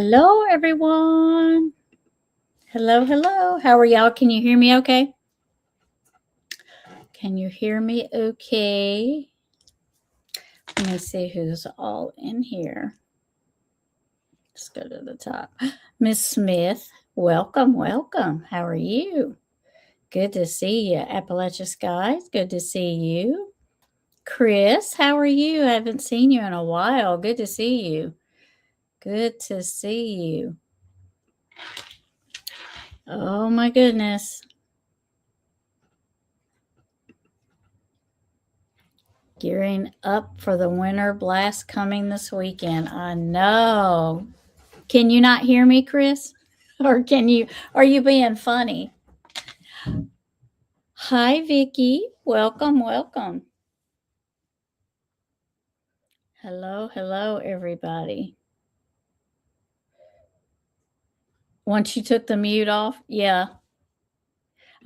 Hello, everyone. Hello, hello. How are y'all? Can you hear me okay? Can you hear me okay? Let me see who's all in here. Let's go to the top. Miss Smith, welcome, welcome. How are you? Good to see you. Appalachia Skies, good to see you. Chris, how are you? I haven't seen you in a while. Good to see you. Good to see you. Oh my goodness. Gearing up for the winter blast coming this weekend. I know. Can you not hear me, Chris? Or are you being funny? Hi, Vicky. Welcome, welcome. Hello, hello, everybody. Once you took the mute off, yeah.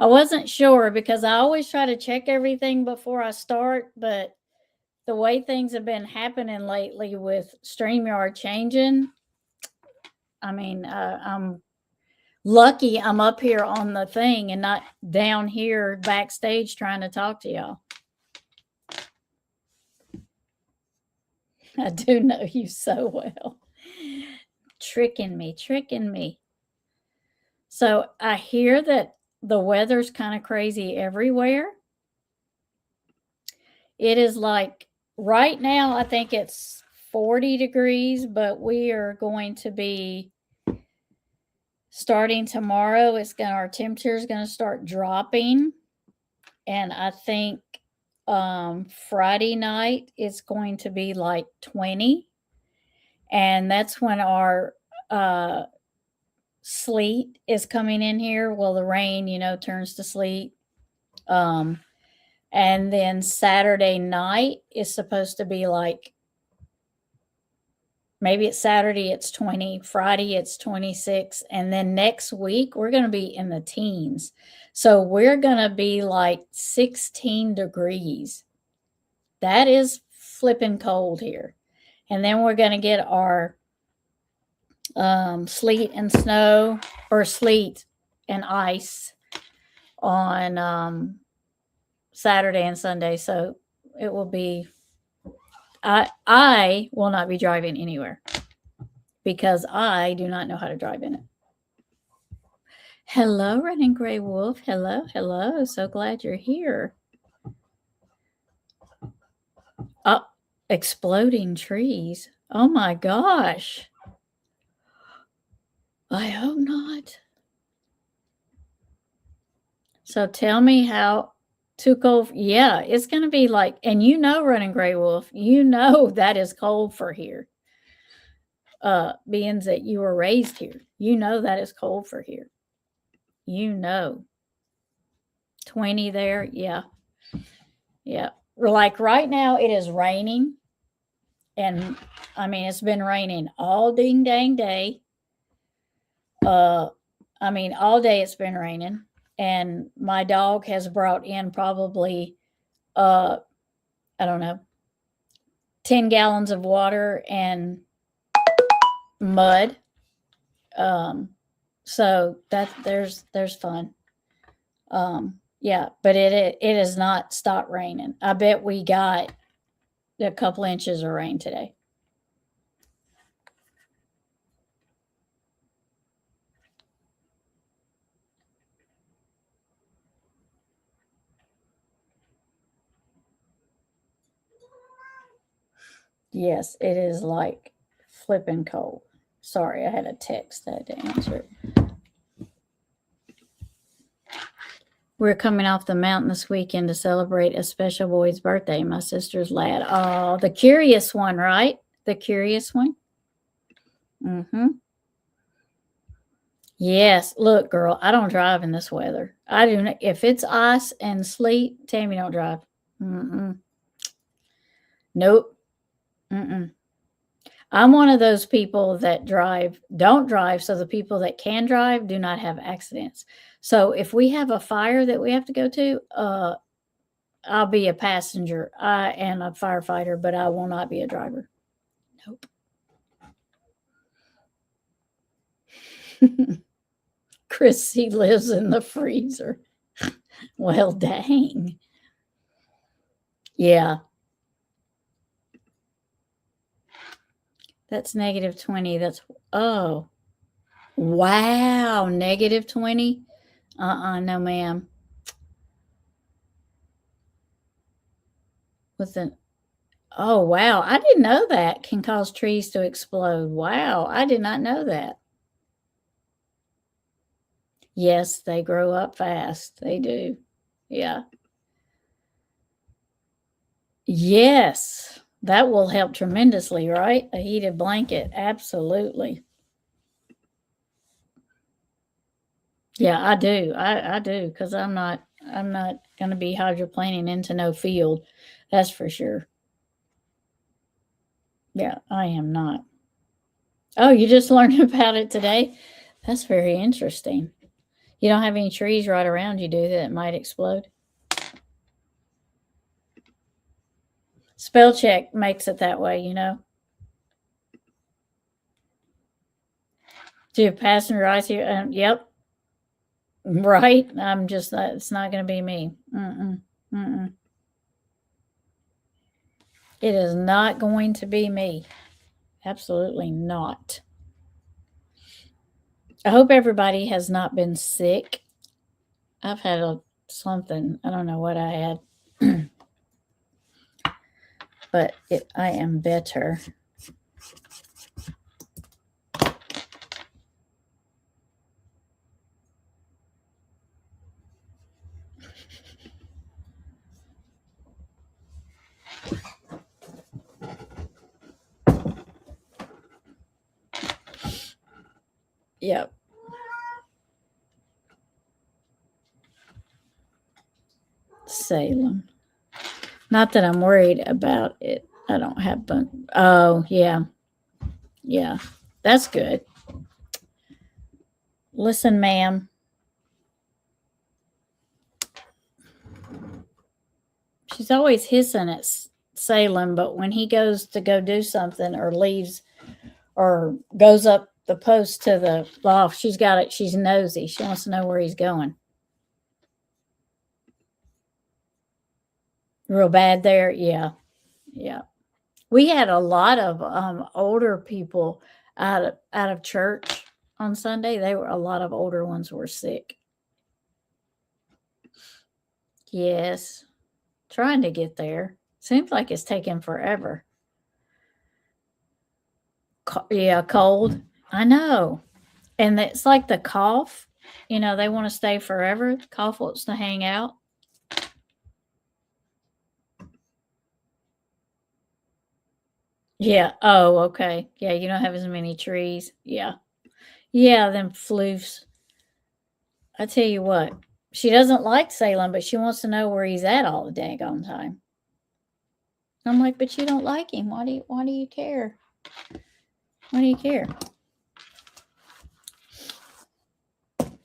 I wasn't sure because I always try to check everything before I start, but the way things have been happening lately with StreamYard changing, I'm lucky I'm up here on the thing and not down here backstage trying to talk to y'all. I do know you so well. Tricking me. So I hear that the weather's kind of crazy everywhere. It is like right now, I think it's 40 degrees, but we are going to be starting tomorrow. Our temperature is going to start dropping. And I think Friday night it's going to be like 20. And that's when our sleet is coming in here. Well, the rain, turns to sleet. And then Saturday night is supposed to be like, maybe it's Saturday, it's 20, Friday, it's 26. And then next week, we're going to be in the teens. So we're going to be like 16 degrees. That is flipping cold here. And then we're going to get our sleet and snow, or sleet and ice on Saturday and Sunday. So it will be, I will not be driving anywhere because I do not know how to drive in it. Hello, Running Gray Wolf. Hello, hello. So glad you're here. Oh, exploding trees. Oh my gosh. I hope not. So tell me how too cold. Yeah, it's going to be like, and Running Gray Wolf, that is cold for here. Being that you were raised here, that is cold for here. 20 there. Yeah. Yeah. Like right now it is raining. And it's been raining all ding dang day. All day it's been raining. And my dog has brought in probably, I don't know, 10 gallons of water and mud. So there's fun. Yeah, but it has not stopped raining. I bet we got a couple inches of rain today. Yes, it is like flipping cold. Sorry, I had a text that I had to answer. We're coming off the mountain this weekend to celebrate a special boy's birthday, my sister's lad. Oh, the curious one, right? The curious one? Mm-hmm. Yes. Look, girl, I don't drive in this weather. I do not. If it's ice and sleet, Tammy don't drive. Mm-mm. Nope. Mm-mm. I'm one of those people that don't drive, so the people that can drive do not have accidents. So if we have a fire that we have to go to, I'll be a passenger. I am a firefighter, but I will not be a driver. Nope. Chrissy lives in the freezer. Well, dang. Yeah. That's -20. That's, oh, wow. -20. No, ma'am. With an, oh, wow. I didn't know that can cause trees to explode. Wow. I did not know that. Yes, they grow up fast. They do. Yeah. Yes. That will help tremendously, right? A heated blanket. Absolutely. Yeah, I do. I do, because I'm not gonna be hydroplaning into no field. That's for sure. Yeah, I am not. Oh, you just learned about it today? That's very interesting. You don't have any trees right around you, do that might explode? Spell check makes it that way, you know. Do you passenger eyes here? Yep. Right. I'm just. It's not going to be me. Mm-mm. Mm-mm. It is not going to be me. Absolutely not. I hope everybody has not been sick. I've had something. I don't know what I had, but I am better. Yep. Salem. Not that I'm worried about it. I don't have oh, yeah. Yeah. That's good. Listen, ma'am. She's always hissing at Salem, but when he goes to go do something or leaves or goes up the post to the loft, she's got it. She's nosy. She wants to know where he's going. Real bad there. Yeah. Yeah. We had a lot of older people out of church on Sunday. A lot of older ones were sick. Yes. Trying to get there. Seems like it's taking forever. Yeah, cold. I know. And it's like the cough, they want to stay forever. The cough wants to hang out. Yeah. Oh, okay. Yeah, you don't have as many trees. Yeah. Yeah, them floofs. I tell you what, she doesn't like Salem, but she wants to know where he's at all the daggone time. I'm like, but you don't like him. Why do you care? Why do you care?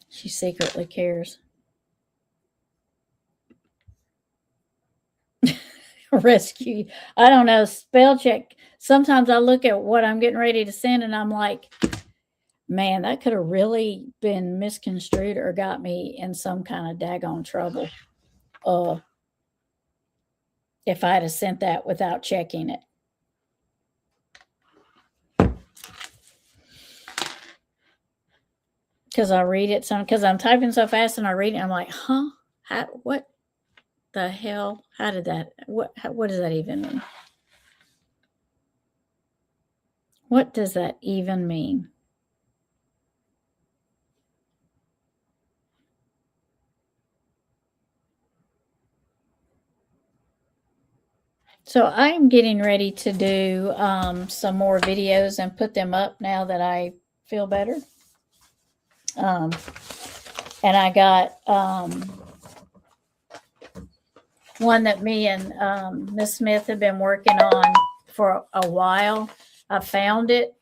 She secretly cares. Rescue. I don't know. Spell check. Sometimes I look at what I'm getting ready to send and I'm like, man, that could have really been misconstrued or got me in some kind of daggone trouble. If I had sent that without checking it. Because I read it because I'm typing so fast and I read it, I'm like, huh? What the hell? How did that? What does that even mean? What does that even mean? So I'm getting ready to do some more videos and put them up now that I feel better. And I got one that me and Miss Smith have been working on for a while. I found it,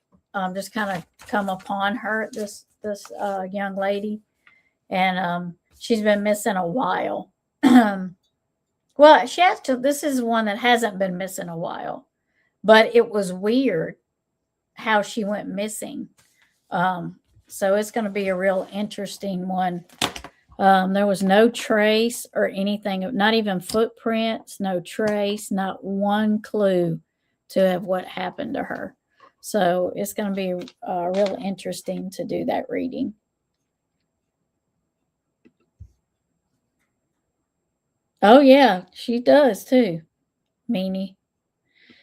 just kind of come upon her, this young lady, and she's been missing a while. Well, she has to. This is one that hasn't been missing a while, but it was weird how she went missing. So it's going to be a real interesting one. There was no trace or anything, not even footprints, no trace, not one clue to have what happened to her. So it's going to be real interesting to do that reading. Oh, yeah, she does too, Meanie.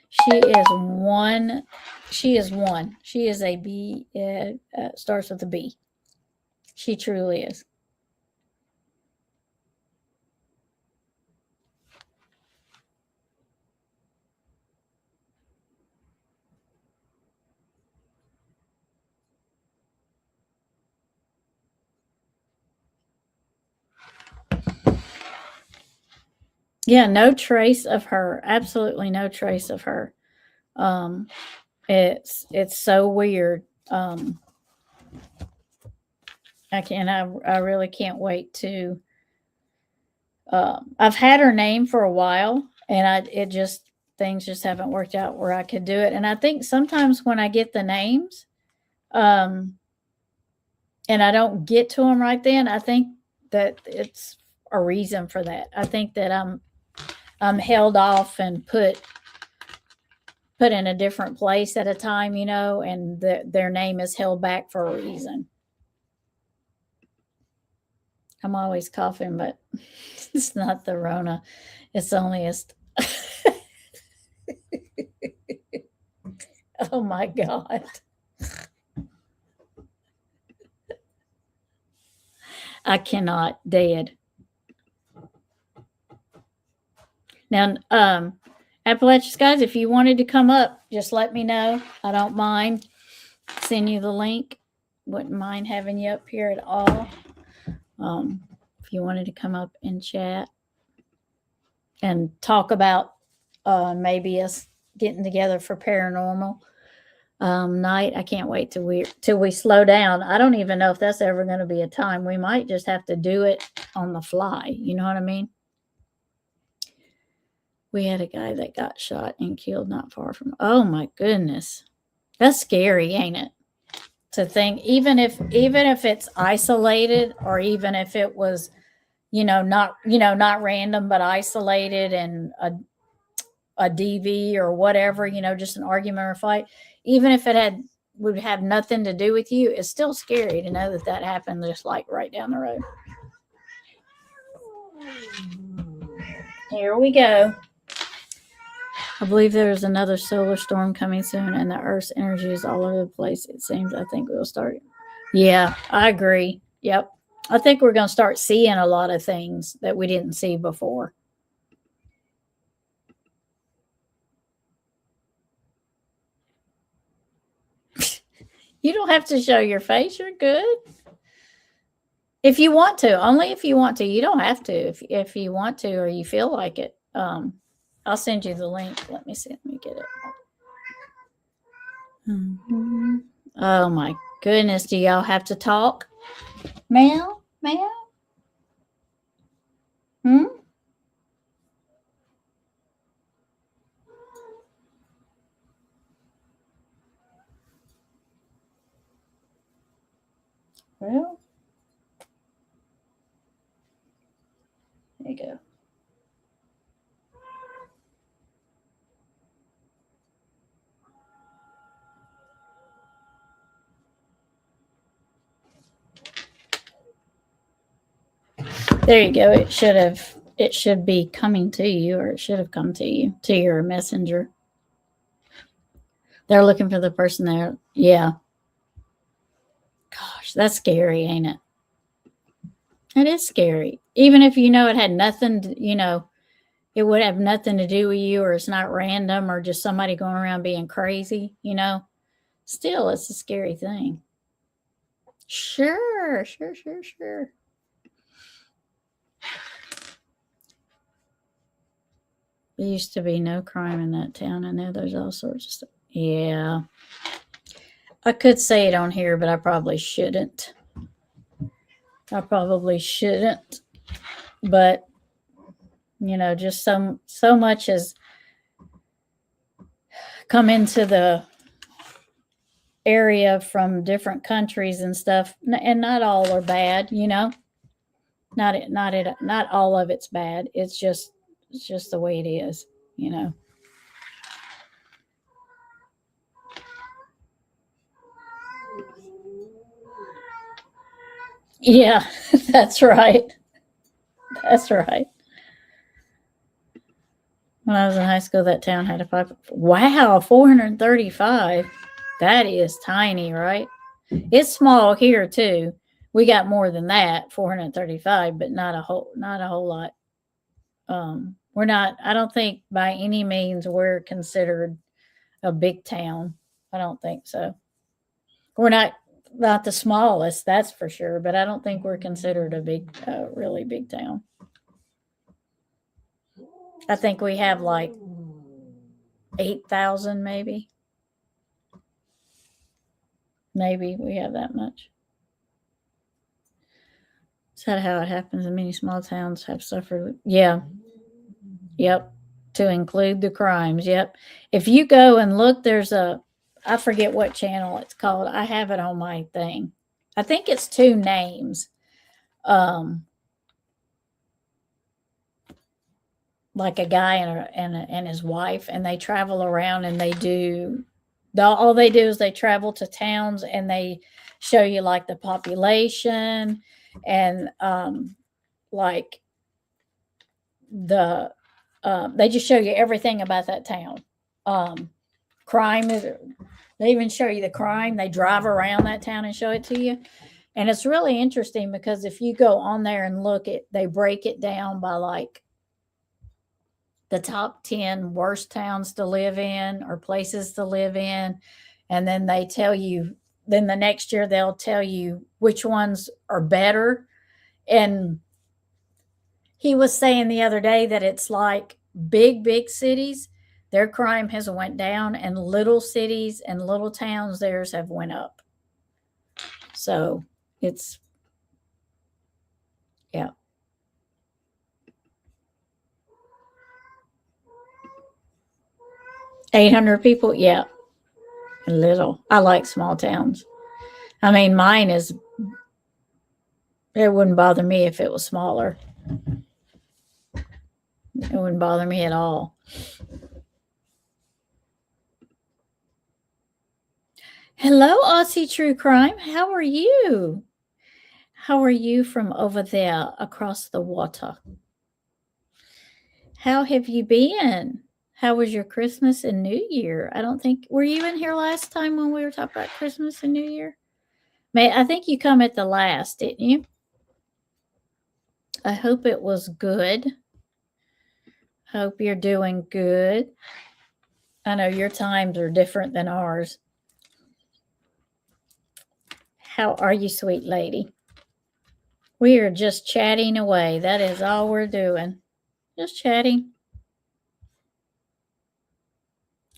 She is one. She is one. She is a B. Starts with a B. She truly is. Yeah, no trace of her. Absolutely no trace of her. Um, it's so weird. I really can't wait to. I've had her name for a while, and things just haven't worked out where I could do it. And I think sometimes when I get the names, and I don't get to them right then, I think that it's a reason for that. I think that I'm held off and put in a different place at a time, and their name is held back for a reason. I'm always coughing, but it's not the Rona. It's only a. Oh my God. I cannot. Dead. Now, Appalachian Skies, if you wanted to come up, just let me know. I don't mind. Send you the link. Wouldn't mind having you up here at all. If you wanted to come up and chat and talk about maybe us getting together for paranormal night. I can't wait till we slow down. I don't even know if that's ever going to be a time. We might just have to do it on the fly. You know what I mean? We had a guy that got shot and killed not far from. Oh my goodness, that's scary, ain't it? To think, even if it's isolated, or even if it was, not random, but isolated and a DV or whatever, just an argument or fight, even if it would have nothing to do with you, it's still scary to know that happened just like right down the road. Here we go. I believe there's another solar storm coming soon, and the Earth's energy is all over the place. It seems. I think we'll start. Yeah, I agree. Yep. I think we're going to start seeing a lot of things that we didn't see before. You don't have to show your face. You're good. If you want to, only if you want to. You don't have to if you want to or you feel like it. I'll send you the link. Let me see. Let me get it. Mm-hmm. Oh my goodness. Do y'all have to talk? Meow? Meow? Hmm? Well, there you go. There you go. It should be coming to you, or it should have come to you, to your messenger. They're looking for the person there. Yeah. Gosh, that's scary, ain't it? It is scary. Even if it had nothing to, it would have nothing to do with you, or it's not random, or just somebody going around being crazy, still it's a scary thing. Sure. There used to be no crime in that town. I know there's all sorts of stuff. Yeah. I could say it on here, but I probably shouldn't. But just so much has come into the area from different countries and stuff, and not all are bad, you know. Not all of it's bad. It's just the way it is, you know. Yeah, that's right. That's right. When I was in high school, that town had a wow, 435. That is tiny, right? It's small here too. We got more than that, 435, but not a whole lot. We're not. I don't think by any means we're considered a big town. I don't think so. We're not the smallest, that's for sure. But I don't think we're considered a really big town. I think we have like 8,000, maybe. Maybe we have that much. Is that how it happens? And many small towns have suffered. Yeah. Yep. To include the crimes. Yep. If you go and look, I forget what channel it's called. I have it on my thing. I think it's two names. Like a guy and his wife, and they travel around and all they do is they travel to towns and they show you like the population and like they just show you everything about that town. Crime is They even show you the crime. They drive around that town and show it to you. And it's really interesting because if you go on there and they break it down by like the top 10 worst towns to live in or places to live in. And then then the next year they'll tell you which ones are better. And he was saying the other day that it's like big cities, their crime has went down, and little cities and little towns, theirs have went up. So it's, yeah. 800 people. Yeah. Little. I like small towns. I mean, it wouldn't bother me if it was smaller. It wouldn't bother me at all. Hello, Aussie True Crime. How are you? How are you from over there across the water? How have you been? How was your Christmas and New Year? Were you in here last time when we were talking about Christmas and New Year? I think you come at the last, didn't you? I hope it was good. Hope you're doing good. I know your times are different than ours. How are you, sweet lady? We are just chatting away. That is all we're doing. Just chatting.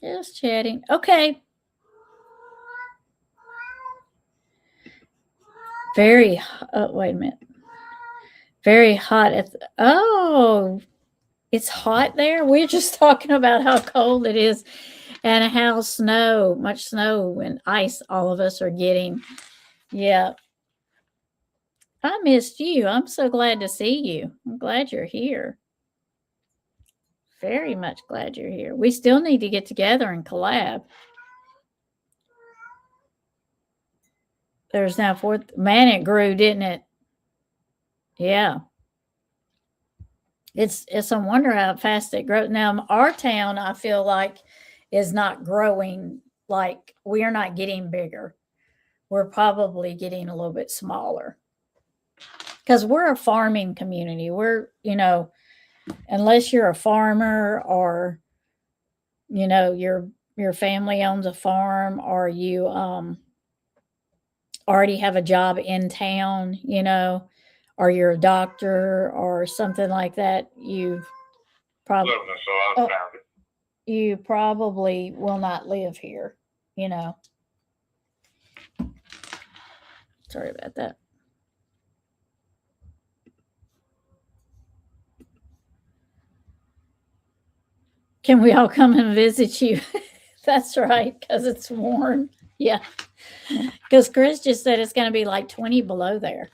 Just chatting. Okay. Wait a minute. Very hot it's hot there. We're just talking about how cold it is and how much snow and ice all of us are getting. Yeah. I missed you. I'm so glad to see you. I'm glad you're here. Very much glad you're here. We still need to get together and collab. There's now man, it grew, didn't it? Yeah. It's a wonder how fast it grows. Now, our town, I feel like, is not growing. Like, we are not getting bigger. We're probably getting a little bit smaller because we're a farming community. We're, unless you're a farmer or, your family owns a farm or you already have a job in town, or you're a doctor or something like that, you probably will not live here, Sorry about that. Can we all come and visit you? That's right, because it's warm. Yeah. Because Chris just said it's going to be like 20 below there.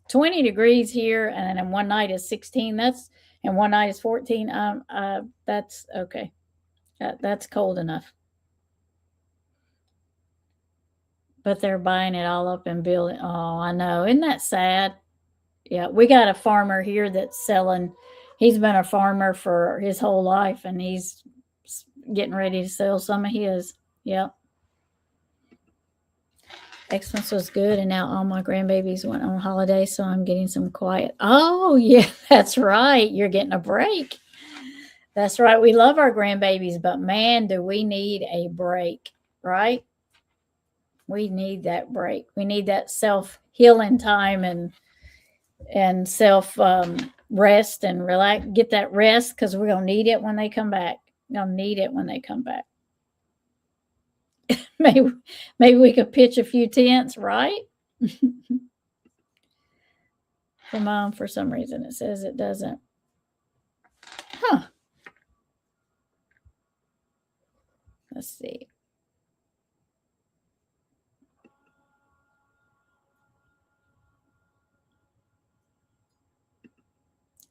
20 degrees here, and then one night is 16. And one night is 14. That's okay. That's cold enough. But they're buying it all up and building. Oh, I know. Isn't that sad? Yeah, we got a farmer here that's selling. He's been a farmer for his whole life, and he's getting ready to sell some of his. Yep. Xmas was good, and now all my grandbabies went on holiday, so I'm getting some quiet. Oh, yeah, that's right. You're getting a break. That's right. We love our grandbabies, but man, do we need a break, right? We need that break. We need that self healing time and self rest and relax. Get that rest because we're gonna need it when they come back. Gonna need it when they come back. maybe we could pitch a few tents, right? For Mom, for some reason, it says it doesn't. Huh. Let's see.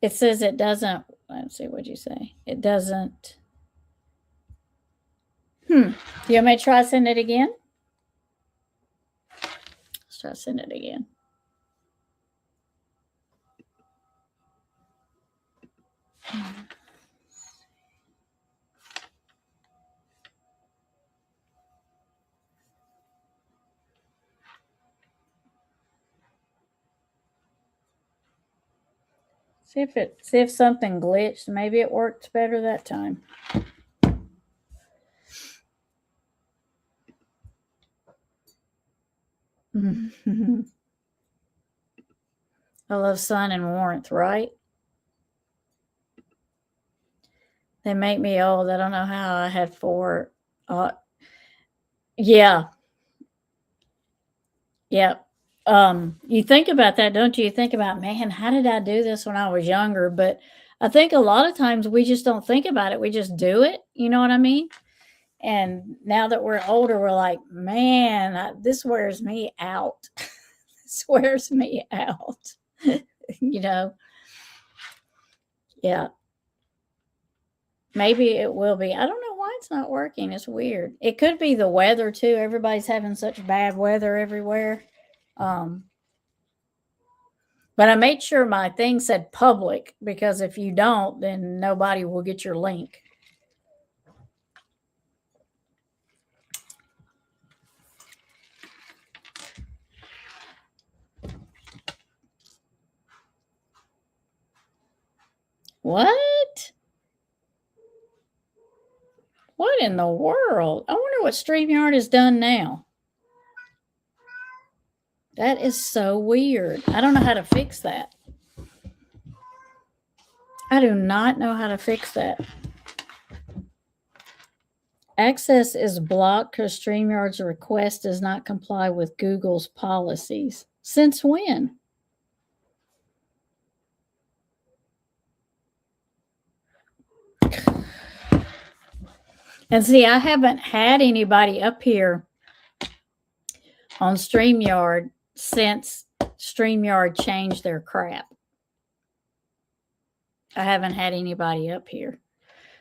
It says it doesn't. Let's see what you say. It doesn't. Do you want me to try send it again? Let's try send it again. See if something glitched. Maybe it worked better that time. I love sun and warmth, right? They make me old. I don't know how I had 4. Yeah. Yep. You think about that, don't you? You think about, man, how did I do this when I was younger? But I think a lot of times we just don't think about it. We just do it. You know what I mean? And now that we're older, we're like, man, this wears me out. This wears me out. You know? Yeah. Maybe it will be. I don't know why it's not working. It's weird. It could be the weather too. Everybody's having such bad weather everywhere. But I made sure my thing said public because if you don't, then nobody will get your link. What? What in the world? I wonder what StreamYard has done now. That is so weird. I don't know how to fix that. I do not know how to fix that. Access is blocked because StreamYard's request does not comply with Google's policies. Since when? And see, I haven't had anybody up here on StreamYard since StreamYard changed their crap. I haven't had anybody up here.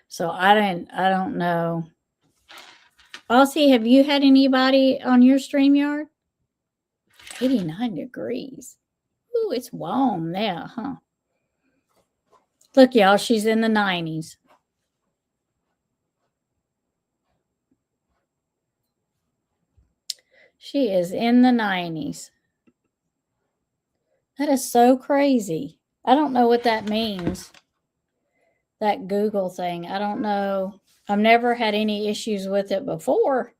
So I don't know. Aussie, have you had anybody on your StreamYard? 89 degrees. Ooh, it's warm there, huh? Look, y'all, she's in the 90s. She is in the 90s. That is so crazy. I don't know what that means. That Google thing. I don't know. I've never had any issues with it before.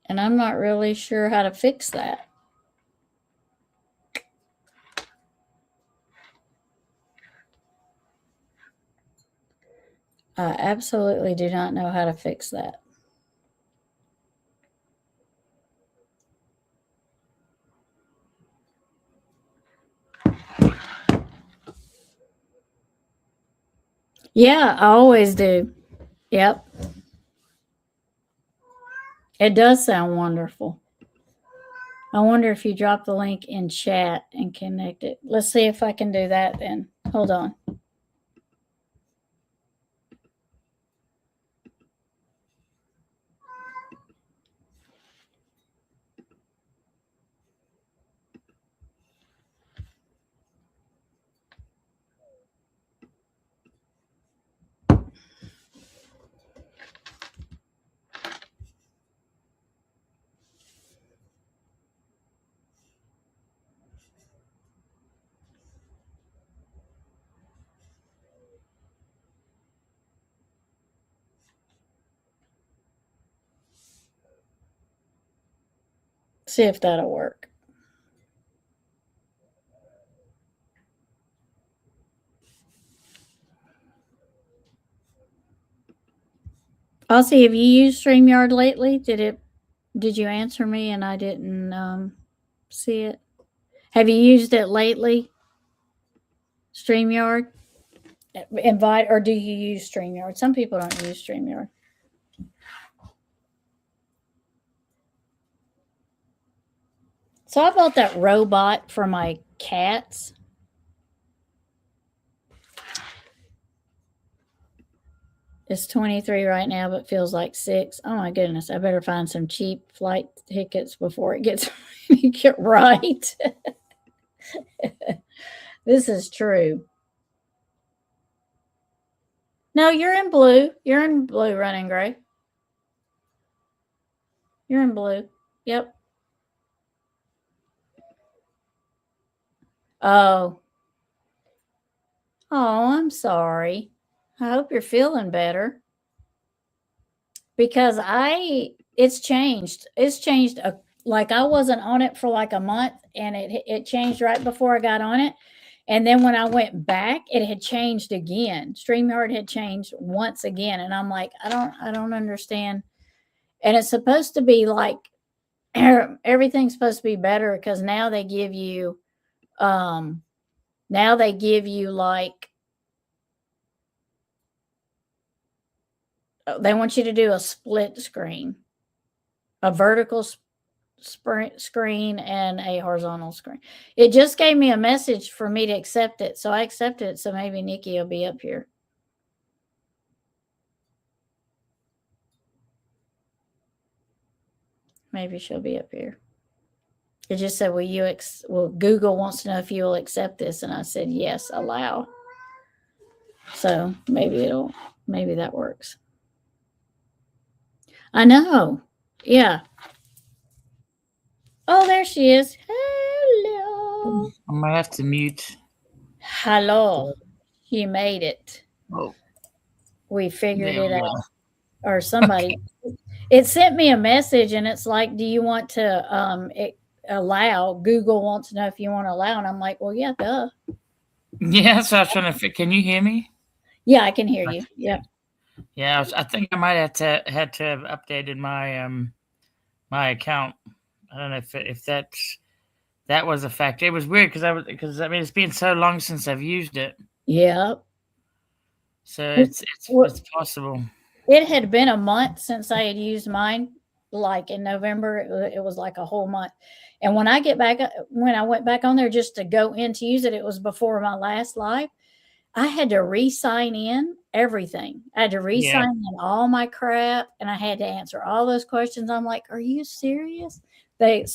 And I'm not really sure how to fix that. I absolutely do not know how to fix that. Yeah, I always do. Yep. It does sound wonderful. I wonder if you drop the link in chat and connect it. Let's see if I can do that then. Hold on. See if that'll work. Aussie, have you used StreamYard lately? Did you answer me and I didn't see it? Have you used it lately? StreamYard? Invite or do you use StreamYard? Some people don't use StreamYard. So I bought that robot for my cats. It's 23 right now, but feels like 6. Oh my goodness. I better find some cheap flight tickets before it gets get right. This is true. No, you're in blue. You're in blue, running gray. You're in blue. Yep. Oh. Oh, I'm sorry. I hope you're feeling better. Because it's changed. It's changed. Like I wasn't on it for like a month, and it changed right before I got on it. And then when I went back, it had changed again. StreamYard had changed once again, and I'm like, I don't understand. And it's supposed to be like everything's supposed to be better because now they give you like they want you to do a split screen, a vertical screen and a horizontal screen. It just gave me a message for me to accept it. So I accepted it. So maybe Nikki will be up here. Maybe she'll be up here. It just said, well, Google wants to know if you will accept this. And I said, yes, allow. So maybe that works. I know. Yeah. Oh, there she is. Hello. I might have to mute. Hello. You made it. Oh, We figured there it we out. go. Or somebody. It sent me a message and it's like, do you want to allow? Google wants to know if you want to allow. And I'm like, well, yeah, duh. Yeah, so I was trying to. Can you hear me? Yeah, I can hear you. Yeah. Yeah, I think I might have updated my my account. I don't know if that was a factor. It was weird because I mean it's been so long since I've used it, Yeah. so it's possible. It had been a month since I had used mine. Like in November, it was like a whole month. And when I went back on there just to go in to use it, it was before my last live. I had to re-sign in everything. I had to re-sign in all my crap, and I had to answer all those questions. I'm like, "Are you serious?" They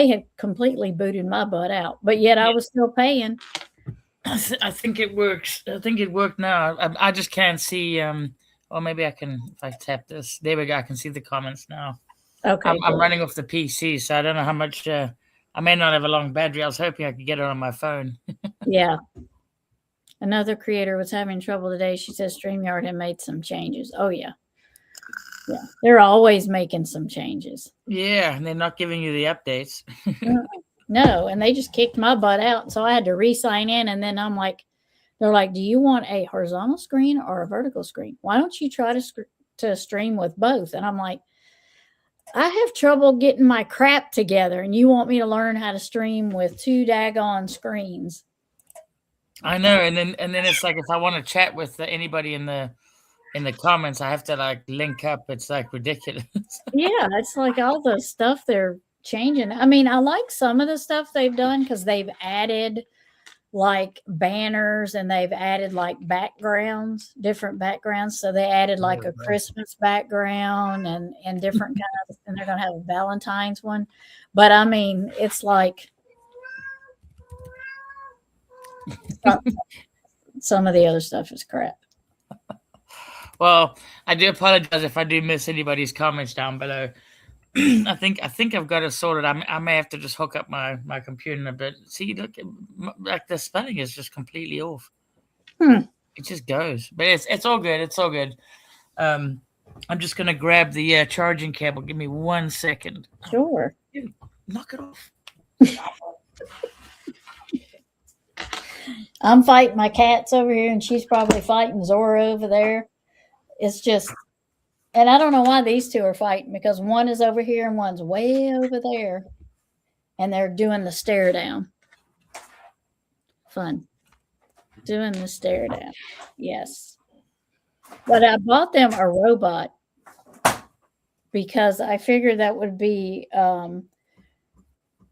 had completely booted my butt out, but yet I was still paying. I think it works. I think it worked now. I just can't see. Or maybe I can if I tap this. There we go. I can see the comments now. Okay, I'm running off the PC, so I don't know how much. I may not have a long battery. I was hoping I could get it on my phone. Yeah. Another creator was having trouble today. She says StreamYard had made some changes. Oh, yeah. Yeah. They're always making some changes. Yeah, and they're not giving you the updates. No, and they just kicked my butt out. So I had to re-sign in. And then I'm like, they're like, do you want a horizontal screen or a vertical screen? Why don't you try to stream with both? And I'm like, I have trouble getting my crap together. And you want me to learn how to stream with two daggone screens. I know, and then it's like if I want to chat with anybody in the comments, I have to like link up. It's like ridiculous. Yeah, it's like all the stuff they're changing. I mean, I like some of the stuff they've done because they've added like banners and they've added like backgrounds, different backgrounds. So they added like a Christmas background and different kinds, and they're gonna have a Valentine's one. But I mean, it's like some of the other stuff is crap. Well, I do apologize if I do miss anybody's comments down below. I think I've got it sorted. I may have to just hook up my computer in a bit. See, look, like the spelling is just completely off. It just goes, but it's all good. It's all good. I'm just gonna grab the charging cable. Give me 1 second. Sure. Dude, knock it off. I'm fighting my cats over here, and she's probably fighting Zora over there. It's just, and I don't know why these two are fighting because one is over here and one's way over there, and they're doing the stare down. Fun. Doing the stare down. Yes. But I bought them a robot because I figured that would be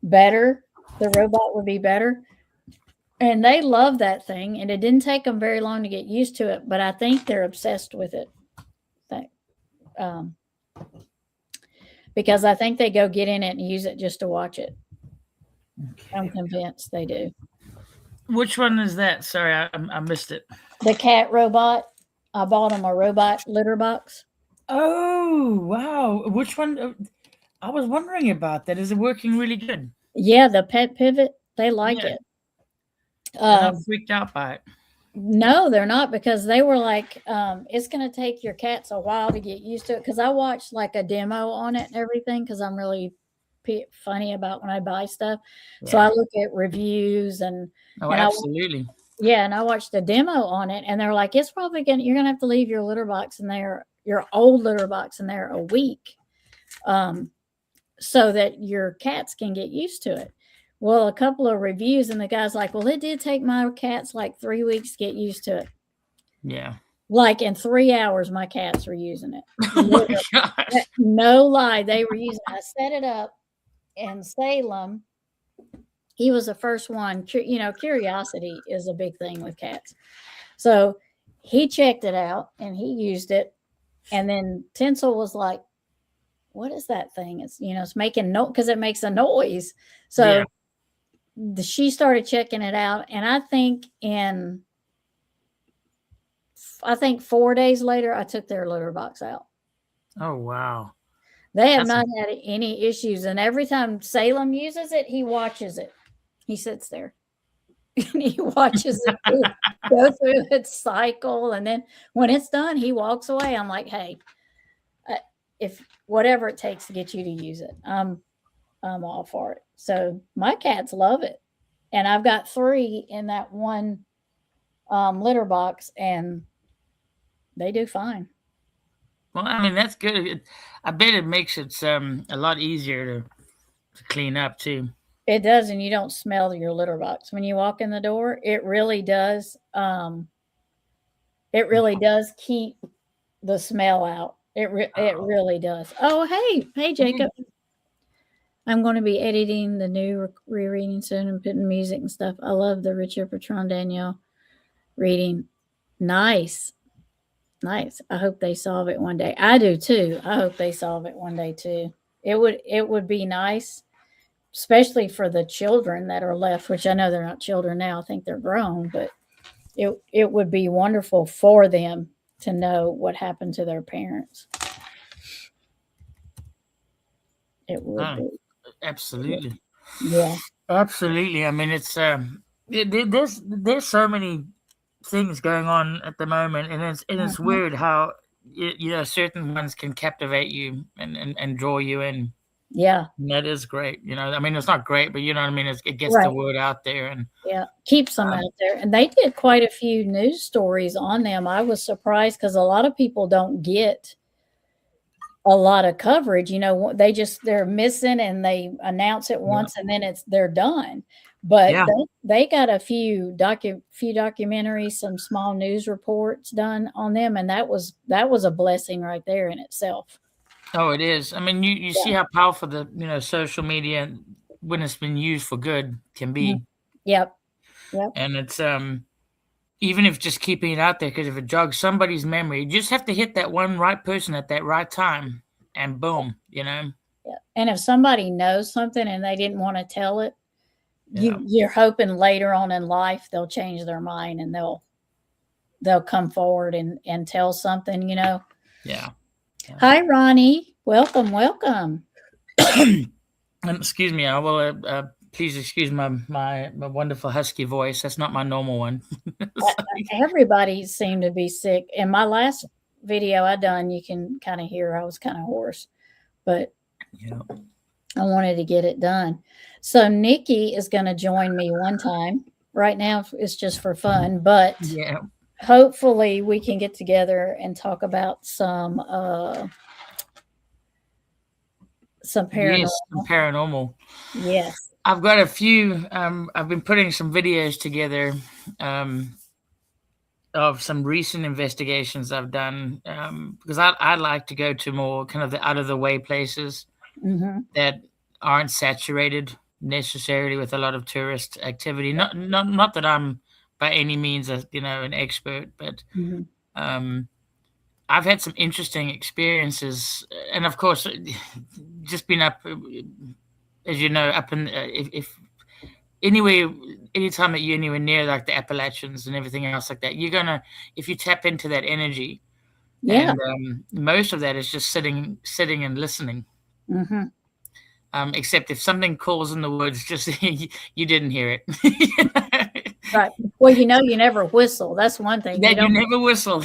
better. The robot would be better. And they love that thing, and it didn't take them very long to get used to it, but I think they're obsessed with it. Because I think they go get in it and use it just to watch it. I'm convinced they do. Which one is that? Sorry, I missed it. The cat robot. I bought them a robot litter box. Oh, wow. Which one? I was wondering about that. Is it working really good? Yeah, the Pet Pivot. They like Yeah. it. I'm freaked out by it. No, they're not because they were like, it's going to take your cats a while to get used to it. Because I watched like a demo on it and everything because I'm really funny about when I buy stuff. Yeah. So I look at reviews and absolutely. And I watched a demo on it, and they're like, it's probably you're gonna have to leave your litter box in there, your old litter box in there a week, so that your cats can get used to it. Well, a couple of reviews, and the guy's like, well, it did take my cats like 3 weeks to get used to it. Yeah. Like in 3 hours, my cats were using it. Oh my gosh. No lie, they were using it. I set it up in Salem. He was the first one. You know, curiosity is a big thing with cats. So he checked it out and he used it. And then Tinsel was like, what is that thing? It's, you know, it's making because it makes a noise. So she started checking it out. And I think 4 days later, I took their litter box out. Oh, wow. They have not had any issues. And every time Salem uses it, he watches it. He sits there and he watches it go through its cycle. And then when it's done, he walks away. I'm like, hey, if whatever it takes to get you to use it, I'm all for it. So my cats love it. And I've got 3 in that one litter box, and they do fine. Well, I mean, that's good. I bet it makes it a lot easier to clean up too. It does, and you don't smell your litter box when you walk in the door. It really does. It really does keep the smell out. It really does. Oh, hey, Jacob. I'm going to be editing the new rereading soon and putting music and stuff. I love the Richard Bertrand Daniel reading. Nice. I hope they solve it one day. I do too. I hope they solve it one day too. It would be nice, especially for the children that are left, which I know they're not children now. I think they're grown, but it would be wonderful for them to know what happened to their parents. It would be. Absolutely. Yeah. Absolutely. I mean, it's there's so many things going on at the moment, and it's weird how you know certain ones can captivate you and draw you in. Yeah, and that is great. You know, I mean, it's not great, but you know what I mean. It gets the word out there, and keeps them out there. And they did quite a few news stories on them. I was surprised because a lot of people don't get a lot of coverage. They're missing and they announce it once and then they're done. But Yeah. they got a few documentaries, some small news reports done on them, and that was a blessing right there in itself. Oh, it is. I mean, you see how powerful the social media, when it's been used for good, can be. Yep. And it's even if just keeping it out there, because if it jogs somebody's memory, you just have to hit that one right person at that right time, and boom, Yeah. And if somebody knows something and they didn't want to tell it, you're hoping later on in life they'll change their mind and they'll come forward and tell something. Yeah. Hi, Ronnie. Welcome. Excuse me. I will. Please excuse my wonderful husky voice. That's not my normal one. Everybody seemed to be sick. In my last video I done, you can kind of hear I was kind of hoarse, but I wanted to get it done. So Nikki is going to join me one time. Right now it's just for fun, but hopefully we can get together and talk about some paranormal. Yes, some paranormal. Yes. I've got a few. I've been putting some videos together of some recent investigations I've done because I like to go to more kind of the out of the way places that aren't saturated necessarily with a lot of tourist activity. Not that I'm by any means an expert, but I've had some interesting experiences, and of course, just been up, as you know, up in if anytime that you're anywhere near like the Appalachians and everything else like that, you're gonna, if you tap into that energy, and most of that is just sitting and listening. Except if something calls in the woods, just you didn't hear it. Right. Well, you never whistle. That's one thing. That you never whistle.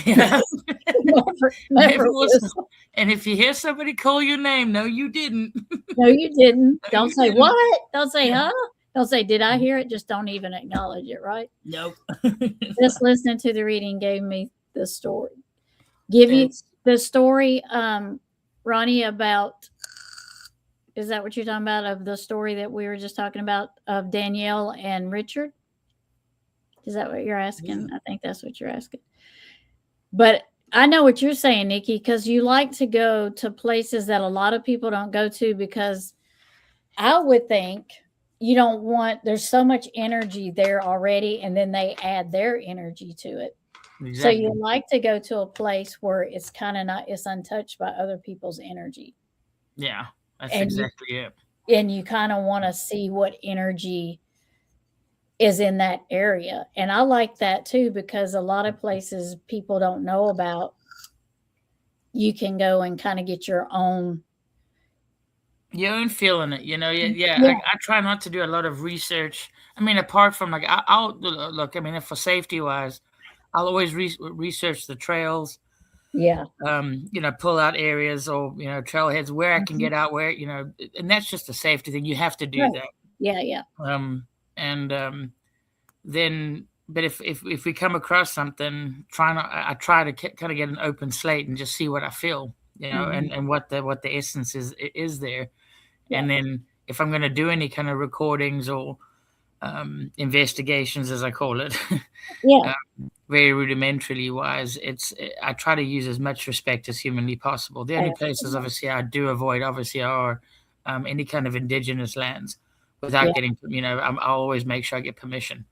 Never whistle. And if you hear somebody call your name, no, you didn't. No, you didn't. Don't say what? Don't say huh? Don't say did I hear it? Just don't even acknowledge it, right? Nope. Just listening to the reading gave me the story. Give you the story, Ronnie, about, is that what you're talking about, of the story that we were just talking about of Danielle and Richard? Is that what you're asking? I think that's what you're asking. But I know what you're saying, Nikki, because you like to go to places that a lot of people don't go to, because I would think you don't want, there's so much energy there already, and then they add their energy to it. Exactly. So you like to go to a place where it's kind of not, it's untouched by other people's energy. Yeah, that's exactly it. And you kind of want to see what energy is in that area. And I like that too, because a lot of places people don't know about, you can go and kind of get your own feeling it, I try not to do a lot of research. I mean, apart from like, I'll look, I mean, if for safety wise, I'll always research the trails. Yeah. Pull out areas or, trailheads where I can get out, where, and that's just a safety thing. You have to do that. Yeah. Then, but if we come across something, I try to kind of get an open slate and just see what I feel, and what the essence is there. Yeah. And then if I'm going to do any kind of recordings or investigations, as I call it, very rudimentarily wise, I try to use as much respect as humanly possible. The only places, obviously, I do avoid, are any kind of indigenous lands, without getting, I'll always make sure I get permission.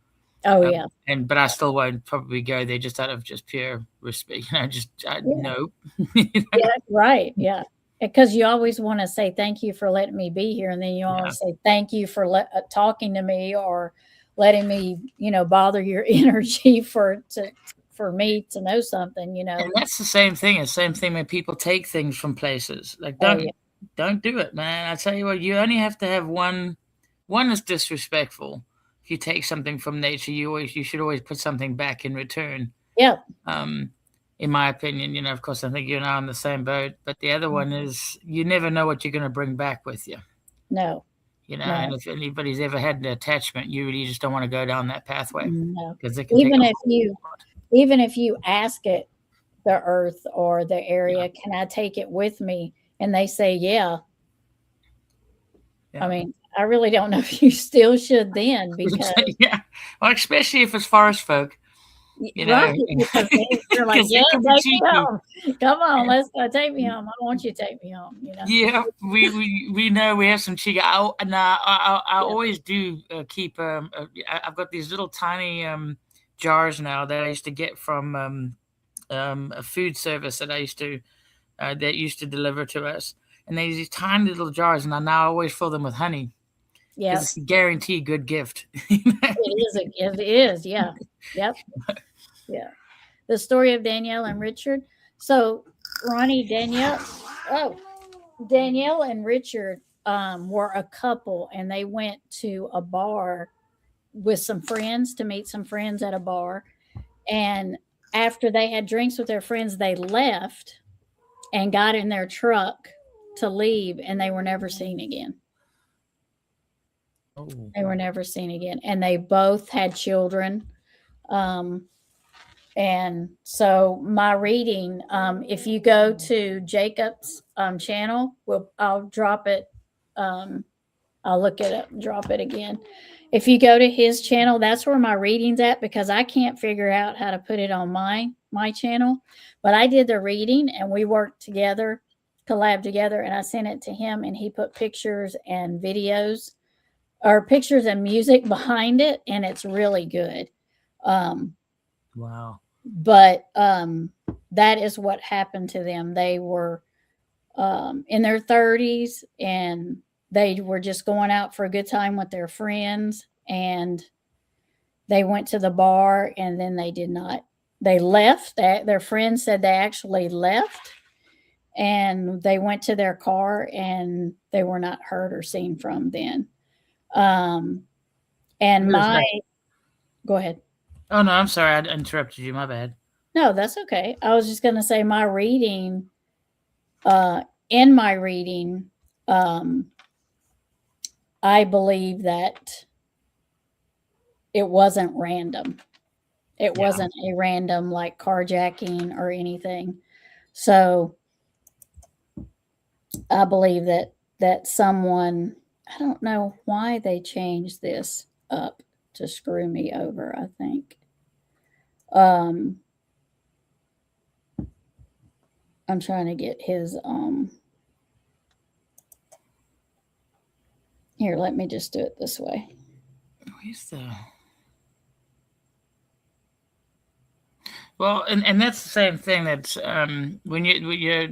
Oh yeah. But I still won't probably go there just out of just pure respect, no. Yeah, right. Yeah. Because you always want to say thank you for letting me be here, and then you always say thank you for talking to me or letting me, bother your energy for me to know something, And that's the same thing. It's the same thing when people take things from places. Like don't do it, man. I tell you what, you only have to have one is disrespectful. If you take something from nature, you should always put something back in return. Yeah. In my opinion, of course, I think you and I are on the same boat. But the other one is, you never know what you're going to bring back with you. No. And if anybody's ever had an attachment, you really just don't want to go down that pathway. No. Even if you ask it, the earth or the area, can I take it with me? And they say, yeah. Yeah. I mean, I really don't know if you still should then because Yeah. Well, especially if it's forest folk, you know, right, because they're like, because yeah, they can be take me cheeky. home. Come on, let's go. Take me home. I want you to take me home. Yeah, we know we have some chica. I Yeah. always do keep. I've got these little tiny jars now that I used to get from a food service that used to deliver to us, and there's these tiny little jars, and I now always fill them with honey because Yep. it's a guaranteed good gift. It is. Yeah. Yep. Yeah. The story of Danielle and Richard. So Ronnie, Danielle and Richard were a couple and they went to a bar with some friends to meet some friends at a bar. And after they had drinks with their friends, they left and got in their truck to leave and they were never seen again. Oh. They were never seen again. And they both had children. And so my reading, if you go to Jacob's channel, I'll drop it. I'll look it up, drop it again. If you go to his channel, that's where my reading's at because I can't figure out how to put it on my channel. But I did the reading and we worked together, collab together, and I sent it to him and he put pictures and videos or pictures and music behind it, and it's really good. Wow. But that is what happened to them. They were in their 30s and they were just going out for a good time with their friends, and they went to the bar and then they left. Their friends said they actually left and they went to their car and they were not heard or seen from then. And go ahead. Oh no, I'm sorry, I interrupted you. My bad. No, that's okay. I was just going to say my reading, in my reading, I believe that it wasn't random. It wasn't a random like carjacking or anything. So I believe that someone, I don't know why they changed this up to screw me over, I think. I'm trying to get his here, let me just do it this way. Where's the Well, and that's the same thing that when you're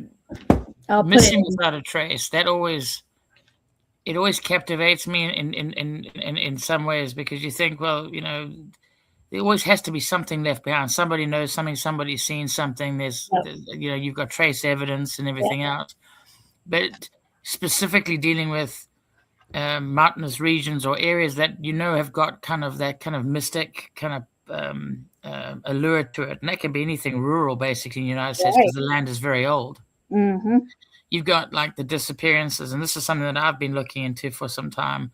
missing without a trace, it always captivates me in some ways because you think, well, there always has to be something left behind. Somebody knows something, somebody's seen something. There's you've got trace evidence and everything else. But specifically dealing with mountainous regions or areas that have got kind of that kind of mystic kind of allure to it, and that can be anything rural, basically, in the United States because the land is very old. Mm-hmm. You've got like the disappearances, and this is something that I've been looking into for some time.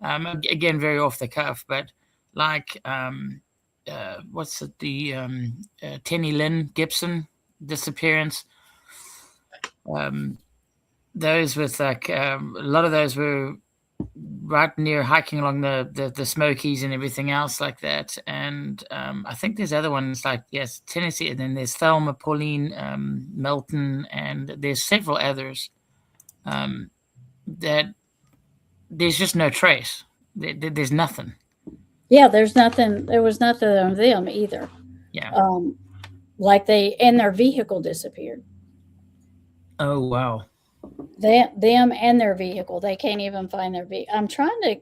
Again, very off the cuff, but like what's it? The Tenny Lynn Gibson disappearance. Those with like a lot of those were right near hiking along the Smokies and everything else like that. And I think there's other ones like, yes, Tennessee, and then there's Thelma, Pauline, Melton, and there's several others that there's just no trace. There's nothing. Yeah, there's nothing. There was nothing on them either. Yeah. Like their vehicle disappeared. Oh, wow. Them and their vehicle. They can't even find their vehicle. I'm trying to,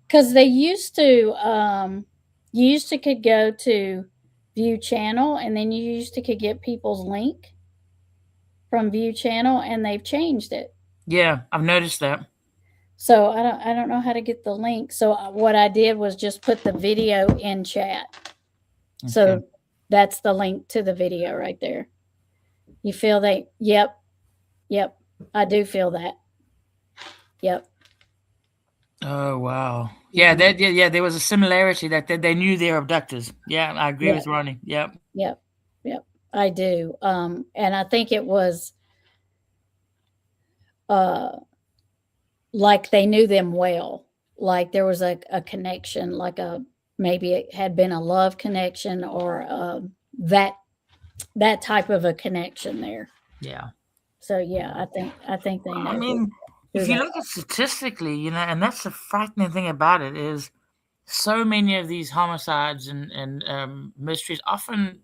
because they used to, could go to View Channel, and then you could get people's link from View Channel, and they've changed it. Yeah, I've noticed that. So I don't know how to get the link. So what I did was just put the video in chat. Okay. So that's the link to the video right there. You feel that? Yep. I do feel that. Yep. Oh wow. Yeah, there was a similarity that they knew their abductors. Yeah, I agree with Ronnie. Yep. I do. And I think it was uh, like they knew them well, like there was a connection, like maybe it had been a love connection or that that type of a connection there. Yeah. So yeah, I think they I know mean, who if you that. look at statistically, and that's the frightening thing about it is so many of these homicides and mysteries often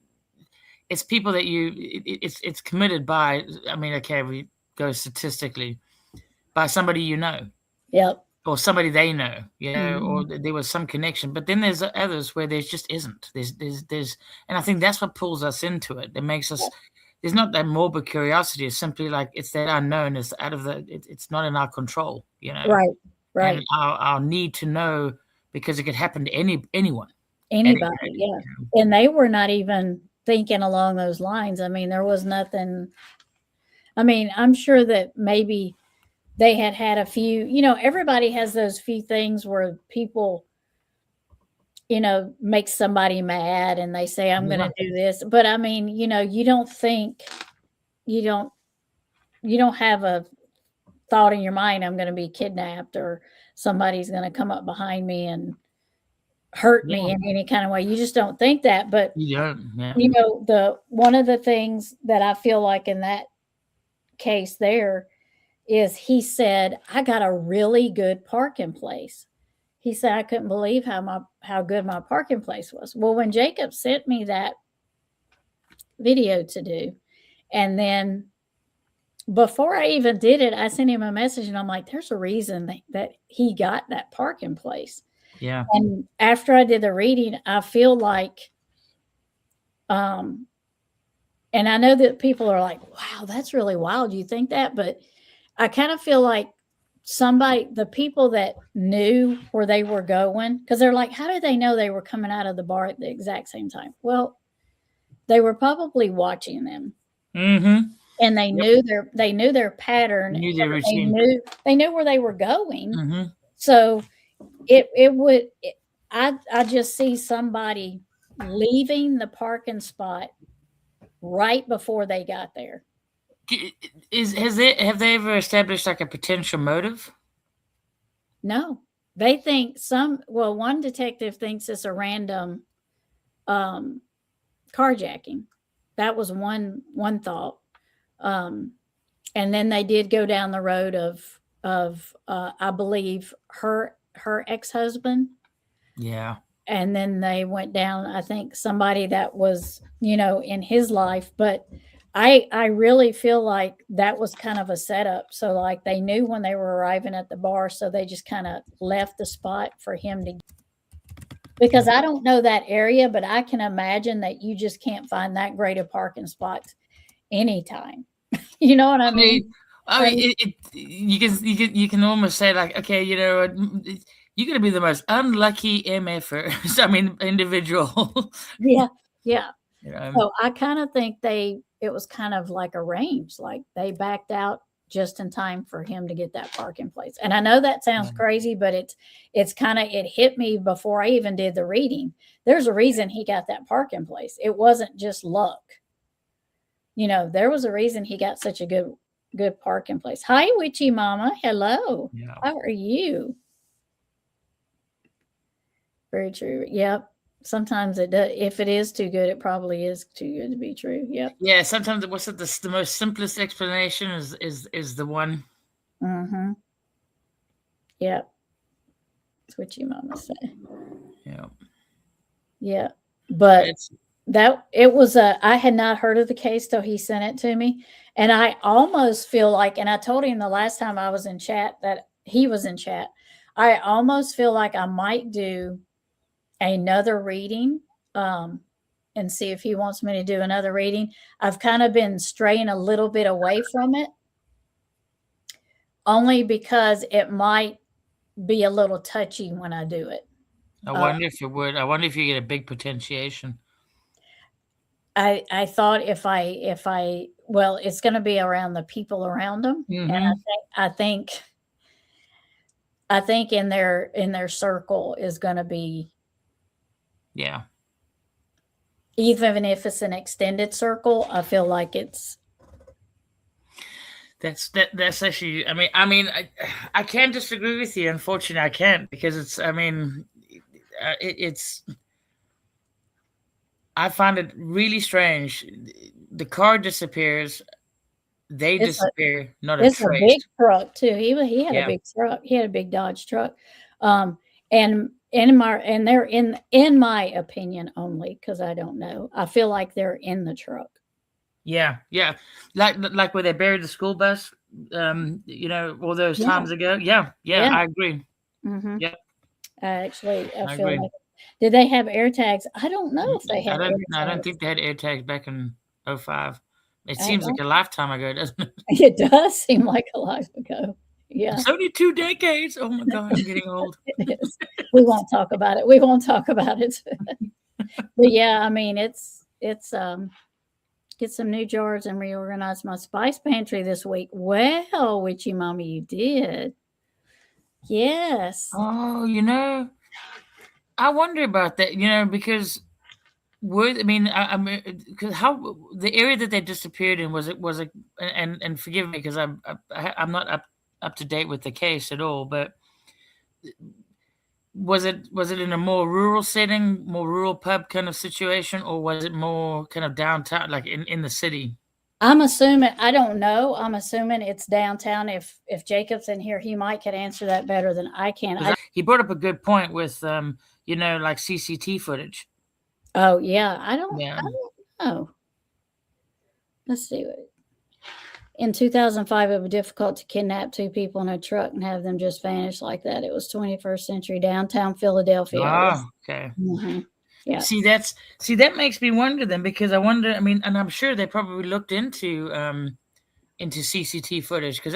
it's people that it's committed by. I mean, okay, we go statistically by somebody you know Yep. or somebody they know, or Mhm. there was some connection. But then there's others where there just isn't. There's, and I think that's what pulls us into it. It makes us. There's not that morbid curiosity. It's simply like it's that unknown. It's out of it's not in our control, Right. and Right. our need to know because it could happen to anyone. Anybody, Anybody. yeah. And they were not even thinking along those lines. I mean, there was nothing. I mean, I'm sure that maybe they had a few, everybody has those few things where people, make somebody mad and they say, I'm going Yeah. to do this. But I mean, you don't think, you don't, you don't have a thought in your mind, I'm going to be kidnapped or somebody's going to come up behind me and hurt Yeah. me in any kind of way. You just don't think that. But, You don't. Yeah. the one of the things that I feel like in that case there is he said, I got a really good parking place. He said, I couldn't believe how good my parking place was. Well, when Jacob sent me that video to do, and then before I even did it, I sent him a message and I'm like, there's a reason that he got that parking place. Yeah. And after I did the reading, I feel like, um, and I know that people are like, wow, that's really wild. You think that? But I kind of feel like the people that knew where they were going, because they're like, how did they know they were coming out of the bar at the exact same time? Well, they were probably watching them Mm-hmm. and Yep. they knew their pattern. Knew their They routine. knew where they were going. Mm-hmm. So I just see somebody leaving the parking spot right before they got there. Have they ever established like a potential motive? No, they think one detective thinks it's a random um, carjacking. That was one thought. Um, and then they did go down the road of I believe her ex-husband. Yeah. And then they went down, I think somebody that was, in his life. But I really feel like that was kind of a setup. So like they knew when they were arriving at the bar, so they just kind of left the spot for him to, because I don't know that area, but I can imagine that you just can't find that great of parking spots anytime. You know what I I mean? mean, you can almost say like, okay, you're gonna be the most unlucky MFer. I mean, individual. Yeah, yeah. you know. So I kind of think it was kind of like arranged, like they backed out just in time for him to get that parking place. And I know that sounds crazy, but it's kind of, it hit me before I even did the reading. There's a reason he got that parking place. It wasn't just luck. There was a reason he got such a good parking place. Hi, Witchy Mama. Hello. Yeah. How are you? Very true. Yep. Sometimes it does. If it is too good, it probably is too good to be true. Yep. Yeah. Sometimes what's it? The most simplest explanation is the one. Mm-hmm. Yep. That's what your mama say. Yeah. Yeah. But It's it was I had not heard of the case till he sent it to me. And I almost feel like, and I told him the last time I was in chat that he was in chat, I almost feel like I might do another reading, and see if he wants me to do another reading. I've kind of been straying a little bit away from it, only because it might be a little touchy when I do it. I wonder if it would. I wonder if you get a big potentiation. I thought if I well, it's going to be around the people around them, and I think in their circle is going to be, Yeah. even if it's an extended circle, I feel like it's. That's actually. I can't disagree with you. Unfortunately, I can't because it's. I mean, it's. I find it really strange. The car disappears. They It's a disappear. Not a it's a big trace. truck too. He had a Yeah. big truck. He had a big Dodge truck. And in my and they're in my opinion only because I don't know. I feel like they're in the truck. Yeah. Yeah. Like where they buried the school bus. All those Yeah, times ago. Yeah. Yeah. yeah. I agree. hmm Yep. I I feel agree. like did they have air tags? I don't know if they I had don't. air I don't tags. think they had air tags back in '05. It I seems like don't. a lifetime ago, doesn't it? It does seem like a life ago. Yeah, It's only 2 decades. Oh my god, I'm getting old. it is. We won't talk about it. We won't talk about it. But yeah, I mean, it's get some new jars and reorganize my spice pantry this week. Well, witchy mommy, you did. Yes. Oh, I wonder about that. Because were I mean, I mean, because how the area that they disappeared in was it, and forgive me because I'm not up to date with the case at all, but was it in a more rural setting, more rural pub kind of situation, or was it more kind of downtown, like in the city? I'm assuming I don't know. I'm assuming it's downtown. If Jacob's in here, he might could answer that better than I can. Because he brought up a good point with like CCT footage. Oh yeah, Yeah. I don't know. Let's see. In 2005, it was difficult to kidnap two people in a truck and have them just vanish like that. It was 21st century downtown Philadelphia. Ah, okay. Yeah. That makes me wonder then, because I wonder. I mean, and I'm sure they probably looked into CCT footage, because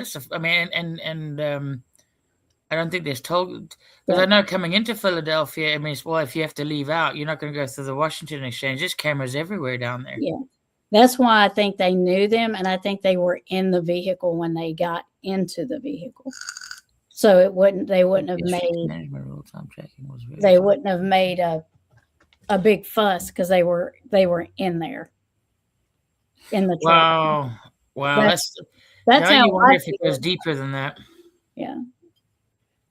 I don't think there's told, because Yeah. I know coming into Philadelphia, I mean, well, if you have to leave out, you're not going to go through the Washington Exchange. There's cameras everywhere down there. Yeah. That's why I think they knew them, and I think they were in the vehicle when they got into the vehicle. So they wouldn't have Management rule time tracking was very they wouldn't have made a big fuss because they were in there in the truck. Wow. That's Now how you wonder I if it feel. goes deeper than that. Yeah.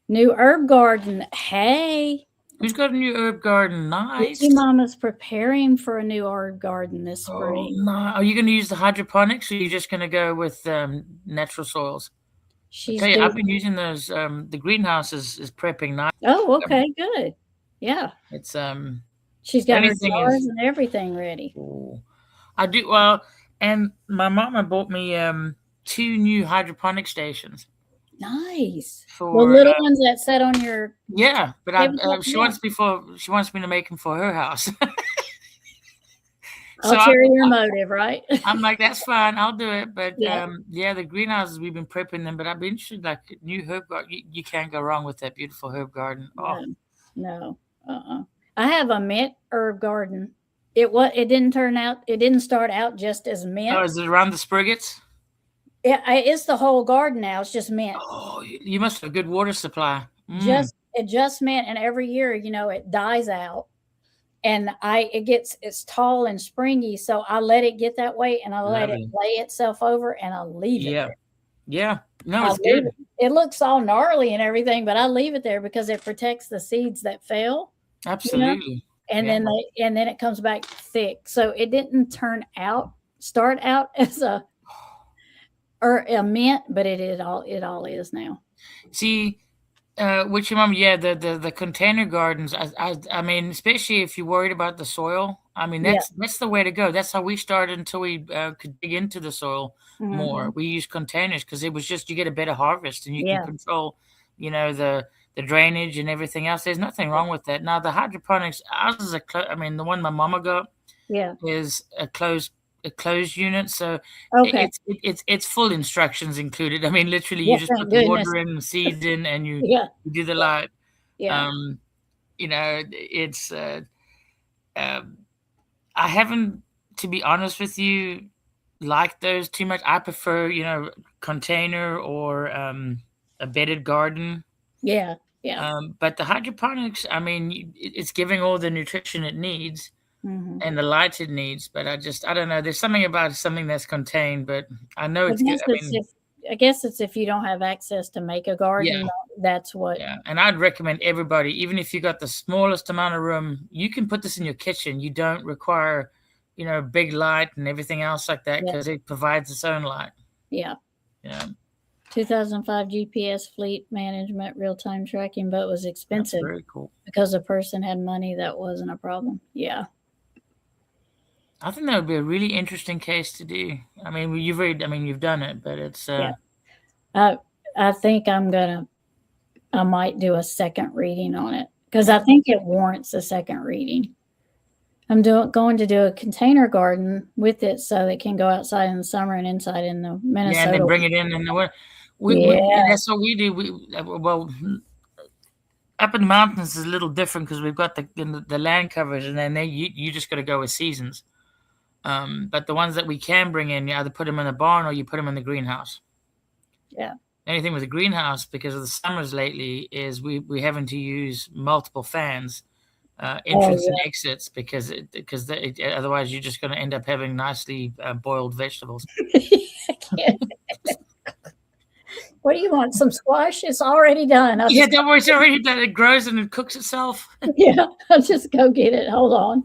New herb garden. Hey, Who's got a new herb garden? Nice. Witchy Mama's preparing for a new herb garden this Oh, spring. no. Are you going to use the hydroponics, or are you just going to go with natural soils? She's I've doing. been using those. The greenhouse is prepping nice. Oh, okay, good. Yeah, It's she's got her anything jars is. and everything ready. Oh, I do well, and my mama bought me 2 new hydroponic stations Nice. The for little ones that sat on your yeah, but tabletop. she Yeah. wants me to make them for her house. I'll share your motive, right? I'm like, that's fine, I'll do it. But Yeah. the greenhouses, we've been prepping them, but I've been interested, like new herb garden. You can't go wrong with that beautiful herb garden. Oh, No. I have a mint herb garden. It didn't start out just as mint. is it around the spriggets? It's the whole garden now. It's just mint. Oh, you must have a good water supply. Just mint, and every year, it dies out, and it's tall and springy, so I let it get that way, and I let it lay itself over, and I leave it there. Yeah. No, it's good. It looks all gnarly and everything, but I leave it there because it protects the seeds that fell. Absolutely. And then it comes back thick. So it didn't start out as a mint, but it all is now. See, which your mom, the container gardens. I mean, especially if you're worried about the soil. I mean, that's the way to go. That's how we started until we could dig into the soil more. We used containers because it was just, you get a better harvest, and you can control, the drainage and everything else. There's nothing wrong with that. Now the hydroponics, ours is the one my mama got, is a closed unit, so it's full instructions included. I mean, literally, you just put the water in, the seeds in, and you do the light. It's I haven't, to be honest with you, liked those too much. I prefer container or a bedded garden. But the hydroponics, I mean, it's giving all the nutrition it needs. And the light it needs, but I don't know. There's something about something that's contained, but I know it's good. I guess it's if you don't have access to make a garden, Yeah. that's what. Yeah, and I'd recommend everybody, even if you got the smallest amount of room, you can put this in your kitchen. You don't require, big light and everything else like that Yeah. because it provides its own light. Yeah. Yeah, 2005 GPS fleet management real-time tracking, but it was that's expensive very cool. because a person had money. That wasn't a problem. Yeah. I think that would be a really interesting case to do. I mean, you've done it, but it's Yeah. I think I might do a second reading on it because I think it warrants a second reading. I'm going to do a container garden with it so it can go outside in the summer and inside in the Minnesota. yeah, and then bring it in the winter. Yeah. That's what we do. Well, up in the mountains is a little different because we've got the land coverage, and then you just got to go with seasons. But the ones that we can bring in, you either put them in a barn or you put them in the greenhouse. Yeah. Anything with the greenhouse, because of the summers lately, is we having to use multiple fans, entrance and exits, because otherwise you're just going to end up having nicely boiled vegetables. What do you want? Some squash? It's already done. Yeah, don't worry, it's already done. It grows and it cooks itself. Yeah, I'll just go get it. Hold on.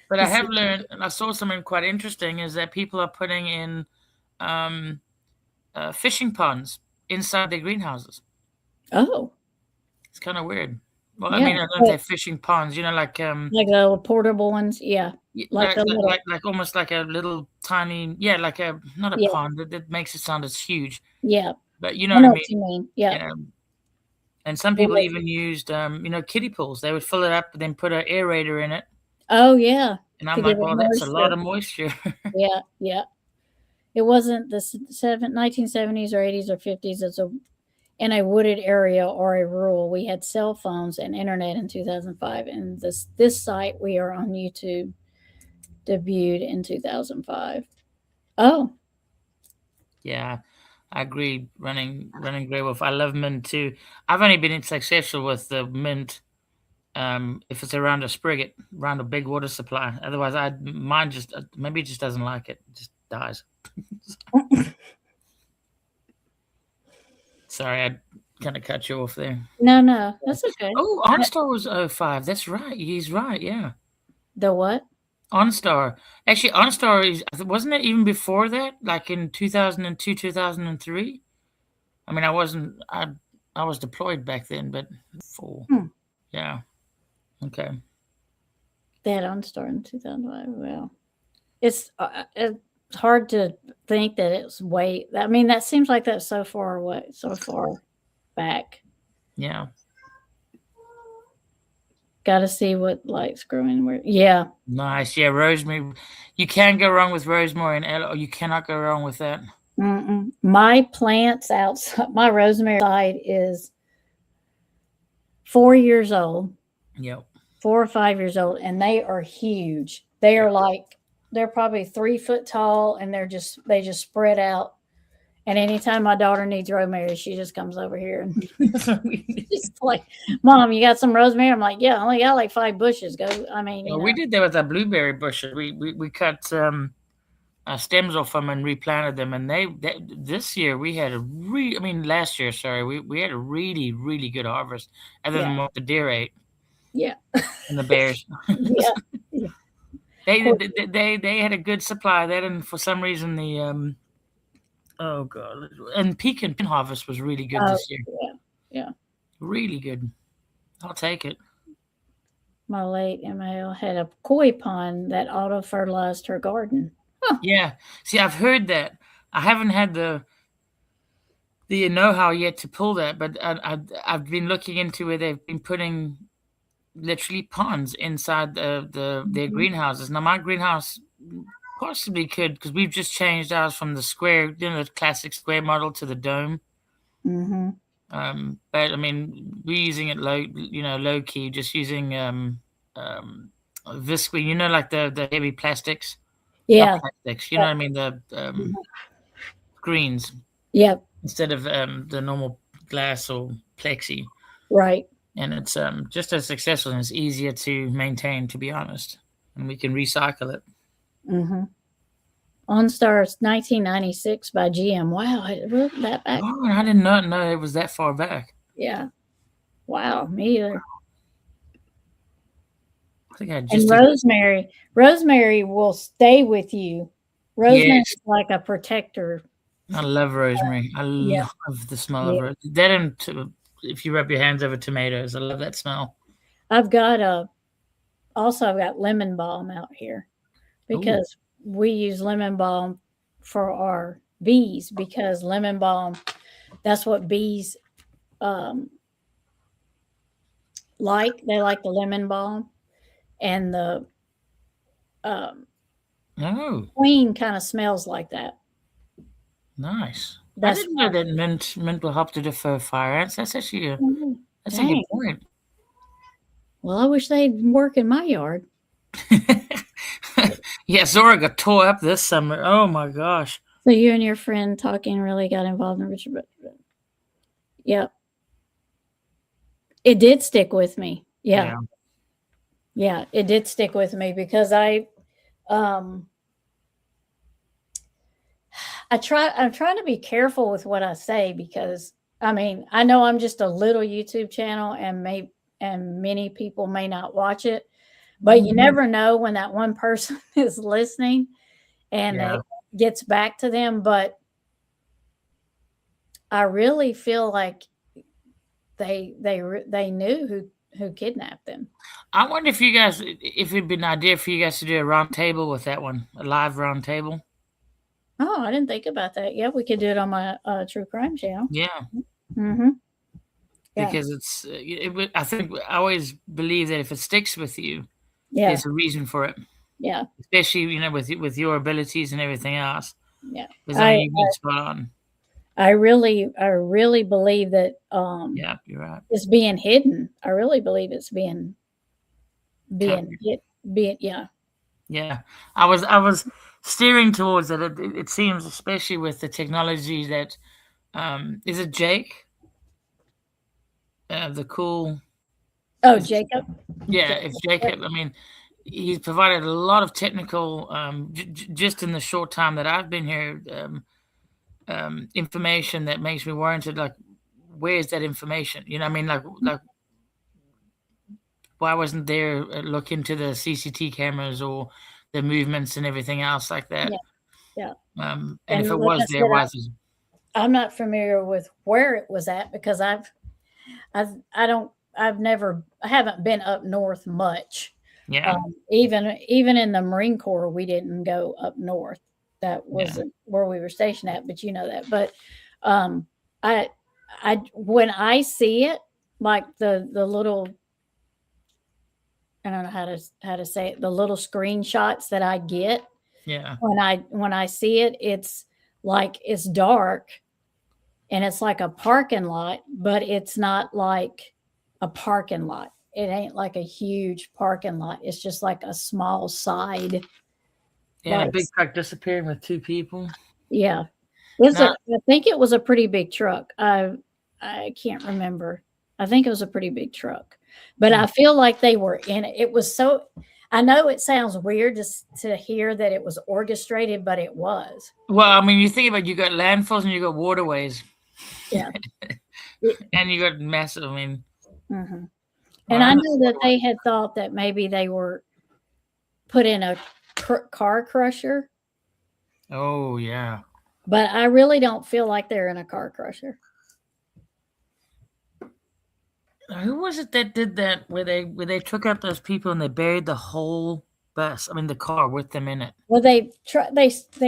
But I have learned, and I saw something quite interesting, is that people are putting in fishing ponds inside their greenhouses. Oh, it's kind of weird. Well, yeah, I mean, I don't have fishing ponds, like the little portable ones. Yeah, like almost like a little tiny, like not a pond. That makes it sound as huge. Yeah, but you know what I mean. What you mean. Yeah. And some people even used, kiddie pools. They would fill it up and then put an aerator in it. Oh yeah. And I'm like, well, that's a lot of moisture. Yeah, yeah. It wasn't the 1970s or 80s or 50s. It's in a wooded area or a rural. We had cell phones and internet in 2005, and this site we are on YouTube debuted in 2005. Oh, yeah, I agree. Running Grey Wolf. I love mint too. I've only been successful with the mint if it's around a spigot, around a big water supply. Otherwise, mine just maybe just doesn't like it. It just dies. Sorry, I kind of cut you off there. No, that's okay. Oh, OnStar was 05. That's right. He's right. Yeah. The what? OnStar. Actually, OnStar wasn't it even before that? Like in 2002, 2003. I mean, I was deployed back then, but yeah. Okay. They had OnStar in 2005. Well, it's hard to think that it's way. I mean, that seems like that's so far away, so far back. Yeah. Got to see what light's growing where. Yeah. Nice. Yeah, rosemary. You can't go wrong with rosemary and you cannot go wrong with that. Mm-mm. My plants outside, my rosemary side is 4 years old. Yep. 4 or 5 years old, and they are huge. They are they're probably 3 foot tall, and they just spread out. And anytime my daughter needs rosemary, she just comes over here and she's like, "Mom, you got some rosemary?" I'm like, "Yeah, I only got like 5 bushes." Go. I mean, we did that with our blueberry bushes. We cut stems off them and replanted them, and this year we had last year, sorry, we had a really, really good harvest, other than what the deer ate. Yeah. And the bears. Yeah. They had a good supply. That, and for some reason the oh god, and pecan harvest was really good this year. Yeah. Really good. I'll take it. My late ML had a koi pond that auto fertilized her garden. Huh. Yeah. See, I've heard that. I haven't had the know-how yet to pull that, but I've been looking into where they've been putting literally ponds inside their greenhouses. Now my greenhouse possibly could, because we've just changed ours from the square, the classic square model, to the dome. Mm-hmm. But I mean, we're using it low key, just using visqueen, like the heavy plastics. Yeah. Plastics, you know what I mean? The greens. Yep. Instead of the normal glass or plexi. Right. And it's just as successful, and it's easier to maintain, to be honest. And we can recycle it. Mm-hmm. OnStar's 1996 by GM. Wow, it wrote that back. Oh, I did not know it was that far back. Yeah. Wow, me either. I think I And just Rosemary will stay with you. Rosemary yes. is like a protector. I love rosemary. I Yeah. love the smell Yeah. of it. That and if you rub your hands over tomatoes, I love that smell. I've got I've got lemon balm out here Ooh, because we use lemon balm for our bees because lemon balm, that's what bees um, like. They like the lemon balm, and the um, oh, queen kind of smells like that. nice. I That's didn't know that mint will help to defer fire ants. That's actually why. that's a good Dang. point. Well, I wish they'd work in my yard. Yeah, Zora got tore up this summer. Oh my gosh. So you and your friend talking really got involved in Richard. Yep. It did stick with me. Yeah. Yeah, it did stick with me because um I'm trying to be careful with what I say because I mean, I know I'm just a little YouTube channel and many people may not watch it, but you never know when that one person is listening and Yeah. it gets back to them, but I really feel like they knew who kidnapped them. I wonder if you guys, if it'd be an idea for you guys to do a round table with that one, a live round table. Oh, I didn't think about that. Yeah, we could do it on my true crime channel. Yeah, Mm-hmm. Yeah. because I think I always believe that if it sticks with you, Yeah. there's a reason for it. Yeah. Especially with your abilities and everything else. Yeah. Because I know you've been spot on. I really believe that Yeah, you're right. it's being hidden. I really believe it's being Covered. yeah. Yeah, I was steering towards it. It seems, especially with the technology that is it Jake, the cool. Oh, Jacob. Yeah, if Jacob, I mean, he's provided a lot of technical, just in the short time that I've been here, information that makes me warranted. Like, where's that information? You know, what I mean, like why wasn't there a look into the CCT cameras or the movements and everything else like that? Yeah. Yeah. And if And it like I was there, said, why is it? I'm not familiar with where it was at because I haven't been up north much. Yeah, Even in the Marine Corps, we didn't go up north. That wasn't where we were stationed at, but you know that. But um, I when I see it, like the little, I don't know how to say it, the little screenshots that I get yeah, when I see it, it's like it's dark and it's like a parking lot, but it's not like a parking lot. It ain't like a huge parking lot. It's just like a small side. and a Like, big truck disappearing with two people. yeah, Now, I think it was a pretty big truck. I can't remember. I think it was a pretty big truck, but I feel like they were in it. It was so. I know it sounds weird to hear that it was orchestrated, but it was. well, I mean, you think about, you got landfills and you got waterways, Yeah. and you got massive. I mean, Mm-hmm. And I know that they had thought that maybe they were put in a car crusher, oh yeah. but I really don't feel like they're in a car crusher. Who was it that did that? Where they took out those people and they buried the whole bus. I mean, the car with them in it. Well, they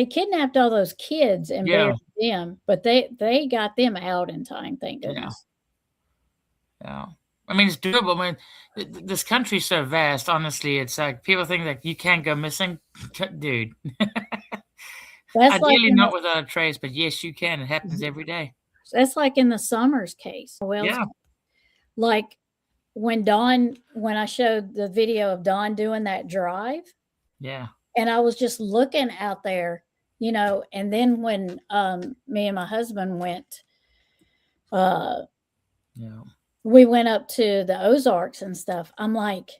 kidnapped all those kids and Yeah, buried them, but they got them out in time. Thank yeah, goodness. yeah. I mean, it's doable. I mean, this country's so vast. Honestly, it's like people think that you can't go missing, dude. That's like Ideally, not without a trace, but yes, you can. It happens every day. that's like in the Summers case. Well, Yeah, like when I showed the video of Dawn doing that drive, yeah, and I was just looking out there, and then when me and my husband went, yeah. we went up to the Ozarks and stuff. I'm like,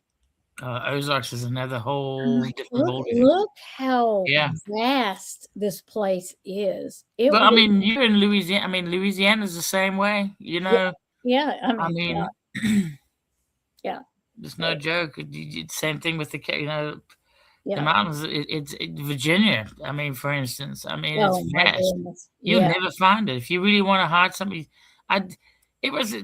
Ozarks is another whole different Look, ballgame. look how Yeah. vast this place is. It But I would, mean, you're in Louisiana. I mean, Louisiana's the same way. You yeah, know, yeah. I I mean, yeah, mean, yeah, it's no joke. Same thing with the the yeah. mountains. It's Virginia. I mean, for instance, I mean, it's Oh my vast. goodness. You'll Yeah, never find it if you really want to hide something. I it was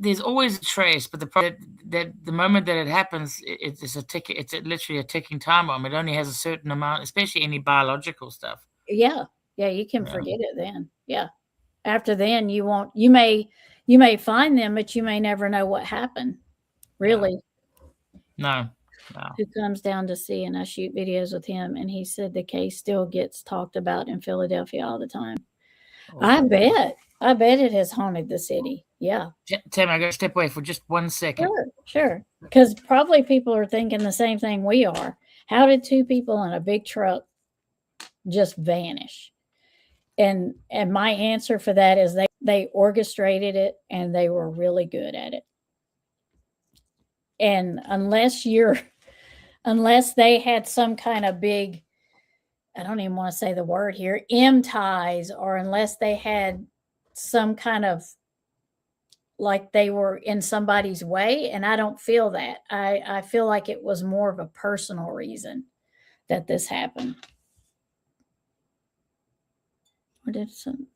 there's always a trace, but the problem that the moment that it happens, it's a tick. It's literally a ticking time bomb. It only has a certain amount, especially any biological stuff. yeah, yeah. You can Yeah. forget it then. Yeah. After then, you won't. You may find them, but you may never know what happened. Really, No, no. who comes down to see, and I shoot videos with him, and he said the case still gets talked about in Philadelphia all the time. I bet. I bet it has haunted the city. Yeah. Tim, I got to step away for just 1 second. Sure, sure. Because probably people are thinking the same thing we are. How did two people in a big truck just vanish? And my answer for that is they orchestrated it and they were really good at it. And unless they had some kind of big, I don't even want to say the word here, M ties, or unless they had some kind of, like they were in somebody's way, and I don't feel that. I feel like it was more of a personal reason that this happened. Or did some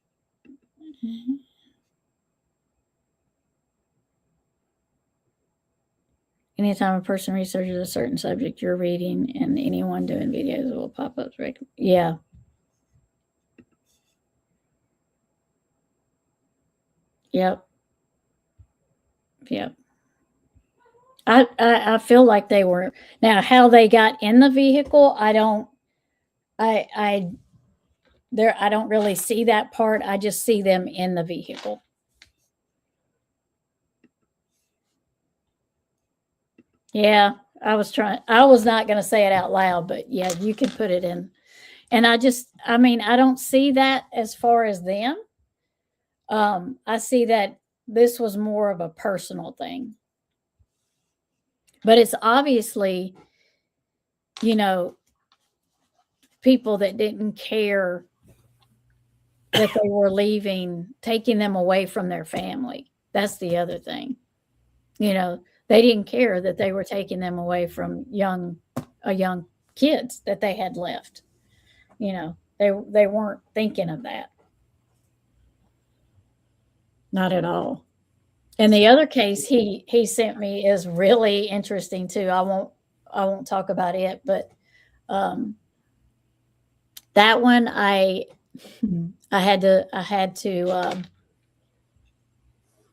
anytime a person researches a certain subject you're reading, and anyone doing videos will pop up. Yeah. Yep. Yep. I feel like they were. Now, how they got in the vehicle, I don't really see that part. I just see them in the vehicle. Yeah, I was not going to say it out loud, but yeah, you can put it in. And I mean, I don't see that as far as them. I see that this was more of a personal thing. But it's obviously, people that didn't care that they were leaving, taking them away from their family. That's the other thing. They didn't care that they were taking them away from young kids that they had left. They weren't thinking of that. Not at all. And the other case he sent me is really interesting too. I won't talk about it, but that one I had to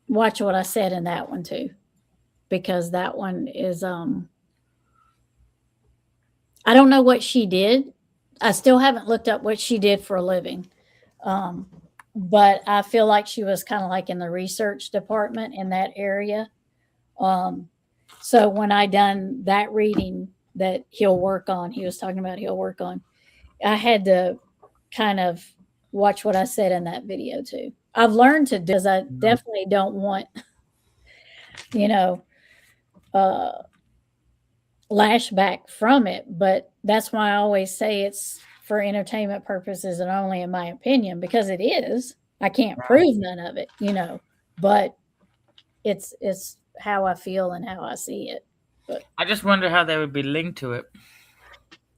watch what I said in that one too, because that one is I don't know what she did. I still haven't looked up what she did for a living. But I feel like she was kind of like in the research department in that area. So when I done that reading that he was talking about he'll work on, I had to kind of watch what I said in that video too. I've learned to do, because I definitely don't want, lashback from it, but that's why I always say it's for entertainment purposes and only in my opinion, because it is. I can't prove none of it, but it's how I feel and how I see it. But I just wonder how they would be linked to it.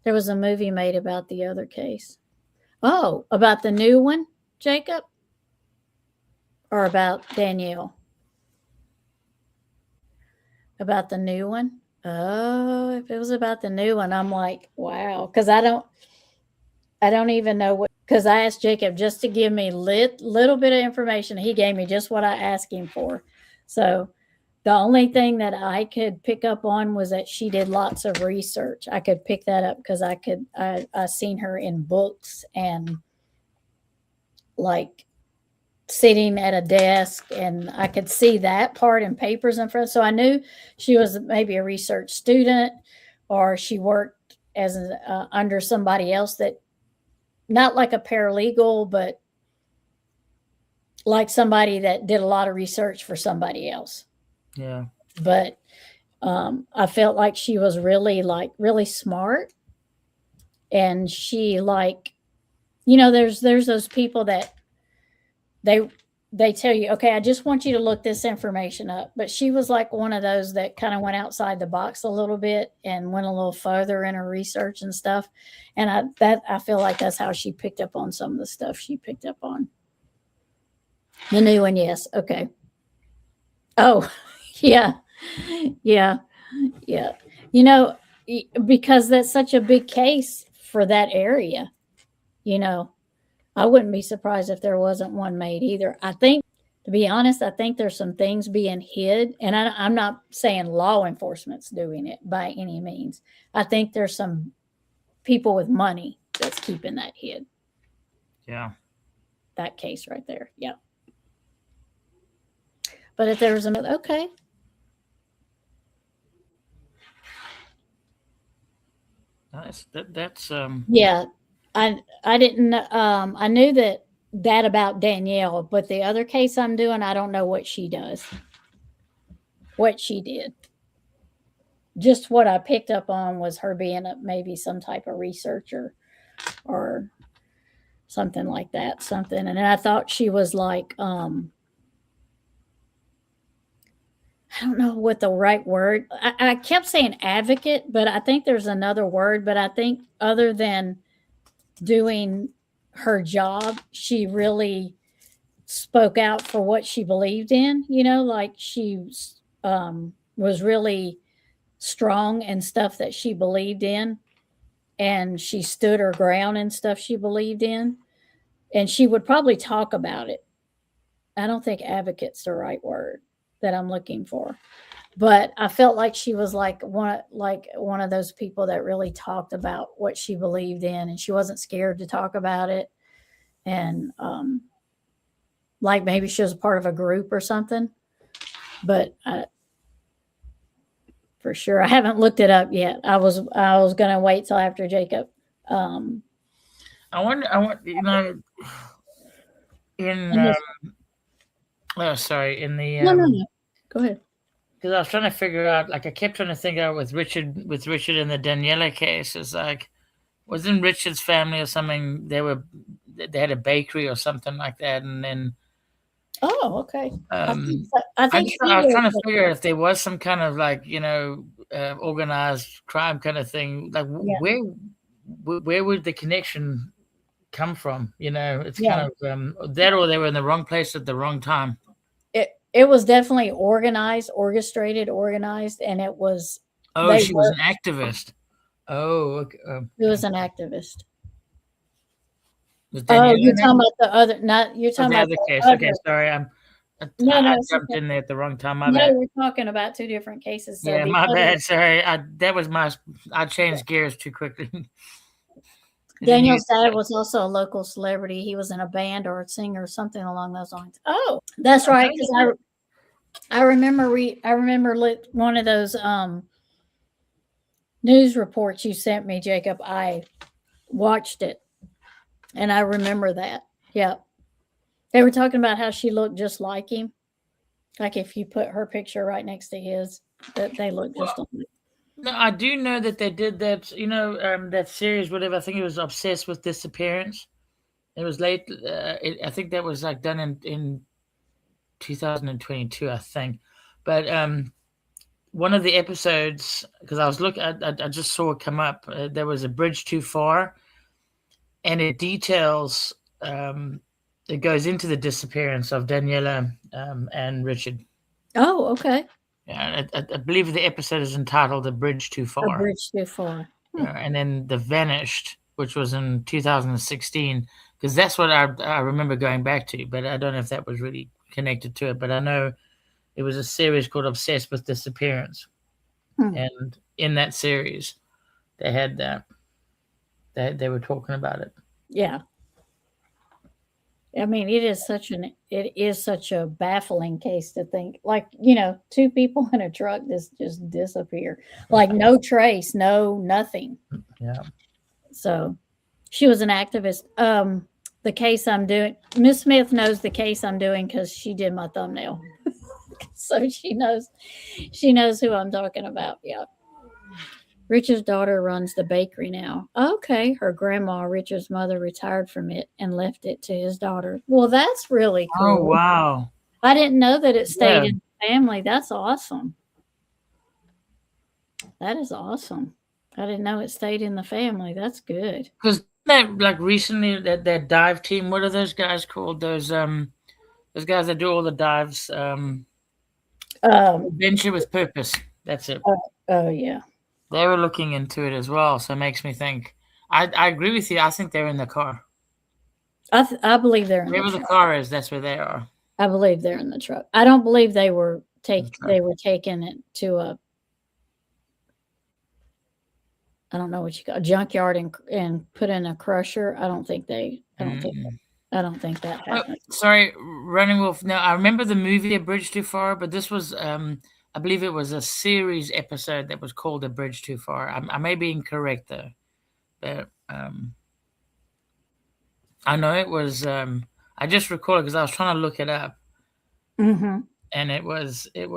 there was a movie made about the other case. Oh, about the new one, Jacob? Or about Danielle? About the new one? Oh, if it was about the new one, I'm like, wow, because I don't even know what. Because I asked Jacob just to give me little bit of information. He gave me just what I asked him for. So the only thing that I could pick up on was that she did lots of research. I could pick that up because I seen her in books and like sitting at a desk, and I could see that part in papers in front. So I knew she was maybe a research student, or she worked as under somebody else, that not like a paralegal, but like somebody that did a lot of research for somebody else. Yeah. But I felt like she was really smart, and she there's those people that they they tell you, okay, I just want you to look this information up. But she was like one of those that kind of went outside the box a little bit and went a little further in her research and stuff. And I feel like that's how she picked up on some of the stuff she picked up on. The new one, yes. Okay. Oh, yeah. Yeah. Yeah. Because that's such a big case for that area, I wouldn't be surprised if there wasn't one made either. I think, to be honest, I think there's some things being hid, and I'm not saying law enforcement's doing it by any means. I think there's some people with money that's keeping that hid. Yeah. That case right there. Yeah. But if there was another, okay. That's Yeah. I didn't I knew that about Danielle, but the other case I'm doing, I don't know what she does. What she did. Just what I picked up on was her being maybe some type of researcher or something like that. Something. And I thought she was like I don't know what the right word. I kept saying advocate, but I think there's another word. But I think other than doing her job, she really spoke out for what she believed in. Like she was really strong and stuff that she believed in, and she stood her ground and stuff she believed in, and she would probably talk about it. I don't think advocate's the right word that I'm looking for, but I felt like she was like one of those people that really talked about what she believed in, and she wasn't scared to talk about it. And like maybe she was a part of a group or something, but for sure I haven't looked it up yet. I was going to wait till after Jacob. I want in in the no. Go ahead. Because I was trying to figure out, like, I kept trying to think out with Richard in the Daniela case. It's like, wasn't Richard's family or something? They had a bakery or something like that, and then. Oh, okay. I was trying to figure if there was some kind of like organized crime kind of thing. Like, where would the connection come from? It's kind of that, or they were in the wrong place at the wrong time. It was definitely orchestrated, and it was. Oh, she was an activist. Oh, okay. She was an activist. Oh, you're talking about the other, not you're talking about the other case. Okay, sorry, I jumped in there at the wrong time. My bad. We're talking about two different cases. So yeah, my bad. Sorry, I changed gears too quickly. Daniel's dad was also a local celebrity. He was in a band or a singer or something along those lines. Oh, that's right. Because I remember one of those news reports you sent me, Jacob. I watched it, and I remember that. Yeah, they were talking about how she looked just like him. Like if you put her picture right next to his, that they look just like him. No, I do know that they did that. That series, whatever. I think it was Obsessed with Disappearance. It was late. I think that was like done in 2022, I think. But one of the episodes, because I was looking, I just saw it come up. There was a bridge too far, and it details. It goes into the disappearance of Daniela and Richard. Oh, okay. Yeah, I believe the episode is entitled "A Bridge Too Far." A Bridge Too Far. And then The Vanished, which was in 2016, because that's what I remember going back to, but I don't know if that was really connected to it. But I know it was a series called Obsessed with Disappearance. And in that series, they had that. They were talking about it. Yeah. I mean, it is such a baffling case to think, like, two people in a truck just disappear, like no trace, no nothing. Yeah. So she was an activist. The case I'm doing, Miss Smith knows the case I'm doing because she did my thumbnail. So she knows who I'm talking about. Yeah. Richard's daughter runs the bakery now. Okay, her grandma, Richard's mother, retired from it and left it to his daughter. Well, that's really Oh cool. wow. I didn't know that it stayed Yeah. in the family. That's awesome. That is awesome. I didn't know it stayed in the family. That's good. Because that like recently that dive team, what are those guys called? Those guys that do all the dives. Um, Adventure with Purpose. That's it. oh yeah. They were looking into it as well, so it makes me think. I agree with you. I think they're in the car. I believe they're in the Wherever the truck. car is, that's where they are. I believe they're in the truck. I don't believe they were The truck. taking it to a, I don't know what you call, a junkyard and put in a crusher. I don't think that Oh, happened. sorry, Running Wolf. No, I remember the movie A Bridge Too Far, but this was, I believe it was a series episode that was called A Bridge Too Far. I may be incorrect though, but I know it was. I just recall it because I was trying to look it up, Mm-hmm. and it was in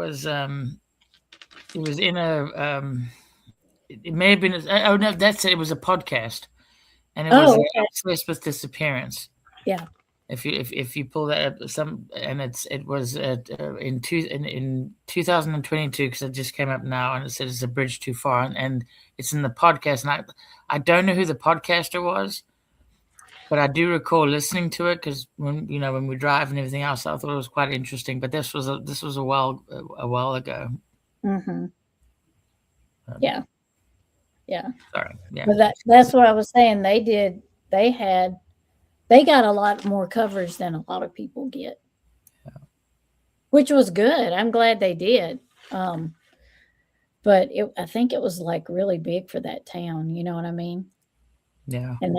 a it may have been. Oh no, that's it. It was a podcast, and it was Oh, okay. Obsessed with Disappearance. Yeah. If you pull that up, and it was in 2022 because it just came up now, and it says it's A Bridge Too Far, and it's in the podcast, and I don't know who the podcaster was, but I do recall listening to it because when we drive and everything else, I thought it was quite interesting. But this was a while ago. Mm-hmm. Yeah. Yeah. Sorry, yeah. But that's what I was saying. They got a lot more coverage than a lot of people get, which was good. I'm glad they did. But I think it was like really big for that town. You know what I mean? Yeah. And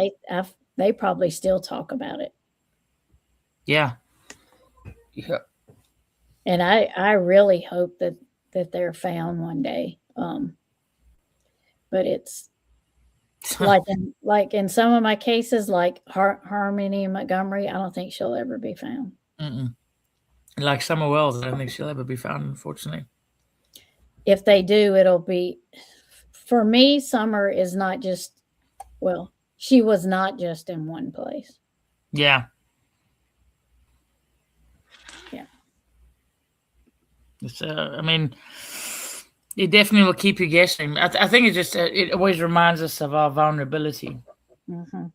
they probably still talk about it. Yeah. Yeah. And I really hope that they're found one day. But it's like in some of my cases, like Harmony Montgomery, I don't think she'll ever be found. Mm-mm. Like Summer Wells, I don't think she'll ever be found, unfortunately. If they do, it'll be, for me, Summer is not just, well, she was not just in one place. Yeah. Yeah. It's, I mean, it definitely will keep you guessing. I think it always reminds us of our vulnerability. Mm-hmm.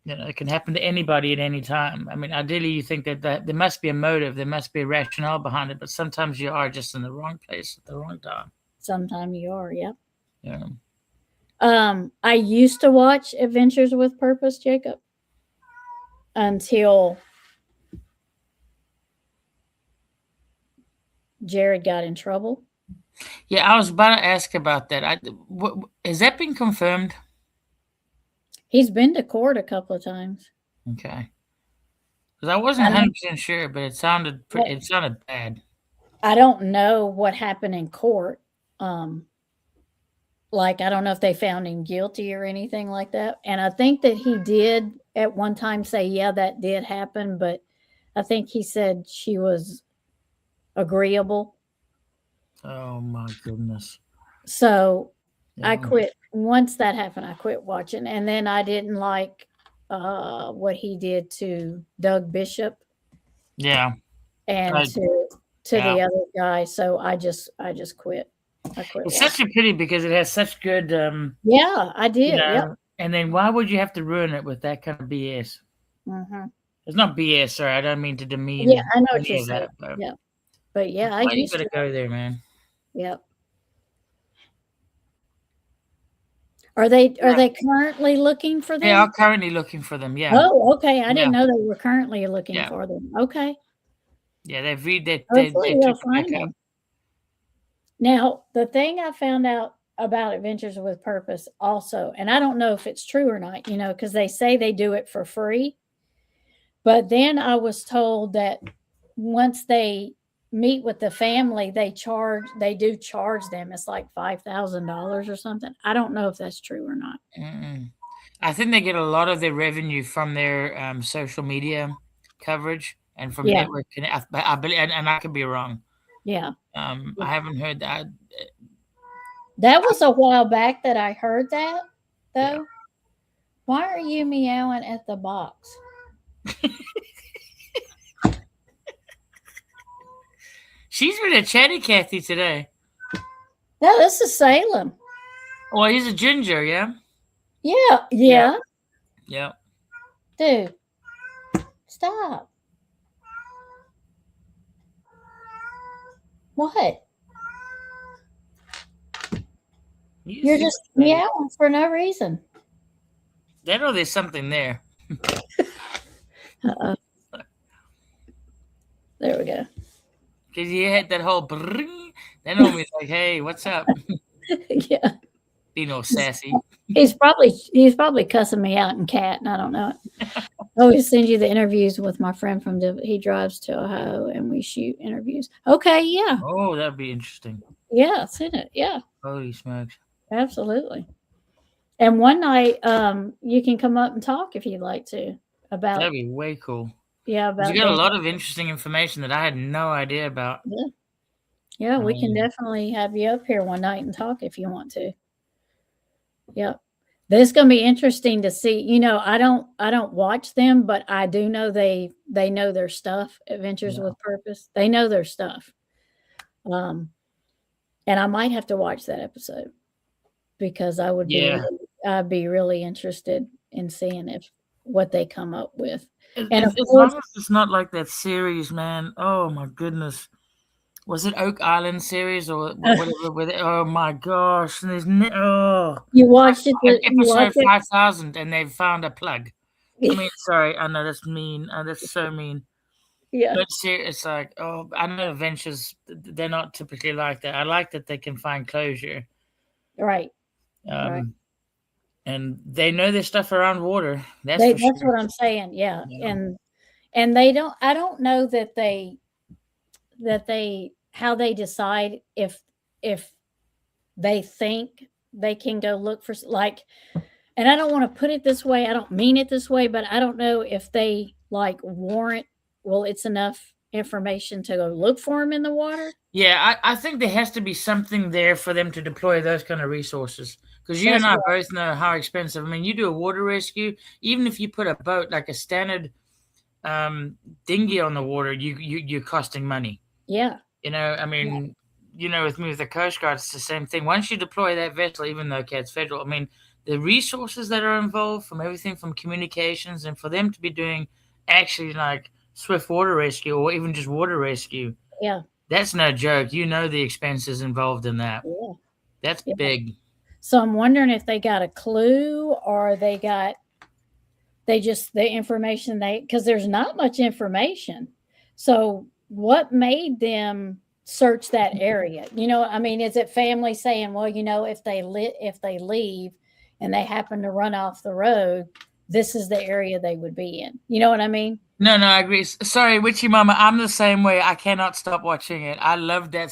It can happen to anybody at any time. I mean, ideally, you think that there must be a motive, there must be a rationale behind it, but sometimes you are just in the wrong place at the wrong time. Sometime you are, yeah. Yeah. I used to watch Adventures with Purpose, Jacob, until Jared got in trouble. Yeah, I was about to ask about that. Has that been confirmed? He's been to court a couple of times. Okay. Because I wasn't 100% sure, but it sounded bad. I don't know what happened in court. Like, I don't know if they found him guilty or anything like that. And I think that he did at one time say, yeah, that did happen. But I think he said she was agreeable. Oh, my goodness. So Yeah. I quit. Once that happened, I quit watching. And then I didn't like what he did to Doug Bishop. Yeah. And to the other guy. So I just quit. It's such a pity because it has such good. Yeah, I did. Yep. And then why would you have to ruin it with that kind of BS? Mm-hmm. It's not BS, sorry. I don't mean to demean. Yeah, I know what you're saying. But yeah, but yeah, I you used gotta to go there, man. Yep. Are they currently looking for them? They are currently looking for them. Yeah. Oh, okay. I didn't know they were currently looking for them. Okay. Yeah, they Hopefully took they'll it find back them. up. Now, the thing I found out about Adventures with Purpose also, and I don't know if it's true or not, because they say they do it for free. But then I was told that once they meet with the family, they do charge them. It's like $5,000 or something. I don't know if that's true or not. Mm-mm. I think they get a lot of their revenue from their social media coverage and from network. I believe, and I could be wrong. Yeah. I haven't heard that. That was a while back that I heard that, Yeah. though. Why are you meowing at the box? She's been a chatty Cathy today. No, this is Salem. Well, he's a ginger, yeah? Yeah, yeah. Yeah. Dude, stop. What? You're just meowing for no reason. They know there's something there. Uh-oh. There we go. Because you had that whole brrrr. They know me like, hey, what's up? Yeah. Being all sassy. He's probably cussing me out in cat, and I don't know it. I always send you the interviews with my friend from he drives to Ohio, and we shoot interviews. Okay, yeah. Oh, that'd be interesting. Yeah, send it. Yeah. Holy smokes. Absolutely. And one night, you can come up and talk if you'd like to about. That'd be way cool. Yeah, about. You got a lot of interesting information that I had no idea about. Yeah. Yeah, we can definitely have you up here one night and talk if you want to. Yep. But it's going to be interesting to see. You know, I don't watch them, but I do know they know their stuff. Adventures with Purpose. They know their stuff. And I might have to watch that episode because I would I'd be really interested in seeing what they come up with. And as long as it's not like that series, man. Oh my goodness. Was it Oak Island series or whatever? With it? Oh my gosh! And there's you watched it. Episode 5,000, and they've found a plug. I mean, sorry, I know that's mean. That's so mean. Yeah, but it's like, oh, I know adventures. They're not typically like that. I like that they can find closure. Right. Right. And they know their stuff around water. That's what I'm saying. Yeah. And they don't. I don't know that they how they decide if they think they can go look for like, and I don't want to put it this way, I don't mean it this way, but I don't know if they like warrant, well, it's enough information to go look for them in the water. Yeah, I think there has to be something there for them to deploy those kind of resources. Because you and I both know how expensive. I mean, you do a water rescue, even if you put a boat, like a standard dinghy on the water, you're costing money. Yeah. You know, I mean, you know, with me with the Coast Guard, it's the same thing. Once you deploy that vessel, even though it's federal, I mean, the resources that are involved from everything from communications and for them to be doing actually like swift water rescue or even just water rescue. Yeah. That's no joke. You know the expenses involved in that. Yeah. That's big. So I'm wondering if they got a clue or the information because there's not much information. So what made them search that area? You know, I mean, is it family saying, well, you know, if they leave and they happen to run off the road, this is the area they would be in. You know what I mean? No, I agree. Sorry, Witchy Mama, I'm the same way. I cannot stop watching it. I love that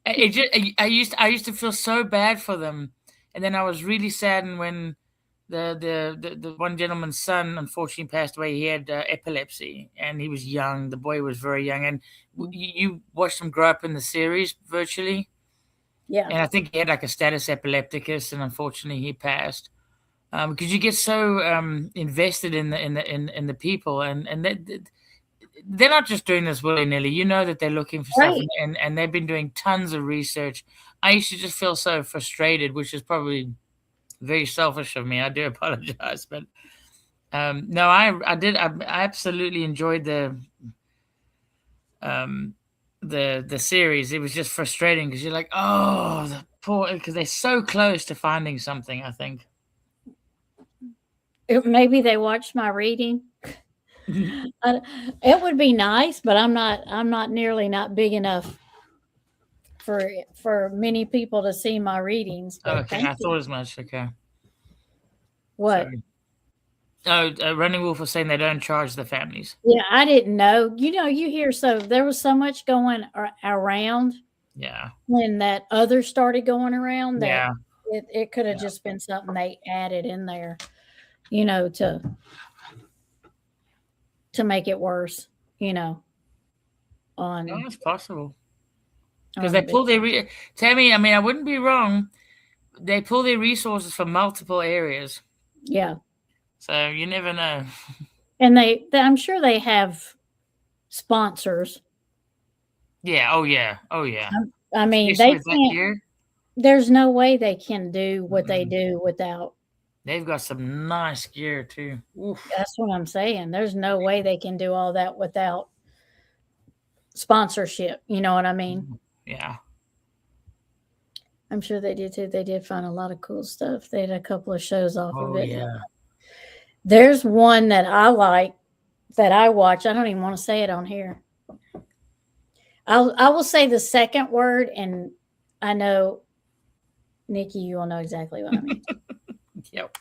I used to feel so bad for them, and then I was really saddened when the one gentleman's son unfortunately passed away. He had epilepsy, and he was young. The boy was very young, and you watched him grow up in the series virtually. Yeah, and I think he had like a status epilepticus, and unfortunately he passed. Because you get so invested in the people, and they're not just doing this willy-nilly. You know that they're looking for stuff, and they've been doing tons of research. I used to just feel so frustrated, which is probably very selfish of me. I do apologize, but no, I did. I absolutely enjoyed the series. It was just frustrating because you're like, oh, the poor, because they're so close to finding something. I think. Maybe they watched my reading. It would be nice, but I'm not nearly not big enough for many people to see my readings. Okay, I thought as much. Okay. What? Sorry. Oh, Running Wolf was saying they don't charge the families. Yeah, I didn't know. You know, you hear there was so much going around. Yeah. When that other started going around, that it could have just been something they added in there, you know, to make it worse, you know. on No, it's possible because on they the pull their Tammy. I mean, I wouldn't be wrong. They pull their resources from multiple areas, yeah. so you never know. And I'm sure they have sponsors. Yeah. Oh yeah. Oh yeah. I mean, Especially they with that can't. gear, There's no way they can do what they mm-mm. do without. They've got some nice gear too. Oof. That's what I'm saying. There's no way they can do all that without sponsorship. You know what I mean? Yeah. I'm sure they did too. They did find a lot of cool stuff. They had a couple of shows off of Oh it. yeah. There's one that I like that I watch. I don't even want to say it on here. I will say the second word, and I know Nikki, you will know exactly what I mean. Yep.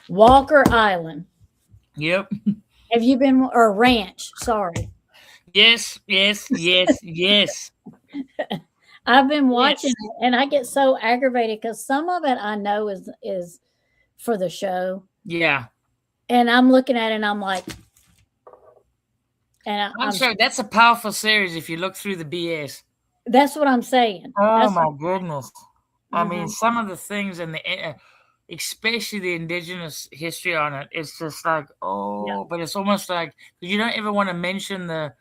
Walker Island. Yep. Have you been or Ranch? Sorry, Yes. Yes. Yes. Yes. I've been watching Yes. it, and I get so aggravated because some of it I know is for the show, Yeah. and I'm looking at it and I'm like, and I'm sure that's a powerful series if you look through the BS. that's what I'm saying. Oh That's my goodness. I mean, Mhm. some of the things in especially the indigenous history on it, it's just like, oh, but it's almost like you don't ever want to mention the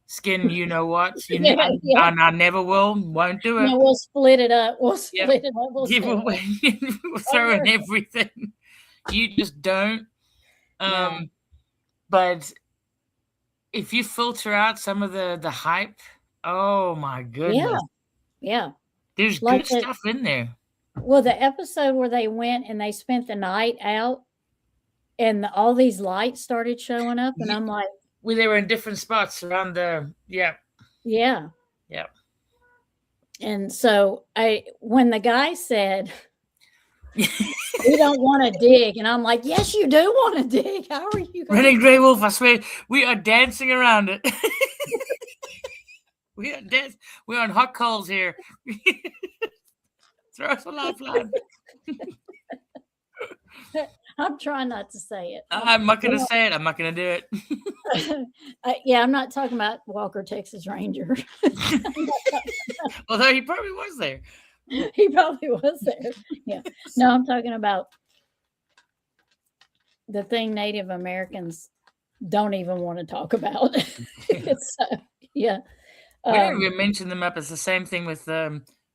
skin, you know what? Yeah, yeah. And I never will, won't do it. No, we'll split it up. We'll Yep. split it up. We'll Give say, away, we'll throw in everything. You just don't. No. But if you filter out some of the hype, oh my goodness, Yeah, yeah. there's Like good stuff in there. well, the episode where they went and they spent the night out, and all these lights started showing up, and I'm like, They were in different spots around the yeah. Yeah. And so when the guy said, we don't want to dig, and I'm like, yes, you do want to dig. How are you going Running Grey Wolf, I swear, we are dancing around it. We're on hot coals here. Throw us a lifeline. I'm trying not to say it. I'm not going to say it. I'm not going to do it. Yeah, I'm not talking about Walker, Texas Ranger. Although he probably was there. He probably was there. Yeah. No, I'm talking about the thing Native Americans don't even want to talk about. Yeah. We don't even mention them up. It's the same thing with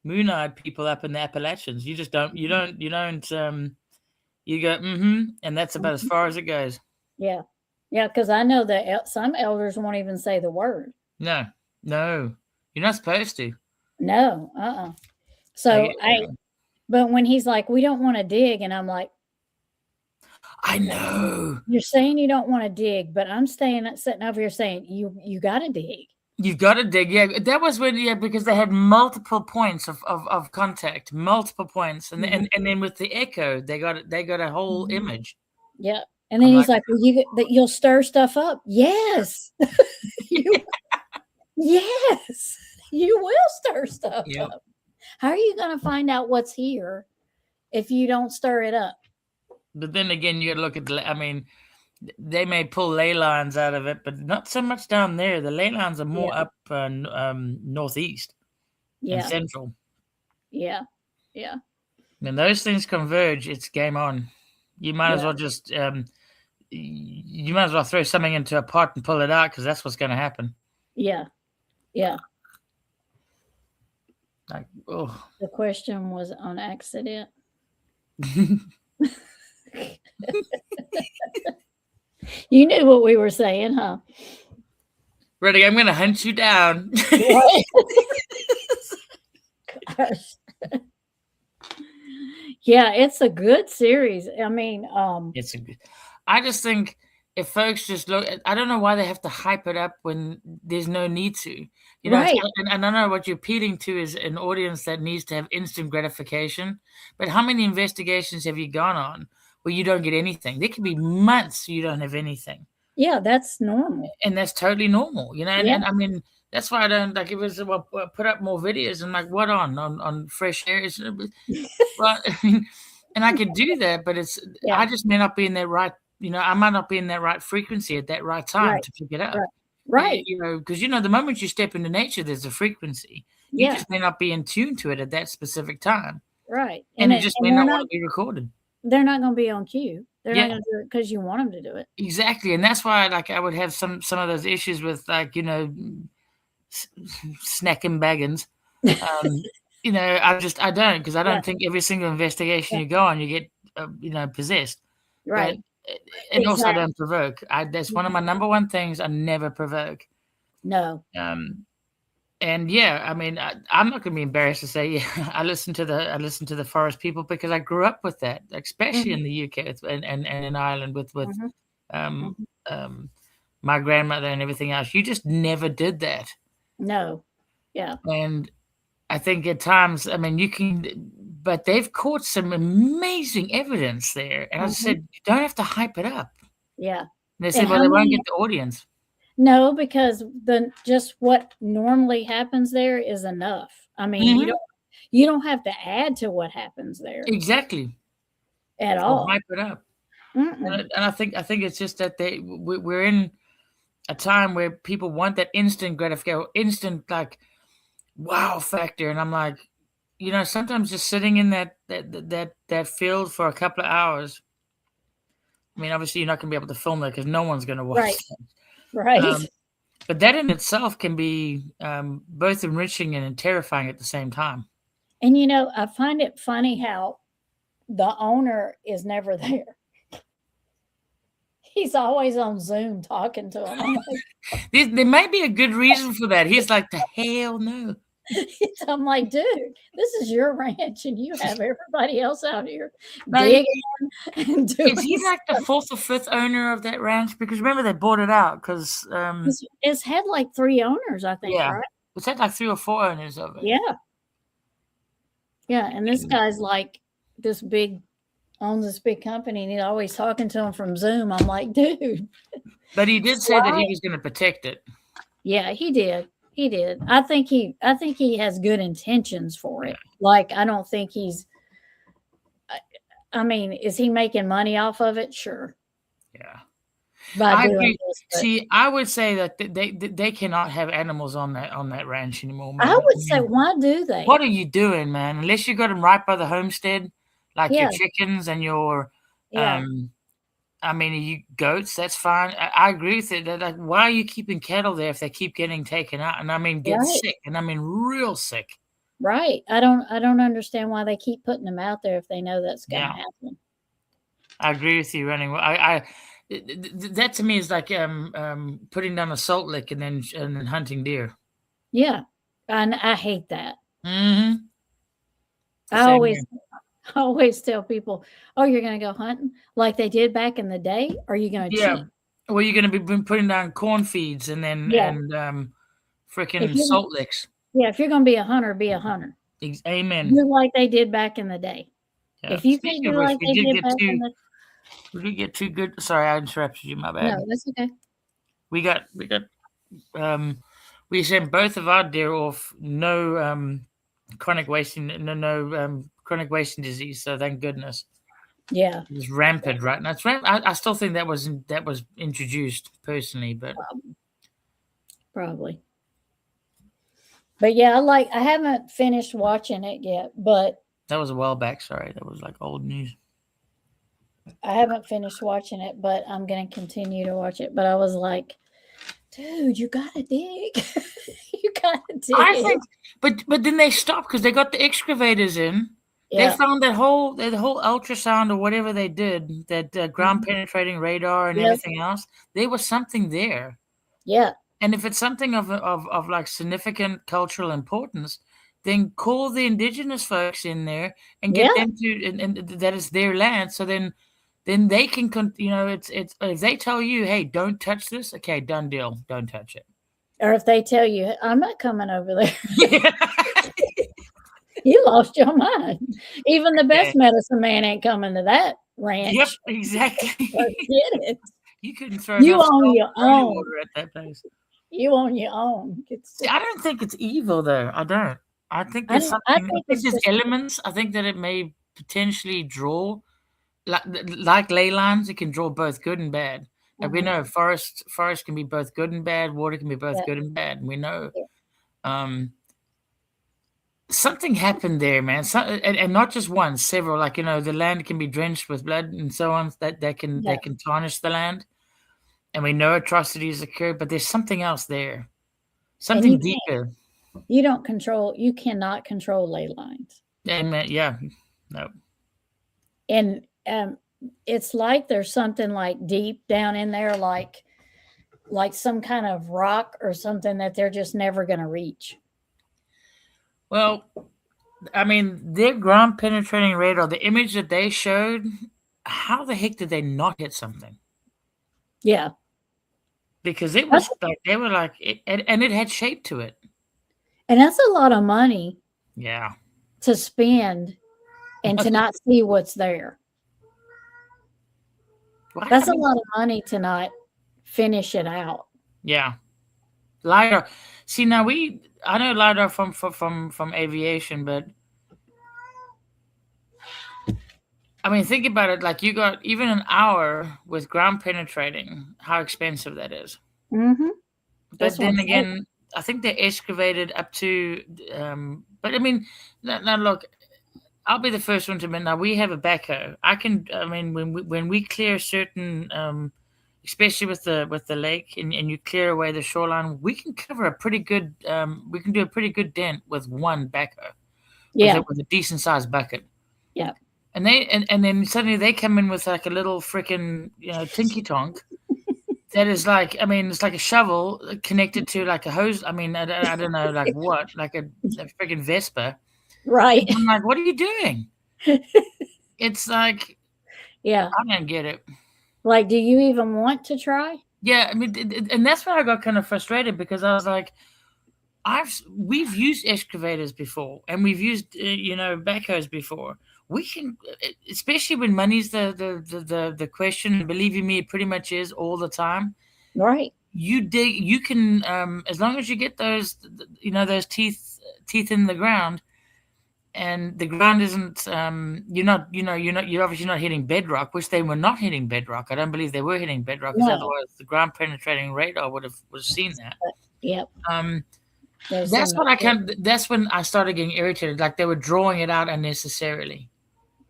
Moon-eyed people up in the Appalachians. You just don't. You go, and that's about as far as it goes. Yeah. Yeah, because I know that some elders won't even say the word. No, you're not supposed to. No, So but when he's like, we don't want to dig, and I'm like, I know. You're saying you don't want to dig, but I'm sitting over here saying you got to dig. You've got to dig. Yeah, that was when because they had multiple points of contact, multiple points, and then with the echo, they got a whole image. Yeah, and then he's like, well, you'll stir stuff up. Yes, yes, you will stir stuff up. How are you going to find out what's here if you don't stir it up? But then again, you got to look at. I mean, they may pull ley lines out of it, but not so much down there. The ley lines are more up northeast and central. Yeah. When those things converge, it's game on. You might as well just you might as well throw something into a pot and pull it out because that's what's going to happen. Yeah. Like, oh. The question was on accident. You knew what we were saying, huh? Ready? I'm going to hunt you down. Gosh. Yeah, it's a good series. I mean, I just think if folks just look, I don't know why they have to hype it up when there's no need to. You know, right. And I don't know what you're appealing to is an audience that needs to have instant gratification. But how many investigations have you gone on where you don't get anything? There could be months you don't have anything. Yeah, that's normal. And that's totally normal, you know. And I mean, that's why I don't like. It was put up more videos and like what on Fresh Air. Well, and I could do that, but I just may not be in that right. You know, I might not be in that right frequency at that right time to pick it up. Right. Because the moment you step into nature, there's a frequency. You Yeah. just may not be in tune to it at that specific time, Right. and it just may they're not not want to be recorded. they're not going to be on cue. They're not Yeah, going to do it because you want them to do it. exactly, and that's why, like, I would have some of those issues with, like, snacking baggins. I don't, because I Yeah. don't think every single investigation Yeah. you go on, you get possessed. But Right. and also, I Exactly. don't provoke. That's one of my Yeah. number one things. I never provoke. No. And yeah, I mean, I'm not going to be embarrassed to say, yeah, I listen to the forest people because I grew up with that, especially in Mhm. the UK and in Ireland with Mhm. um, Mhm. um, my grandmother and everything else. You just never did that, No. Yeah. and I think at times, I mean, but they've caught some amazing evidence there, and I just Mhm. said you don't have to hype it up. Yeah. And they And said, well, how they won't many get the audience. No, because just what normally happens there is enough. I mean, Mhm. you don't have to add to what happens there Exactly, at or all. hype it up. Mm-mm. And I think it's just that we're in a time where people want that instant gratification, instant, like, wow factor, and I'm like, sometimes just sitting in that field for a couple of hours. I mean, obviously, you're not going to be able to film that because no one's going to watch Right. that. Right. But that in itself can be both enriching and terrifying at the same time. And I find it funny how the owner is never there. He's always on Zoom talking to him. I'm like, There might be a good reason for that. He's like, the hell no. I'm like, dude, this is your ranch, and you have everybody else out here No, digging and doing is he like the stuff. fourth or fifth owner of that ranch? Because remember, they bought it out because It's had like 3 owners, I think, yeah, right? it's had like 3 or 4 owners of it. Yeah. Yeah, and this guy's like owns this big company, and he's always talking to him from Zoom. I'm like, dude. But he did say that he was going to protect it. Yeah, he did. He did. I think he has good intentions for it. Like, I don't think I mean, is he making money off of it? Sure. Yeah. By I doing agree. this, See, I would say that they cannot have animals on that ranch anymore, man. I would I say, mean, why do they? what are you doing, man? Unless you got them right by the homestead, like your Yeah, chickens and your, yeah, I mean, you goats. That's fine. I agree with it. Like, why are you keeping cattle there if they keep getting taken out? And I mean, get right, sick, and I mean, real sick. right. I don't understand why they keep putting them out there if they know that's going to Yeah, happen. I agree with you. Anyway, that to me is like putting down a salt lick and then hunting deer. Yeah, and I hate that. Mm-hmm. I Same always here. I always tell people, "Oh, you're going to go hunting like they did back in the day? Or are you going to Yeah. cheat?" Well, you're going to be putting down corn feeds and then Yeah, if freaking you salt licks. yeah, if you're going to be a hunter, be a hunter. Amen. Do like they did back in the day. Yeah. If you can't Speaking of do which, like they did back in the we did get too good. Sorry, I interrupted you. My bad. No, that's okay. We got we sent both of our deer off no chronic wasting no chronic wasting disease. So thank goodness. Yeah, It was rampant right now. I still think that was introduced personally, but probably. But yeah, I haven't finished watching it yet, but that was a while back. Sorry, that was like old news. I haven't finished watching it, but I'm going to continue to watch it. But I was like, dude, you got to dig. You got to dig. I think, but then they stopped because they got the excavators in. Yeah. They found that whole ultrasound or whatever they did, that ground penetrating radar and Yes. everything else. There was something there. Yeah. And if it's something of like significant cultural importance, then call the indigenous folks in there and get Yeah. them to, and that is their land. So then they can, it's if they tell you, hey, don't touch this, okay, done deal, don't touch it. Or if they tell you, I'm not coming over there, Yeah. you lost your mind. Even the best medicine man ain't coming to that ranch. Yep, exactly. Forget it. You couldn't throw You enough own salt your and holy own. water at that place. You on your own. See, I don't think it's evil though. I don't. I think I there's don't- I something. I think think it's there's just- elements. I think that it may potentially draw, like ley lines. It can draw both good and bad. Like we know forest can be both good and bad. Water can be both Yeah. good and bad. And we know Yeah. something happened there, man. And not just one, several. Like the land can be drenched with blood and so on. That can tarnish the land. And we know atrocities occur, but there's something else there, something deeper. You cannot control ley lines. Yeah, no. And it's like there's something like deep down in there, like some kind of rock or something that they're just never going to reach. Well, I mean, their ground penetrating radar, the image that they showed, how the heck did they not hit something? Yeah. Because it was like, they were like, and it had shape to it. And that's a lot of money. Yeah. To spend and to not see what's there. That's a lot of money to not finish it out. Yeah. LiDAR. See, now I know LiDAR from aviation, but I mean, think about it. Like you got even an hour with ground penetrating, how expensive that is. Mm-hmm. But then again, I think they excavated up to, but I mean, now look, I'll be the first one to admit. Now we have a backhoe. I mean, when we clear certain, especially with the lake, and you clear away the shoreline, we can cover a pretty good. We can do a pretty good dent with one backhoe. Yeah. With a decent sized bucket. Yeah. And then suddenly they come in with like a little freaking tinky tonk. That is like, I mean, it's like a shovel connected to like a hose. I mean, I don't know, like what, like a freaking Vespa. Right. And I'm like, what are you doing? It's like, yeah, I don't get it. Like, do you even want to try? Yeah, I mean, and that's why I got kind of frustrated because I was like, we've used excavators before, and we've used backhoes before. We can, especially when money's the question. And believe you me, it pretty much is all the time. Right. You dig. You can, as long as you get those, those teeth in the ground, and the ground isn't. You're obviously not hitting bedrock, which they were not hitting bedrock. I don't believe they were hitting bedrock, because otherwise the ground penetrating radar would have seen that. Yep. That's when I started getting irritated. Like they were drawing it out unnecessarily.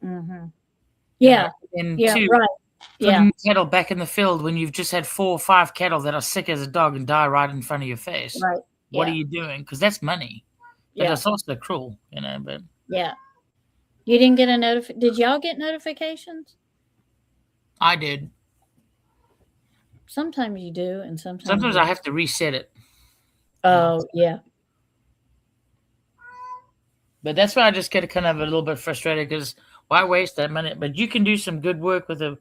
Mm-hmm. Yeah. And right. Putting cattle back in the field when you've just had 4 or 5 cattle that are sick as a dog and die right in front of your face. Right. What are you doing? Because that's money. But it's also cruel, But yeah. You didn't get a notification? Did y'all get notifications? I did. Sometimes you do, and sometimes I have to reset it. Oh, yeah. But that's why I just get kind of a little bit frustrated, because why waste that money? But you can do some good work with it.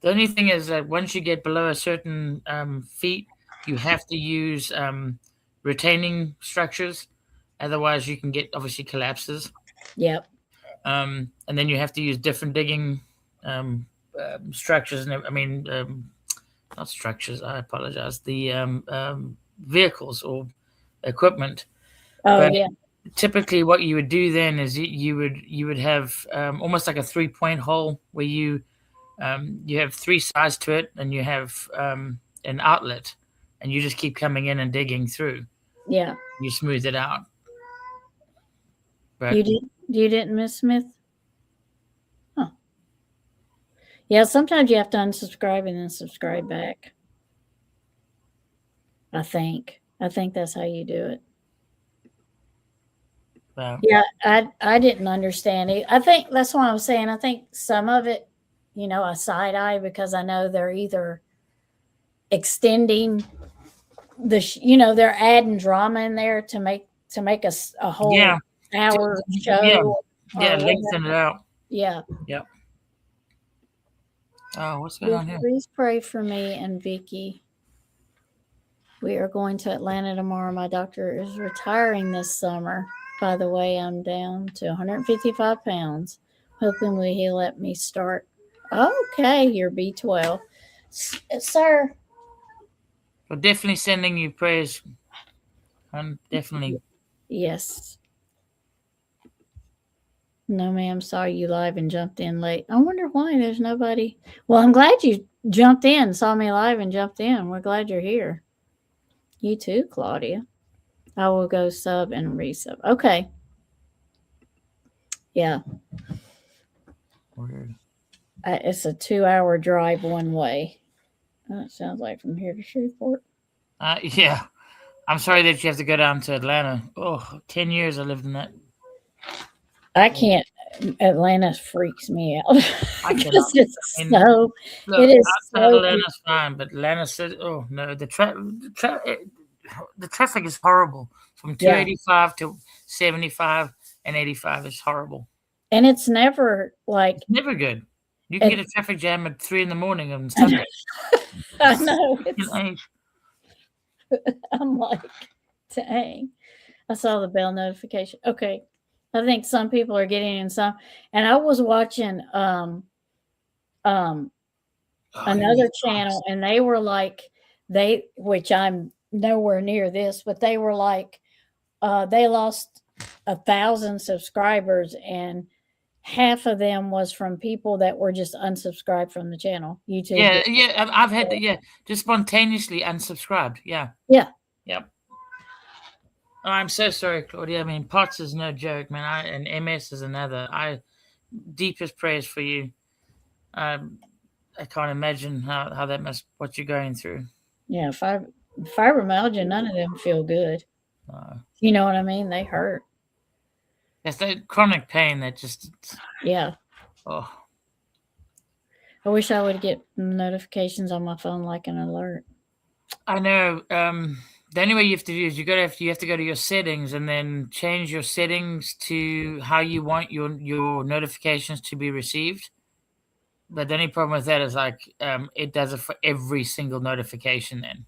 The only thing is that once you get below a certain feet, you have to use retaining structures. Otherwise, you can get obviously collapses. Yep. And then you have to use different digging structures. And I mean, not structures. I apologize. The vehicles or equipment. Oh, but yeah. Typically, what you would do then is you would have almost like a 3-point hole where you have 3 sides to it, and you have an outlet, and you just keep coming in and digging through. Yeah. You smooth it out. But you didn't, Miss Smith? Huh. Yeah, sometimes you have to unsubscribe and then subscribe back. I think that's how you do it. Wow. Yeah, I didn't understand it. I think that's what I was saying. I think some of it, I side eye, because I know they're either extending they're adding drama in there to make a whole hour show. Yeah, lengthen it out. Yeah. Yep. Oh, what's going on here? Please pray for me and Vicky. We are going to Atlanta tomorrow. My doctor is retiring this summer. By the way, I'm down to 155 pounds. Hoping he'll let me start. Okay, you're B12. Sir. We're definitely sending you prayers. I'm definitely. Yes. No, ma'am. Saw you live and jumped in late. I wonder why there's nobody. Well, I'm glad you jumped in, saw me live and jumped in. We're glad you're here. You too, Claudia. I will go sub and resub. Okay. Yeah. Weird. It's a 2-hour drive one way. That sounds like from here to Shreveport. Yeah. I'm sorry that you have to go down to Atlanta. Oh, 10 years I lived in that. I can't. Atlanta freaks me out I because cannot. it's I mean, so. Look, It is outside so. Atlanta's fine, but Atlanta said, "Oh no, the traffic is horrible from Yeah, 285 to 75 and 85 is horrible. and it's never like. It's never good. You can It, get a traffic jam at 3 in the morning on Sunday. I know. Freaking I'm like, dang. I saw the bell notification. Okay. I think some people are getting in some. And I was watching Oh, another channel, and they were like, which I'm nowhere near this, but they were like, they lost 1,000 subscribers, and half of them was from people that were just unsubscribed from the channel. YouTube. yeah. I've had that. Yeah, just spontaneously unsubscribed. Yeah. Yeah. Yep. Oh, I'm so sorry, Claudia. I mean, POTS is no joke, man. And MS is another. Deepest prayers for you. I can't imagine how that must what you're going through. Yeah. Fibromyalgia, none of them feel good. You know what I mean? They hurt. That's that chronic pain that just. Yeah. Oh. I wish I would get notifications on my phone like an alert. I know. The only way you have to do is you have to go to your settings and then change your settings to how you want your notifications to be received. But the only problem with that is like it does it for every single notification then.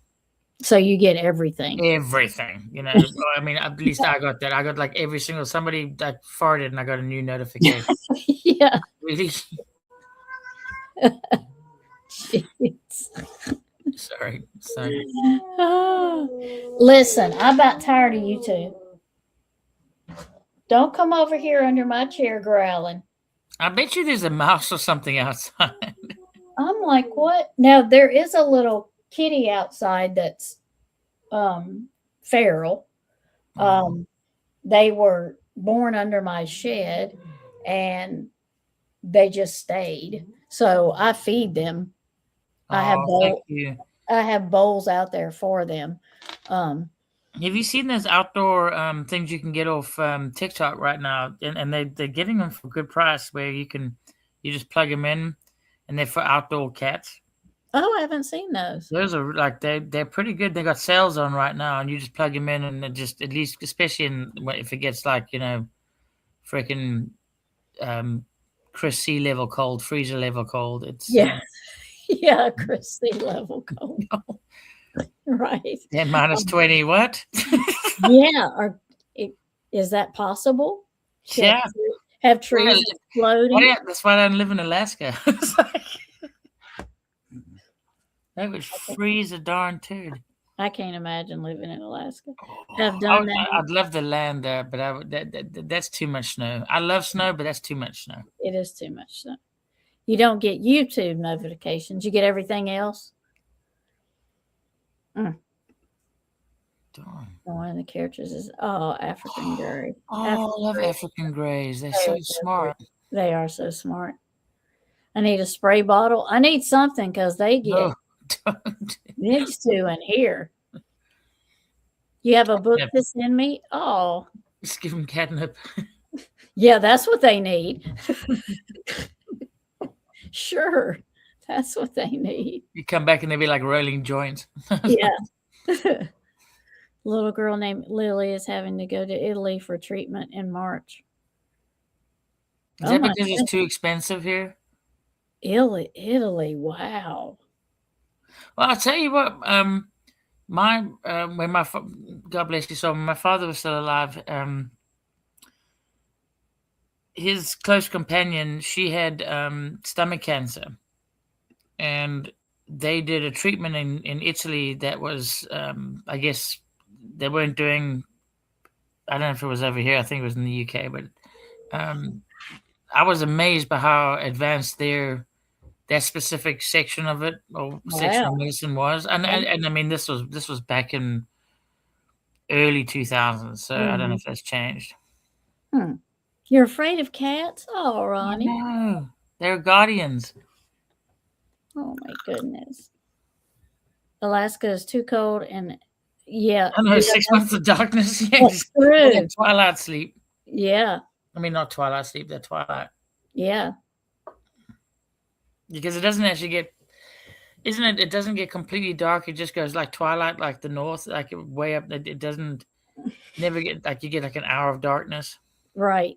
So you get everything. Everything, you know. I mean, at least I got that. I got like every single somebody that farted and I got a new notification. Yeah. Really? Jeez. Sorry. Listen, I'm about tired of you two. Don't come over here under my chair growling. I bet you there's a mouse or something outside. I'm like, what? Now there is a little kitty outside that's feral. They were born under my shed and they just stayed. So I feed them. I have bowls out there for them. Have you seen those outdoor things you can get off TikTok right now? And they're getting them for a good price where you just plug them in and they're for outdoor cats. Oh, I haven't seen those. Those are like they're pretty good. They got sales on right now, and you just plug them in, and it just at least, especially if it gets like freaking Chris sea level cold, freezer level cold. It's yeah, Chris sea level cold. Right. And -20. What? Yeah. Is that possible? Yeah. Have trees exploding? Yeah, that's why I don't live in Alaska. That would freeze a darn turd. I can't imagine living in Alaska. I'd love the land there, but that's too much snow. I love snow, but that's too much snow. It is too much snow. You don't get YouTube notifications. You get everything else. Darn. One of the characters is African gray. I love African grays. They're so smart. They are so smart. I need a spray bottle. I need something because they get these two in here. You have a book to send me? Oh. Just give them catnip. Yeah, that's what they need. Sure. That's what they need. You come back and they'll be like rolling joints. Yeah. Little girl named Lily is having to go to Italy for treatment in March. Is that because it's too expensive here? Italy, wow. Well, I'll tell you what. When God bless you, so when my father was still alive, his close companion, she had stomach cancer, and they did a treatment in Italy that was, I guess, they weren't doing. I don't know if it was over here. I think it was in the UK, but I was amazed by how advanced their that specific section of it or section of Wow. medicine was. And I mean, this was back in early 2000s, so I don't know Mhm. if that's changed. Hmm. You're afraid of cats? Oh, Oh Ronnie. no, they're guardians. Oh my goodness. Alaska is too cold and yeah, I know, yeah, 6 months of darkness. that's Yes, well, true. that twilight sleep. Yeah, I mean, not twilight sleep, that twilight, yeah, because it doesn't actually get, isn't it? It doesn't get completely dark. It just goes like twilight, like the north, like way up. It doesn't never get like you get like an hour of darkness. right.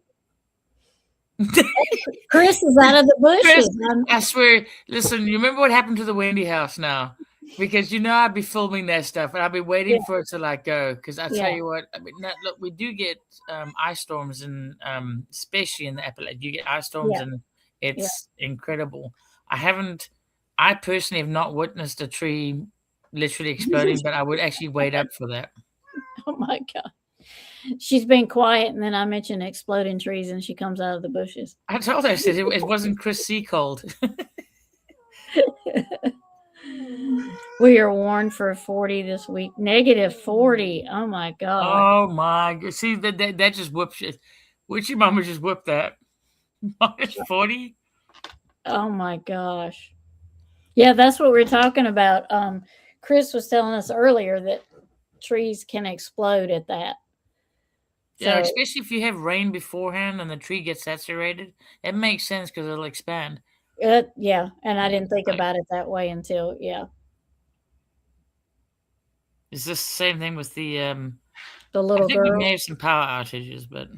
Chris is out of the Chris, bushes. I swear. Listen, you remember what happened to the Wendy house now? Because I'd be filming that stuff, and I'd be Yeah, waiting for it to like go. Because I tell yeah, you what, I mean, look, we do get ice storms, and especially in the Appalachians, you get ice storms, yeah, and yeah. it's incredible. I personally have not witnessed a tree literally exploding, but I would actually wait up for that. Oh my God. She's been quiet, and then I mentioned exploding trees, and she comes out of the bushes. I told her, I said it wasn't Chris Seacold. We are warned for 40 this week. Negative 40. Oh my God. Oh my god! See that just whoops it. Witchy mama just whooped that. -40. Oh my gosh. Yeah, that's what we're talking about. Chris was telling us earlier that trees can explode at that. Yeah, So, especially if you have rain beforehand and the tree gets saturated, it makes sense because it'll expand. yeah, and I didn't think Like, about it that way until, yeah, it's the same thing with the. the I little think we girl may have some power outages, but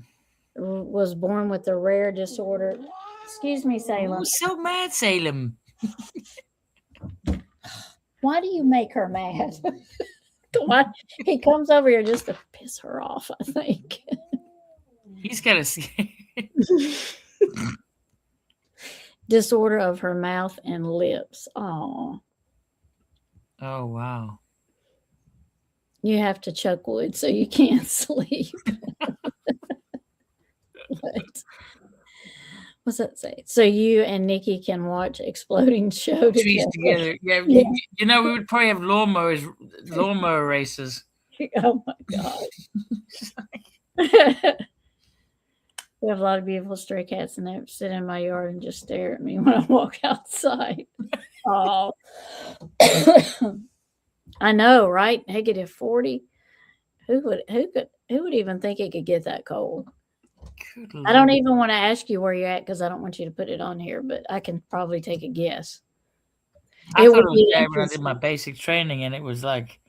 was born with a rare disorder. Excuse me, Salem. who's so mad, Salem? Why do you make her mad? Why? He comes over here just to piss her off, I think. He's got to. Disorder of her mouth and lips. Oh, Oh wow! you have to chuck wood so you can't sleep. What's that say? So you and Nikki can watch exploding show Trees together. together. Yeah, Yeah. we would probably have lawnmower races. Oh my god. We have a lot of beautiful stray cats, and they sit in my yard and just stare at me when I walk outside. Oh, I know, right? Negative 40. Who would even think it could get that cold? Good I don't lord. even want to ask you where you're at because I don't want you to put it on here, but I can probably take a guess. I It thought would it was be bad when I did my interesting. basic training, and it was like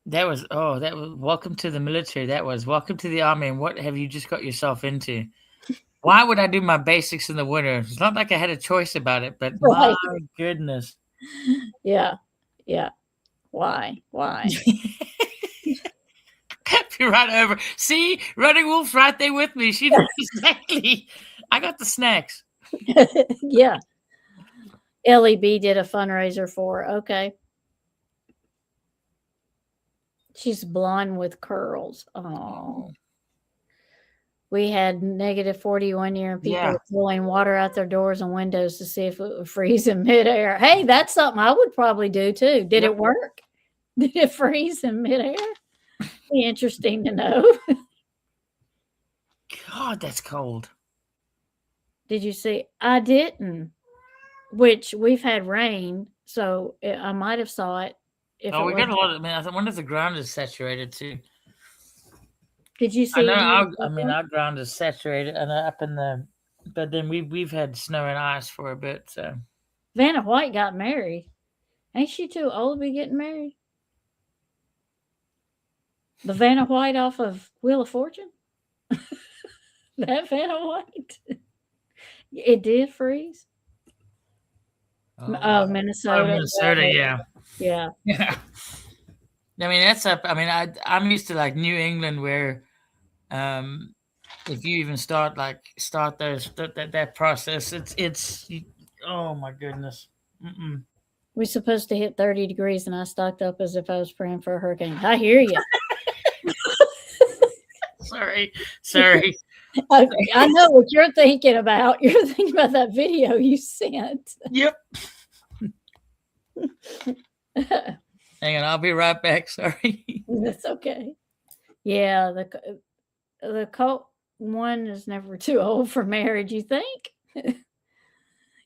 that was welcome to the military. That was welcome to the army, and what have you just got yourself into? Why would I do my basics in the winter? It's not like I had a choice about it, but my Right. goodness. Yeah. Yeah. Why? Why? You're right over. See, Running Wolf's right there with me. She knows exactly. I got the snacks. Yeah. LEB did a fundraiser for her. Okay. She's blonde with curls. Oh. We had negative 41 year and people Yeah. were blowing water out their doors and windows to see if it would freeze in midair. Hey, that's something I would probably do too. Did Yep. it work? Did it freeze in midair? Be interesting to know. God, that's cold. Did you see? I didn't. Which we've had rain, so I might have saw it. If Oh, it we got was, a lot of. I wonder if the ground is saturated too. did you I see know. it? Our ground is saturated, and up in the. But then we've had snow and ice for a bit, so. Vanna White got married. Ain't she too old to be getting married? The Vanna White off of Wheel of Fortune? That Vanna White? It did freeze? Oh, Minnesota. Minnesota, yeah. Yeah. Yeah. I mean, that's up. I mean, I'm used to like New England where, if you even start that process, it's oh my goodness. Mm-mm. We're supposed to hit 30 degrees, and I stocked up as if I was praying for a hurricane. I hear you. Sorry. I know what you're thinking about. You're thinking about that video you sent. Yep. Hang on, I'll be right back. Sorry. That's okay. Yeah, the cult one is never too old for marriage, you think?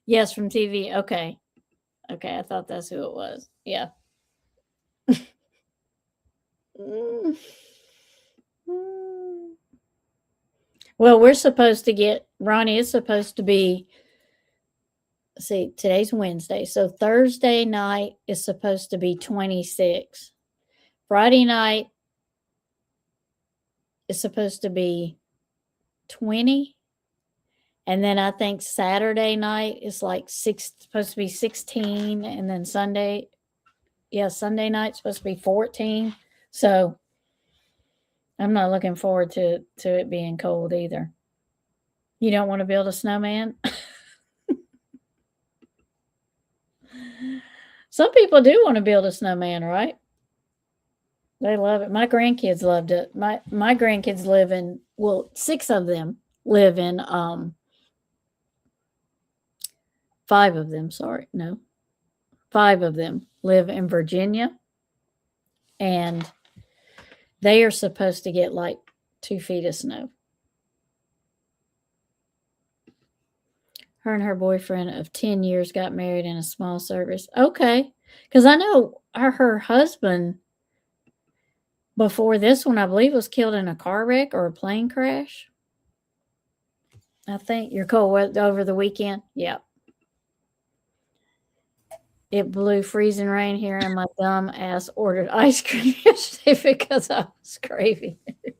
Yes, from TV. Okay. Okay, I thought that's who it was. Yeah. Mm. Mm. Well, we're supposed to get, Ronnie is supposed to be, see, today's Wednesday. So Thursday night is supposed to be 26. Friday night is supposed to be 20. And then I think Saturday night is like supposed to be 16. And then Sunday, Sunday night's supposed to be 14. So I'm not looking forward to it being cold either. You don't want to build a snowman? Some people do want to build a snowman, right? They love it. My grandkids loved it. My grandkids live in, well, 6 of them live in 5 of them, sorry. No. 5 of them live in Virginia. And they are supposed to get like 2 feet of snow. Her and her boyfriend of 10 years got married in a small service. Okay. Because I know her husband, before this one, I believe, was killed in a car wreck or a plane crash. I think you're cold over the weekend. Yep. It blew freezing rain here, and my dumb ass ordered ice cream yesterday because I was craving it.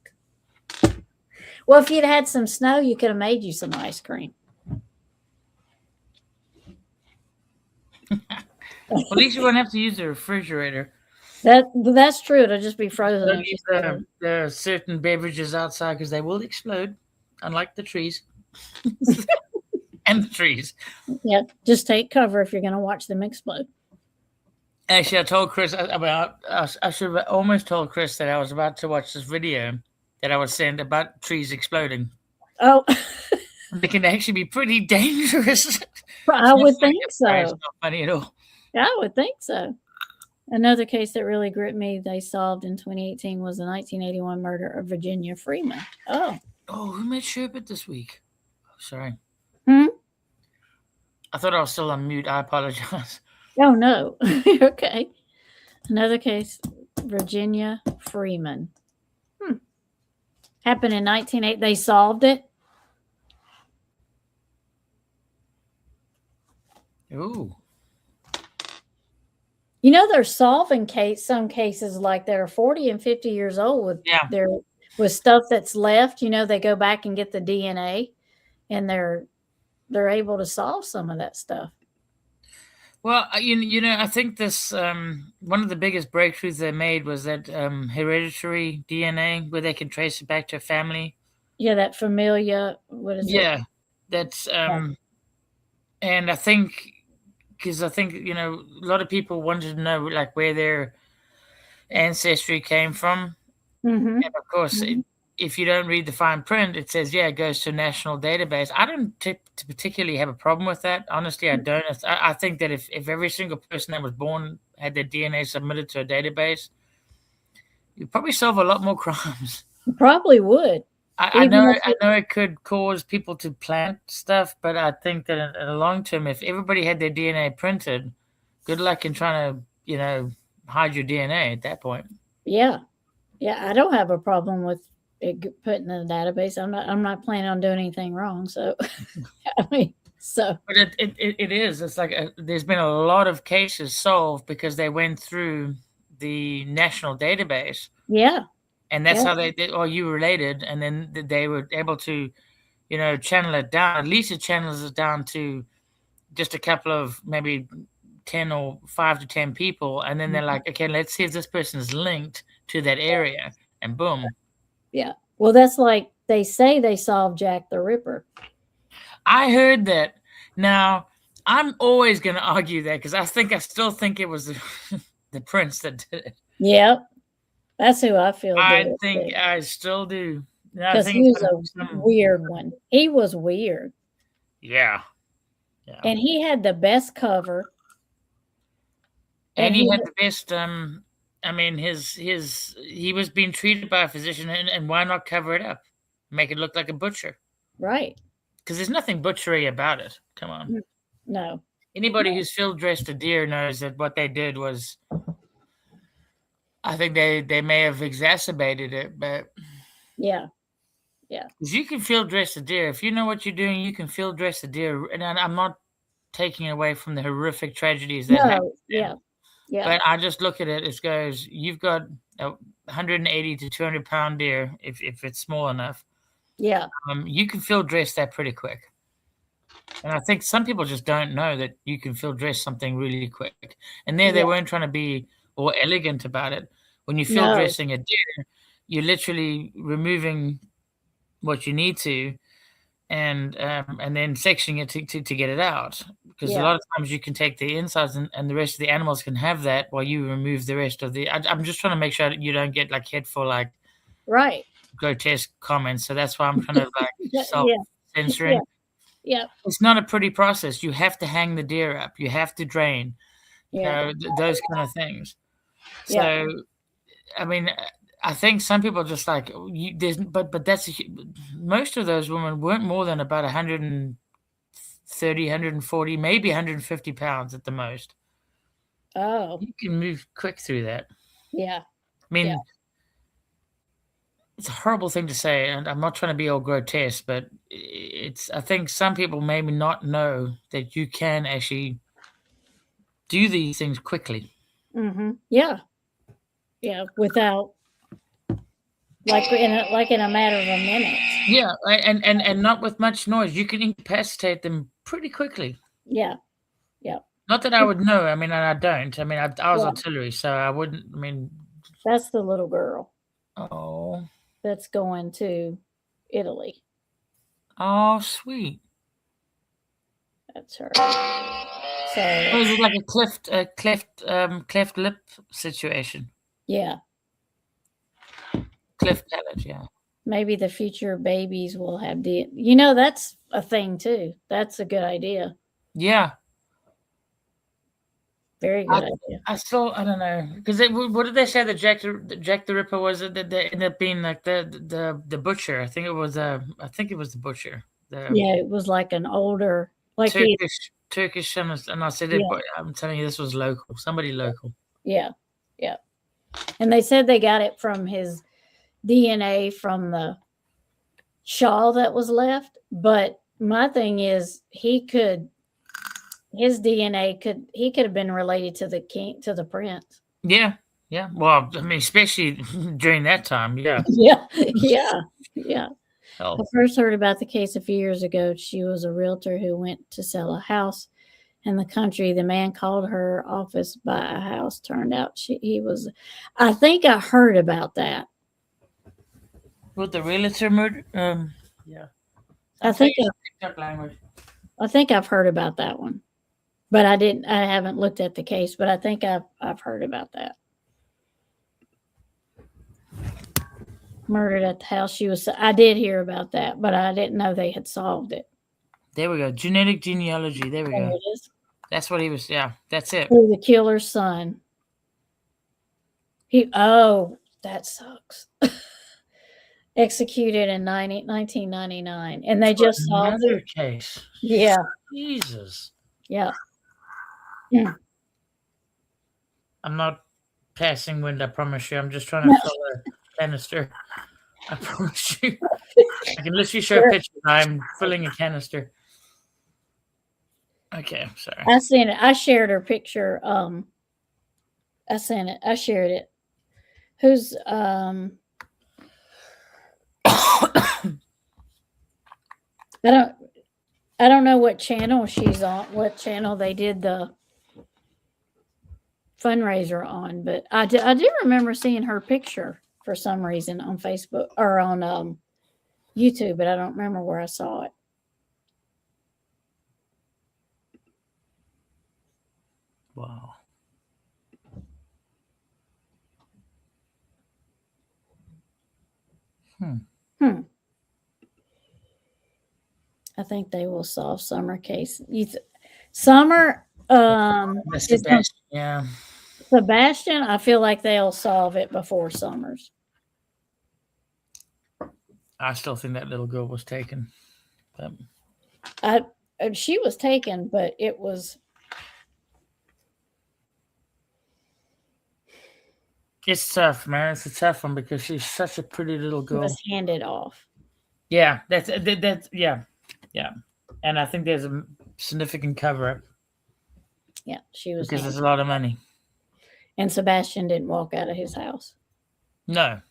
Well, if you'd had some snow, you could have made you some ice cream. Well, at least you won't have to use the refrigerator. That's true. It'll just be frozen. Don't use the certain beverages outside because they will explode, unlike the trees. And the trees. Yeah, just take cover if you're going to watch them explode. Actually, I told Chris I should have almost told Chris that I was about to watch this video that I was sent about trees exploding. Oh, they can actually be pretty dangerous. I would think so. It's not funny at all. I would think so. Another case that really gripped me, they solved in 2018, was the 1981 murder of Virginia Freeman. Oh, who made sherbet this week? Oh, sorry. I thought I was still on mute. I apologize. Oh, no. Okay. Another case, Virginia Freeman. Happened in 1980. They solved it. Ooh. You know, they're solving some cases like that are 40 and 50 years old with stuff that's left. You know, they go back and get the DNA, and they're able to solve some of that stuff. Well, you know, I think this one of the biggest breakthroughs they made was that hereditary DNA, where they can trace it back to a family. Yeah, that familia. What is it? Yeah, that's and I think, because I think, you know, a lot of people wanted to know like where their ancestry came from, and of course, if you don't read the fine print, it says it goes to a national database. I don't particularly have a problem with that. Honestly, I don't. I think that if every single person that was born had their DNA submitted to a database, you'd probably solve a lot more crimes. You probably would. I know it could cause people to plant stuff, but I think that in the long term, if everybody had their DNA printed, good luck in trying to, you know, hide your DNA at that point. Yeah. I don't have a problem with it put in a database. I'm not planning on doing anything wrong. So, I mean, so. But it is. It's like there's been a lot of cases solved because they went through the national database. Yeah. And that's how they did. Or you related, and then they were able to, you know, channel it down. At least it channels it down to just a couple of maybe 10 or 5 to 10 people, and then they're like, okay, let's see if this person is linked to that area, and boom. Yeah. Well, that's like they say they solved Jack the Ripper. I heard that. Now, I'm always going to argue that because I still think it was the prince that did it. Yep. That's who I feel. I think I still do. Yeah, I because he think was a weird one. He was weird. yeah, yeah. And he had the best cover. And And he he had the best. I mean, his he was being treated by a physician, and why not cover it up, make it look like a butcher? right. Because there's nothing butchery about it. Come on, No. anybody who's field dressed a deer knows that what they did was. I think they may have exacerbated it, but Yeah. Yeah. 'cause you can field dress a deer if you know what you're doing. You can field dress a deer, and I'm not taking away from the horrific tragedies that happened No. to them. Yeah. Yeah. But I just look at it as goes, you've got a 180 to 200 pound deer, if it's small enough. Yeah. You can field dress that pretty quick. And I think some people just don't know that you can field dress something really quick. And there they Yeah. weren't trying to be all elegant about it. When you're field No. dressing a deer, you're literally removing what you need to and then sectioning it to get it out. Because a Yeah. lot of times you can take the insides and the rest of the animals can have that while you remove the rest of the. I'm just trying to make sure that you don't get like hit for like Right. grotesque comments. So that's why I'm trying to like self Yeah. Yeah. censoring. Yeah. It's not a pretty process. You have to hang the deer up. You have to drain. You Yeah. know those kind of things. Yeah. So I mean, I think some people just like there's, but that's most of those women weren't more than about 130, 140, maybe 150 pounds at the most. Oh. You can move quick through that. Yeah. I mean, Yeah. it's a horrible thing to say, and I'm not trying to be all grotesque, but it's. I think some people maybe not know that you can actually do these things quickly. Mm-hmm. Yeah. Yeah. Without like in a matter of a minute. Yeah, and not with much noise. You can incapacitate them pretty quickly. Yeah. Yeah. Not that I would know. I mean, and I don't. I mean, I was Yeah. artillery, so I wouldn't. I mean, That's the little girl oh, that's going to Italy. oh, sweet. That's her. Oh, So is it like cleft lip situation? yeah, Cleft palate, yeah. maybe the future babies will have you know, that's a thing too. That's a good idea. Yeah. Very good idea. I don't know because what did they say that Jack the Ripper was it that they ended up being like the butcher? I think it was the butcher. The Yeah, it was like an older, like he, Turkish and I said yeah, I'm telling you this was local, somebody local. yeah, yeah. And they said they got it from his DNA from the shawl that was left. But my thing is, his DNA he could have been related to the king, to the prince. Yeah, yeah. Well, I mean, especially during that time, yeah. Yeah, yeah, yeah. I Hell, first heard about the case a few years ago. She was a realtor who went to sell a house in the country. The man called her office by a house. Turned out he was. I think I heard about that. with the realtor murder, yeah. I think TikTok language. I think I've heard about that one, but I didn't. I haven't looked at the case, but I think I've heard about that. Murdered at the house. She was. I did hear about that, but I didn't know they had solved it. There we go. Genetic genealogy. There we There go. it is. That's what he was. Yeah, that's it. Who the killer's son. That sucks. Executed in 1999, and they just solved Another it. case. Yeah, Jesus. yeah. I'm not passing wind. I promise you. I'm just trying to fill a canister. I promise you. I can literally show pictures. I'm filling a canister. Okay, sorry. I seen it. I shared her picture. I sent it. I shared it. Who's I don't know what channel she's on, what channel they did the fundraiser on, but I do remember seeing her picture for some reason on Facebook or on YouTube, but I don't remember where I saw it. Wow. Hmm. I think they will solve Summer case. Summer is on Sebastian, yeah. Sebastian. I feel like they'll solve it before Summers. I still think that little girl was taken. But She was taken, but it was it's tough, man. It's a tough one because she's such a pretty little it girl. was handed off. Yeah, that's yeah, yeah. And I think there's a significant cover up Yeah, she was because handed. there's a lot of money. And Sebastian didn't walk out of his house. No,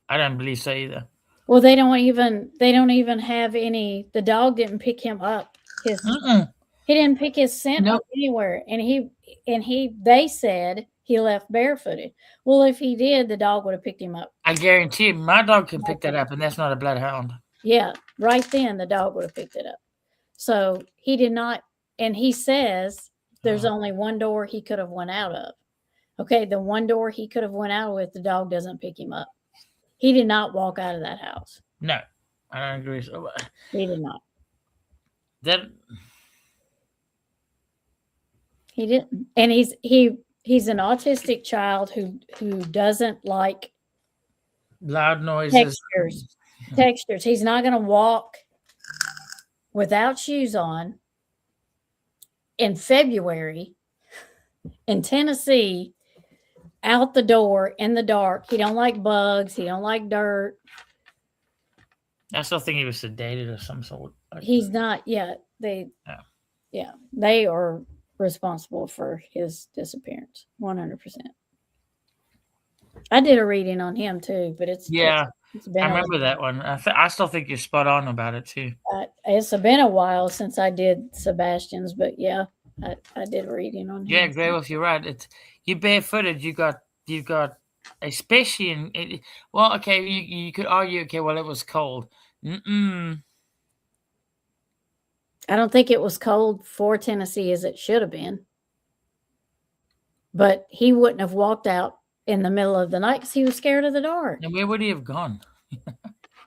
I don't believe so either. Well, they don't even have any. The dog didn't pick him up. He didn't pick his scent Nope. up anywhere, they said he left barefooted. Well, if he did, the dog would have picked him up. I guarantee you, my dog can pick that up, and that's not a bloodhound. Yeah, right then the dog would have picked it up. So he did not, and he says there's only one door he could have went out of. Okay, the one door he could have went out with, the dog doesn't pick him up. He did not walk out of that house. No, I don't agree. So, He did not. that He didn't. And he's an autistic child who doesn't like loud noises. Textures. He's not going to walk without shoes on in February in Tennessee out the door in the dark. He don't like bugs. He don't like dirt. I still think he was sedated of some sort. He's not yet. Yeah, they are responsible for his disappearance. 100%. I did a reading on him too, but it's I been remember that one. I still think you're spot on about it too. It's been a while since I did Sebastian's, but yeah, I did a reading on him. Yeah, Grey Wolf, you're right. It's you barefooted. You got especially in well, okay, you could argue, okay, well, it was cold. I don't think it was cold for Tennessee as it should have been, but he wouldn't have walked out in the middle of the night because he was scared of the dark. And where would he have gone?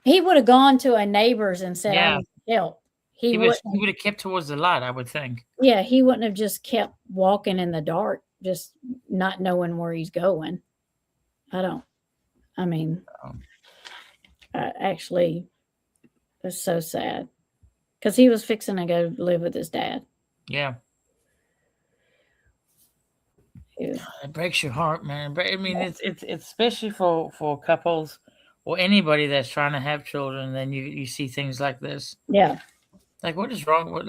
He would have gone to a neighbor's and said, "I need help." He would have kept towards the light, I would think. Yeah, he wouldn't have just kept walking in the dark, just not knowing where he's going. Actually, it's so sad because he was fixing to go live with his dad. Yeah. It breaks your heart, man. I mean, it's especially for couples or anybody that's trying to have children. Then you see things like this. Yeah. Like, what is wrong with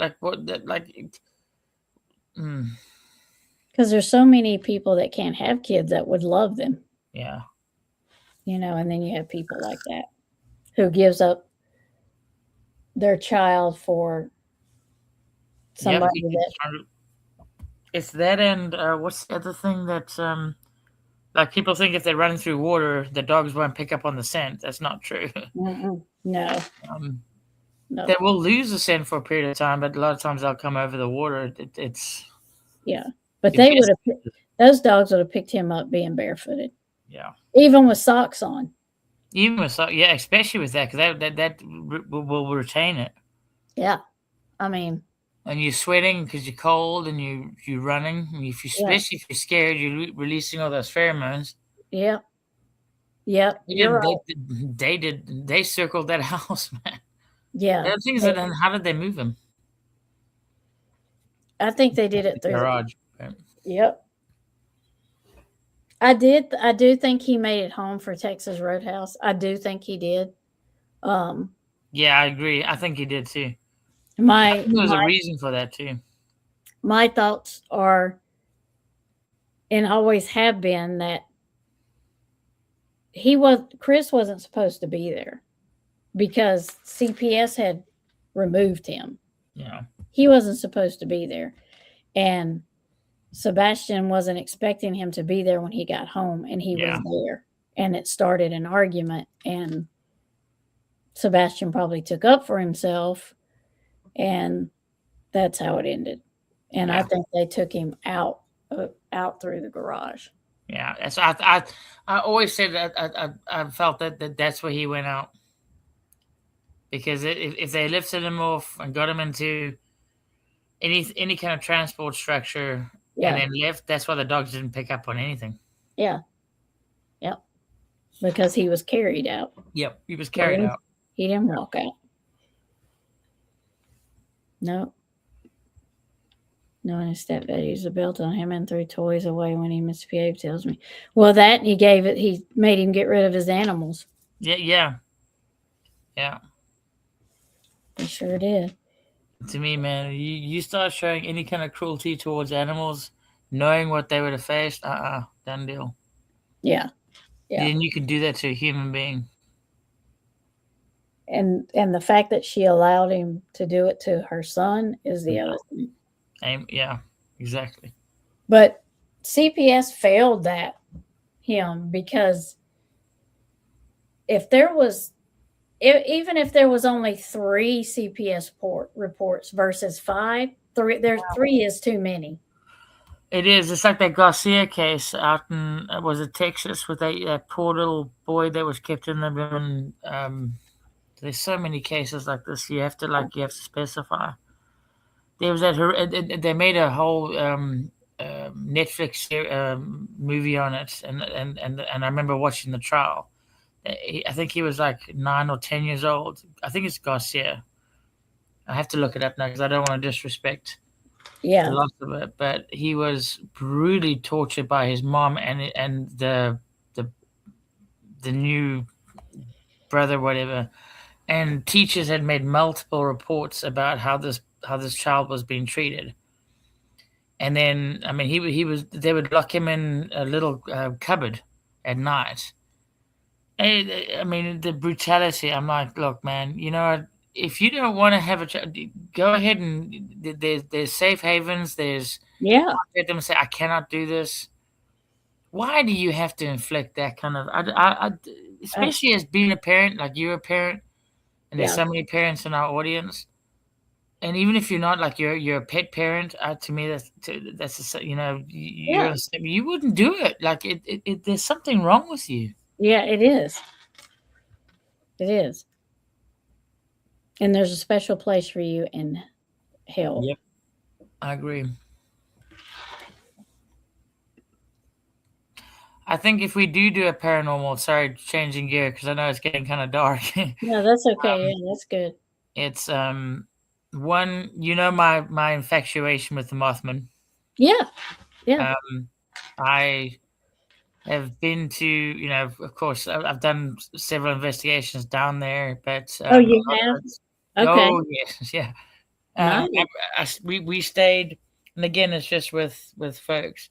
Because there's so many people that can't have kids that would love them. Yeah. And then you have people like that who gives up their child for somebody that. It's that, and what's the other thing that like people think if they're running through water, the dogs won't pick up on the scent. That's not true. No. No. They will lose the scent for a period of time, but a lot of times they'll come over the water. But those dogs would have picked him up being barefooted. Yeah. Even with socks on. Yeah, especially with that, because that will retain it. Yeah. I mean. And you're sweating because you're cold and you're running. And especially if you're scared, you're releasing all those pheromones. Yep. Yep. They circled that house, man. Yeah. The things that, how did they move him? I think they did it through the garage. Yep. I do think he made it home for Texas Roadhouse. I do think he did. Yeah, I agree. I think he did too. There was a reason for that too. My thoughts are, and always have been, that Chris wasn't supposed to be there because CPS had removed him. Yeah. He wasn't supposed to be there. And Sebastian wasn't expecting him to be there when he got home, and he was there. And it started an argument, and Sebastian probably took up for himself, and that's how it ended. And I think they took him out through the garage. Yeah, so I always said that I felt that that's where he went out. because if they lifted him off and got him into any kind of transport structure and Yeah. then left, that's why the dogs didn't pick up on anything. Yeah. Yep. Because he was carried out. Yep, he was carried out. He didn't walk out. No. No, and his stepdad used a belt on him and threw toys away when he misbehaved, tells me. Well, that he made him get rid of his animals. Yeah. He sure did. To me, man, you start showing any kind of cruelty towards animals, knowing what they would have faced, done deal. Yeah. Yeah. Then you can do that to a human being. And the fact that she allowed him to do it to her son is the other thing. Yeah, exactly. But CPS failed him because even if there was only 3 CPS reports versus 5, 3 is too many. It is. It's like that Garcia case out in was it Texas with that poor little boy that was kept in the room. There's so many cases like this. You have to specify. There was that. They made a whole Netflix movie on it, and I remember watching the trial. I think he was like 9 or 10 years old. I think it's Garcia. I have to look it up now because I don't want to disrespect the loss of it. But he was brutally tortured by his mom and the new brother, whatever. And teachers had made multiple reports about how this child was being treated. And then, I mean, they would lock him in a little cupboard at night. I mean, the brutality. I'm like, look, man, you know, if you don't want to have a child, go ahead and there's safe havens. There's let them say, I cannot do this. Why do you have to inflict that kind of? Especially as being a parent, like you're a parent, and there's so many parents in our audience. And even if you're not, like you're a pet parent, to me that's you know you wouldn't do it. Like there's something wrong with you. Yeah, it is. It is. And there's a special place for you in hell. Yep, I agree. I think if we do a paranormal, sorry, changing gear because I know it's getting kind of dark. No, that's okay. Yeah, that's good. It's one, you know, my infatuation with the Mothman. Yeah. I have been to, you know, of course, I've done several investigations down there, but you have? Okay. Oh yes, yeah. We stayed, and again, it's just with folks.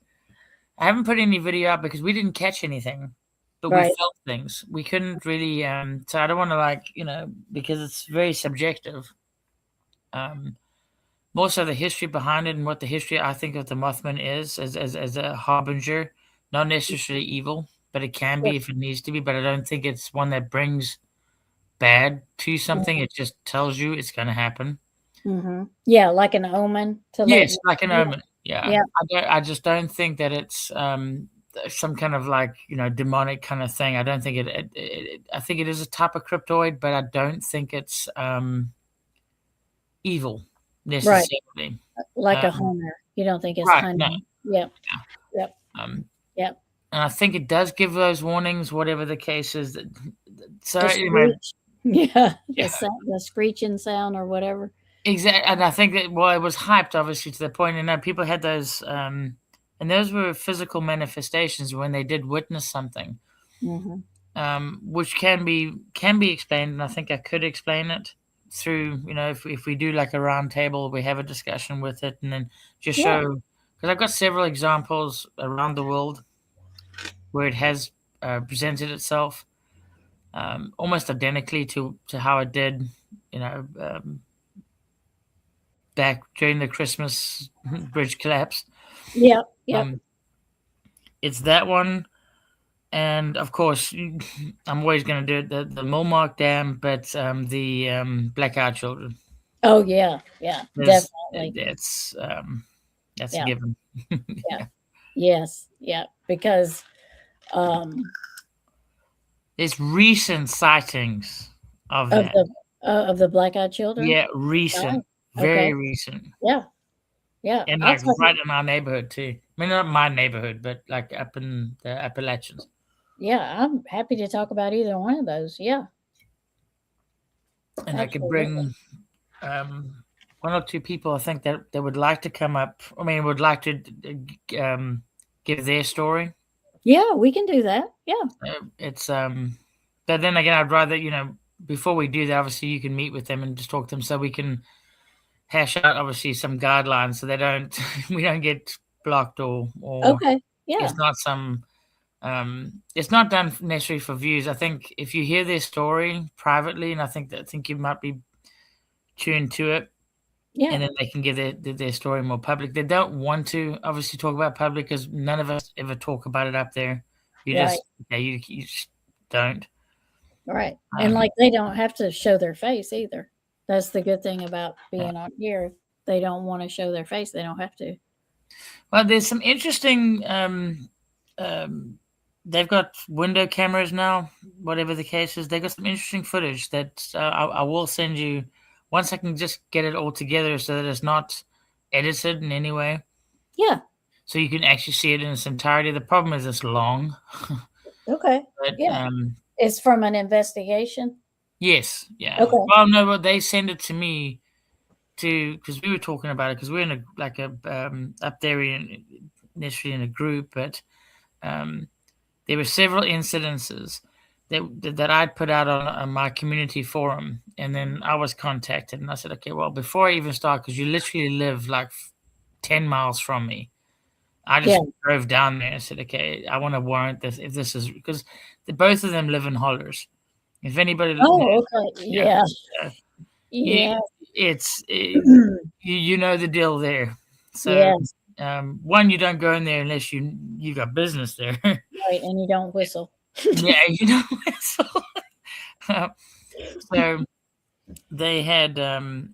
I haven't put any video out because we didn't catch anything, but we felt things. We couldn't really, so I don't want to because it's very subjective. More so the history behind it and what the history I think of the Mothman is as a harbinger, not necessarily evil, but it can be if it needs to be. But I don't think it's one that brings bad to something. It just tells you it's going to happen. Mm-hmm. Yeah, like an omen. Yes, like an omen. Yeah. I just don't think that it's some kind of demonic kind of thing. I don't think I think it is a type of cryptoid, but I don't think it's evil necessarily. Right. Like a hunter. You don't think it's hunting? No. Yep. Yep. And I think it does give those warnings, whatever the case is. So anyway, the screeching sound or whatever. Exactly, and I think that it was hyped obviously to the point, and people had those, and those were physical manifestations when they did witness something, which can be explained, and I think I could explain it through, if we do like a round table, we have a discussion with it, and then just show, because I've got several examples around the world where it has presented itself almost identically to how it did, back during the Christmas bridge collapse. Yeah. It's that one. And of course, I'm always going to do it, the Mulmark Dam, but the Blackout Children. Oh, yeah. Yeah, definitely. That's a given. Yes. Yeah. Because there's recent sightings of that. Of the Black Eyed Children? Yeah, Oh, recent, okay. very recent, Yeah. Yeah. and I'll like talk. right in our neighborhood too. I mean, not my neighborhood, but like up in the Appalachians. Yeah, I'm happy to talk about either one of those. Yeah, And I could absolutely. bring one or two people I think that would like to come up. I mean, would like to give their story. Yeah, we can do that. Yeah. It's but then again, I'd rather before we do that, obviously you can meet with them and just talk to them so we can hash out obviously some guidelines so they don't we don't get blocked or Okay. Yeah. it's not some it's not done necessarily for views. I think if you hear their story privately, and I think you might be tuned to it, and Yeah. then they can give their story more public. They don't want to obviously talk about public because none of us ever talk about it up there. You Right. just you just don't. Right. And Um, like they don't have to show their face either. That's the good thing about yeah. being on here. If they don't want to show their face, they don't have to. Well, there's some interesting. They've got window cameras now. Whatever the case is, they've got some interesting footage that I will send you once I can just get it all together so that it's not edited in any way. Yeah. So you can actually see it in its entirety. The problem is it's long, Okay. but Yeah. It's from an investigation. yes, yeah. Okay. Well, no, but they send it to me because we were talking about it because we're in up there initially in a group, but there were several incidences that I'd put out on my community forum, and then I was contacted, and I said, okay, well, before I even start, because you literally live like 10 miles from me, I Yeah. just drove down there and said, okay, I want to warrant this if this is because both of them live in hollers. If anybody Oh, knows, okay. yeah, Yeah. you, Yeah. you know the deal there. So Yes. one, you don't go in there unless you got business there. Right. And you don't whistle. Yeah, so they had and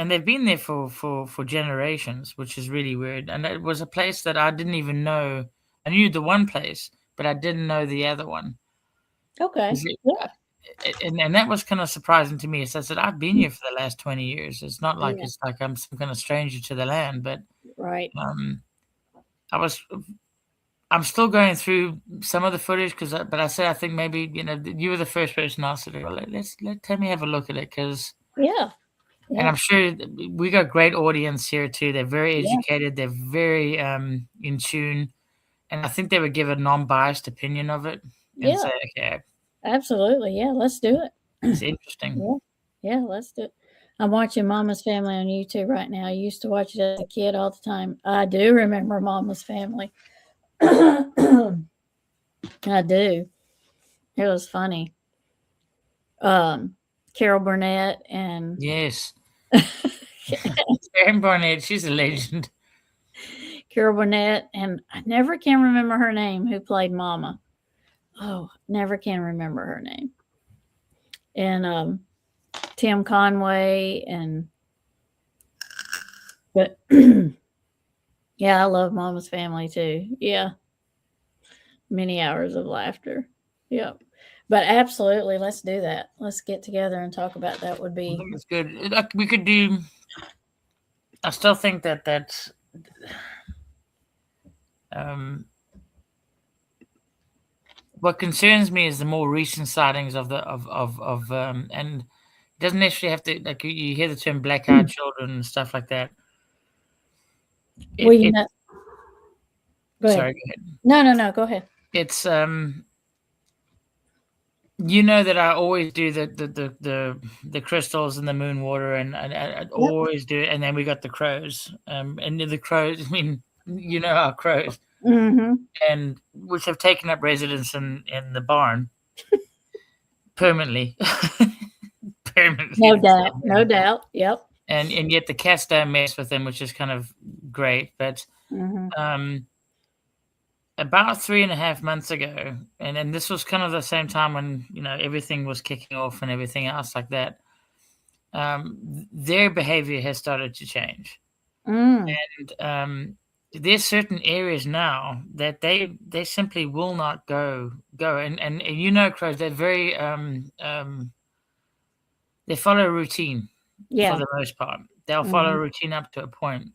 they've been there for generations, which is really weird. And it was a place that I didn't even know. I knew the one place, but I didn't know the other one. Okay. Is it- Yeah. and that was kind of surprising to me. So I said, I've been here for the last 20 years. It's not like Yeah. it's like I'm some kind of stranger to the land, but Right. I was I'm still going through some of the footage but I said I think maybe you were the first person I said, well, let me have a look at it because, Yeah. and Yeah. I'm sure we got great audience here too. They're very Yeah. educated. They're very in tune, and I think they would give a non-biased opinion of it and Yeah. say, okay, Absolutely. Yeah. Let's do it. it's interesting. Yeah. Yeah. Let's do it. I'm watching Mama's Family on YouTube right now. I used to watch it as a kid all the time. I do remember Mama's Family. I do. It was funny. Carol Burnett and Yes, Karen Barnett, she's a legend. Carol Burnett, and I never can remember her name who played Mama. Oh, never can remember her name. And Tim Conway but yeah, I love Mama's Family too. Yeah. Many hours of laughter. Yep. But absolutely, let's do that. Let's get together and talk about that. Would I be think it's good. We could do. I still think that's what concerns me is the more recent sightings of and it doesn't necessarily have to like you hear the term black-eyed children and stuff like that. well, you It know. Go ahead. sorry, go ahead. No. Go ahead. It's that I always do the crystals and the moon water and I always do it, and then we got the crows. And the crows, I mean, our crows. Mm-hmm. And which have taken up residence in the barn permanently. Permanently. No doubt. No doubt. Yep. And yet the cats don't mess with them, which is kind of great. But Mm-hmm. about 3.5 months ago, and this was kind of the same time when everything was kicking off and everything else like that. Their behavior has started to change, and there's certain areas now that they simply will not go and crows, they're they follow a routine for Yeah. the most part. They'll follow a Mhm. routine up to a point.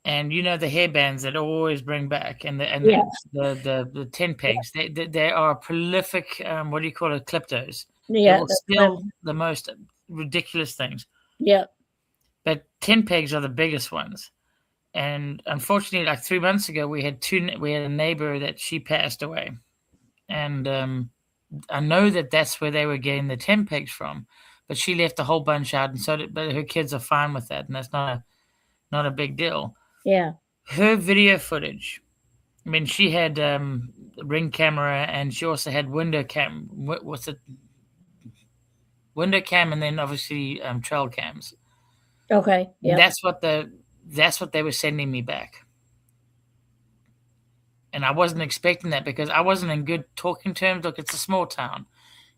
And you know the hairbands that always bring back, and Yeah. the tin pegs. They are prolific. What do you call it? Kleptos. They Yeah. will That's clever. steal the most ridiculous things. Yep. But tin pegs are the biggest ones. And unfortunately, like 3 months ago, we had a neighbor that she passed away, and I know that that's where they were getting the tin pegs from. But she left a whole bunch out, and but her kids are fine with that, and that's not a big deal. Yeah. Her video footage. I mean, she had Ring camera, and she also had window cam. What's it? Window cam, and then obviously trail cams. Okay. And Yep. that's what they were sending me back. And I wasn't expecting that because I wasn't in good talking terms. Look, it's a small town.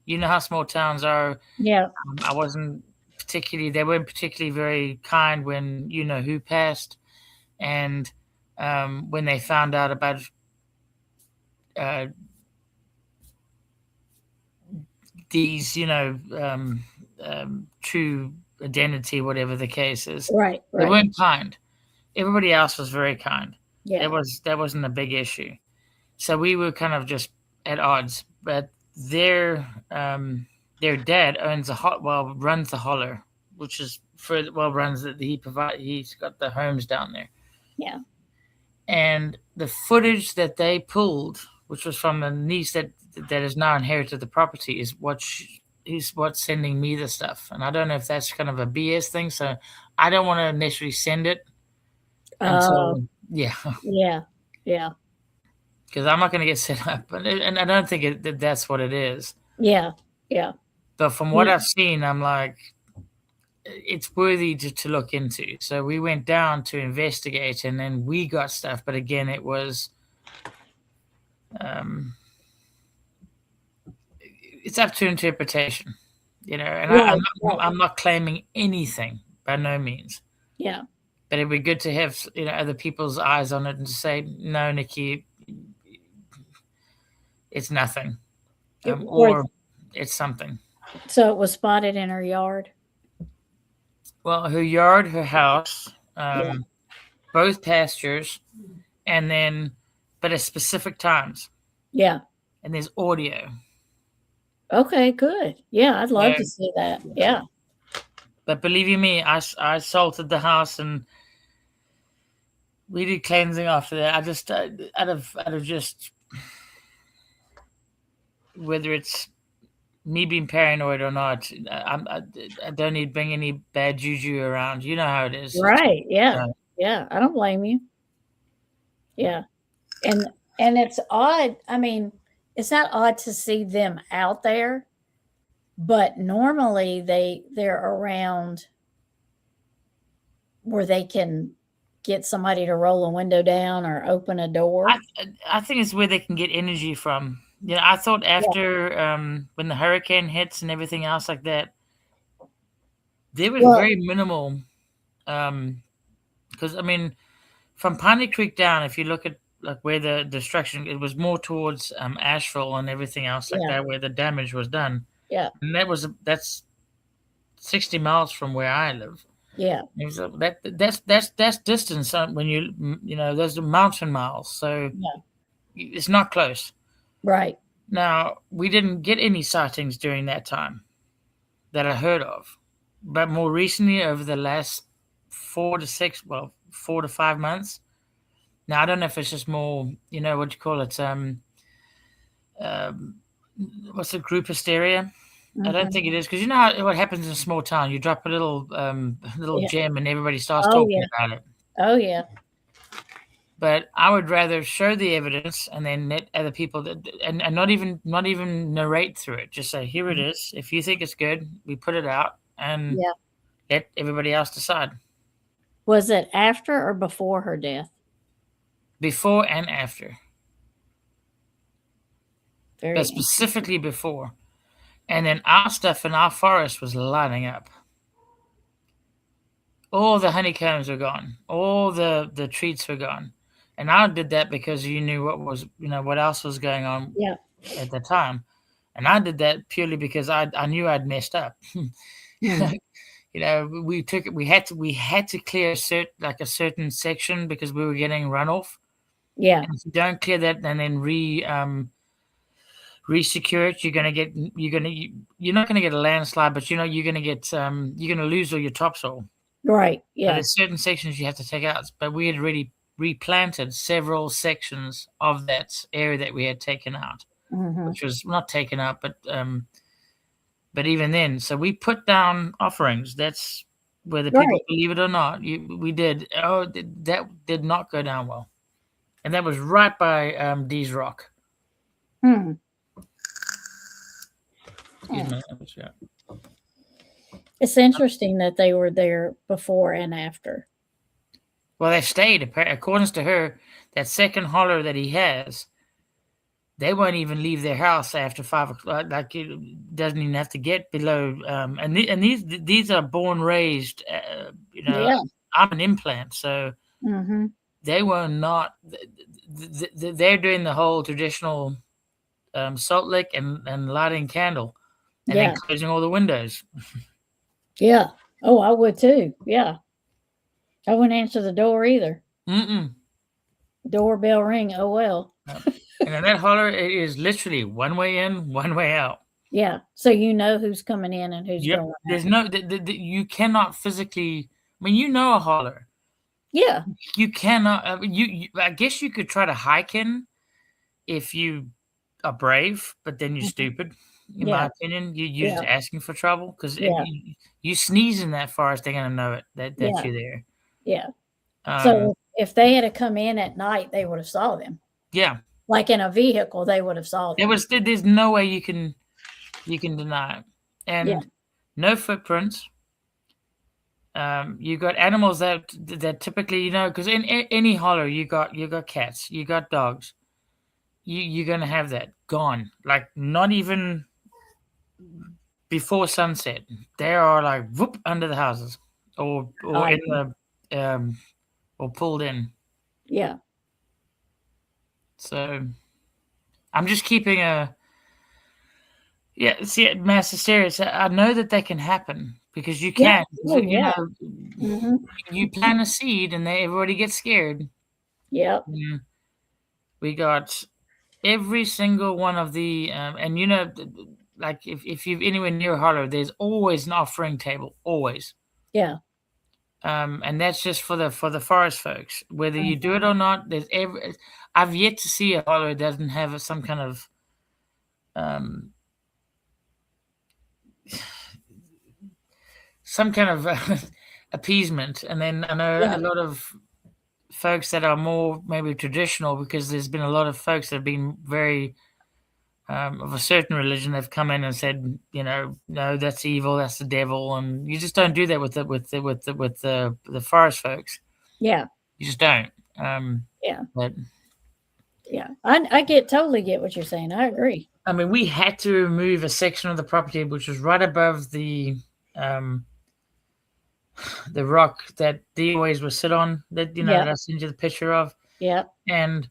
You know how small towns are. Yeah. I wasn't they weren't particularly very kind when you know who passed, and when they found out about uh, these, true identity, whatever the case is, Right. they Right. weren't kind. Everybody else was very kind. Yeah. That wasn't a big issue. So we were kind of just at odds. But their dad owns runs the holler, which is runs that he's got the homes down there. Yeah. And the footage that they pulled, which was from the niece that has now inherited the property, is what's sending me the stuff. And I don't know if that's kind of a BS thing. So I don't want to necessarily send it until Yeah. Yeah. because I'm not going to get set up, and I don't think that's what it is. Yeah. Yeah. But from what I've seen, I'm like, it's worthy to look into. So we went down to investigate, and then we got stuff. But again, it was, it's up to interpretation, you know. And Right. I'm not claiming anything by no means. Yeah. But it'd be good to have other people's eyes on it and to say, no, Nikki, it's nothing, or it's something. So it was spotted in her yard. Well, her yard, her house, both pastures, and then, but at specific times. Yeah. And there's audio. Okay, good. Yeah, I'd love to see that. Yeah. But believe you me, I salted the house and we did cleansing after that. I just out of just whether it's me being paranoid or not, I don't need to bring any bad juju around. You know how it is. Right. Yeah. Yeah. I don't blame you. Yeah. And it's odd. I mean, it's not odd to see them out there, but normally they're around where they can get somebody to roll a window down or open a door. I think it's where they can get energy from. You know, I thought after when the hurricane hits and everything else like that, there was very minimal. Because I mean, from Piney Creek down, if you look at like where the destruction, it was more towards Asheville and everything else like that, where the damage was done. Yeah, and that's 60 miles from where I live. Yeah, that's distance when you know those are mountain miles, so it's not close. Right. Now we didn't get any sightings during that time that I heard of, but more recently over the last 4 to 5 months. Now I don't know if it's just more, you know, what you call it, what's it, group hysteria? I don't think it is because you know what happens in a small town. You drop a little gem and everybody starts talking about it. Oh yeah. But I would rather show the evidence and then let other people and not even narrate through it. Just say, here it is. If you think it's good, we put it out and let everybody else decide. Was it after or before her death? Before and after. But specifically before. And then our stuff in our forest was lining up. All the honeycombs were gone. All the treats were gone. And I did that because you knew what else was going on at the time. And I did that purely because I knew I'd messed up. Mm. You know, we had to clear a certain section because we were getting runoff. Yeah. And if you don't clear that and then re-secure it, you're not gonna get a landslide, but you know you're gonna lose all your topsoil. Right. So Yeah. there's certain sections you have to take out. But we had already replanted several sections of that area that we had taken out, Hmm. which was not taken out, but even then, so we put down offerings. That's whether people Right. believe it or not, we did. Oh, that did not go down well, and that was right by Dee's Rock. Hmm. Excuse me. Yeah. It's interesting that they were there before and after. Well, they stayed. According to her, that second holler that he has, they won't even leave their house after 5 o'clock. Like it doesn't even have to get below. And these are born raised. You know, Yeah. I'm an implant, so Hmm. they were not. They're doing the whole traditional salt lick and lighting candle, and then Yeah. closing all the windows. Yeah. Oh, I would too. Yeah. I wouldn't answer the door either. Mm-mm. Doorbell ring. Oh well. And in that holler, it is literally one way in, one way out. Yeah. So you know who's coming in and who's Yep. going out. There's no, you cannot physically. I mean, you know a holler. Yeah. You cannot. I guess you could try to hike in if you are brave, but then you're Mhm. stupid. In my Yeah. opinion, you're just Yeah. asking for trouble because Yeah. you sneeze in that forest, they're gonna know it that Yeah. you're there. Yeah. Um, So if they had to come in at night, they would have saw them. yeah, Like in a vehicle, they would have saw them. there's no way you can deny it, Yeah. and no footprints. You got animals that typically, you know, because in any holler you got cats, you got dogs. You're gonna have that gone, like not even before sunset. They are like whoop under the houses, or in the or pulled in. Yeah. So I'm just keeping a see mass hysteria. So I know that they can happen because you Yeah. can. Oh, You yeah. know, Hmm. you plant a seed and everybody gets scared. Yep. We got every single one of the and you know, like if you've anywhere near a holler, there's always an offering table, always. Yeah. And that's just for the forest folks. Whether you do it or not, I've yet to see a holler that doesn't have some kind of appeasement. And then I know Yeah. a lot of folks that are more maybe traditional, because there's been a lot of folks that have been very of a certain religion. They've come in and said, you know, no, that's evil, that's the devil, and you just don't do that with the forest folks. Yeah. You just don't. Yeah. But Yeah. Totally get what you're saying. I agree. I mean, we had to remove a section of the property which was right above the rock that the always will sit on. That, you know, Yeah. that I sent you the picture of, Yeah. and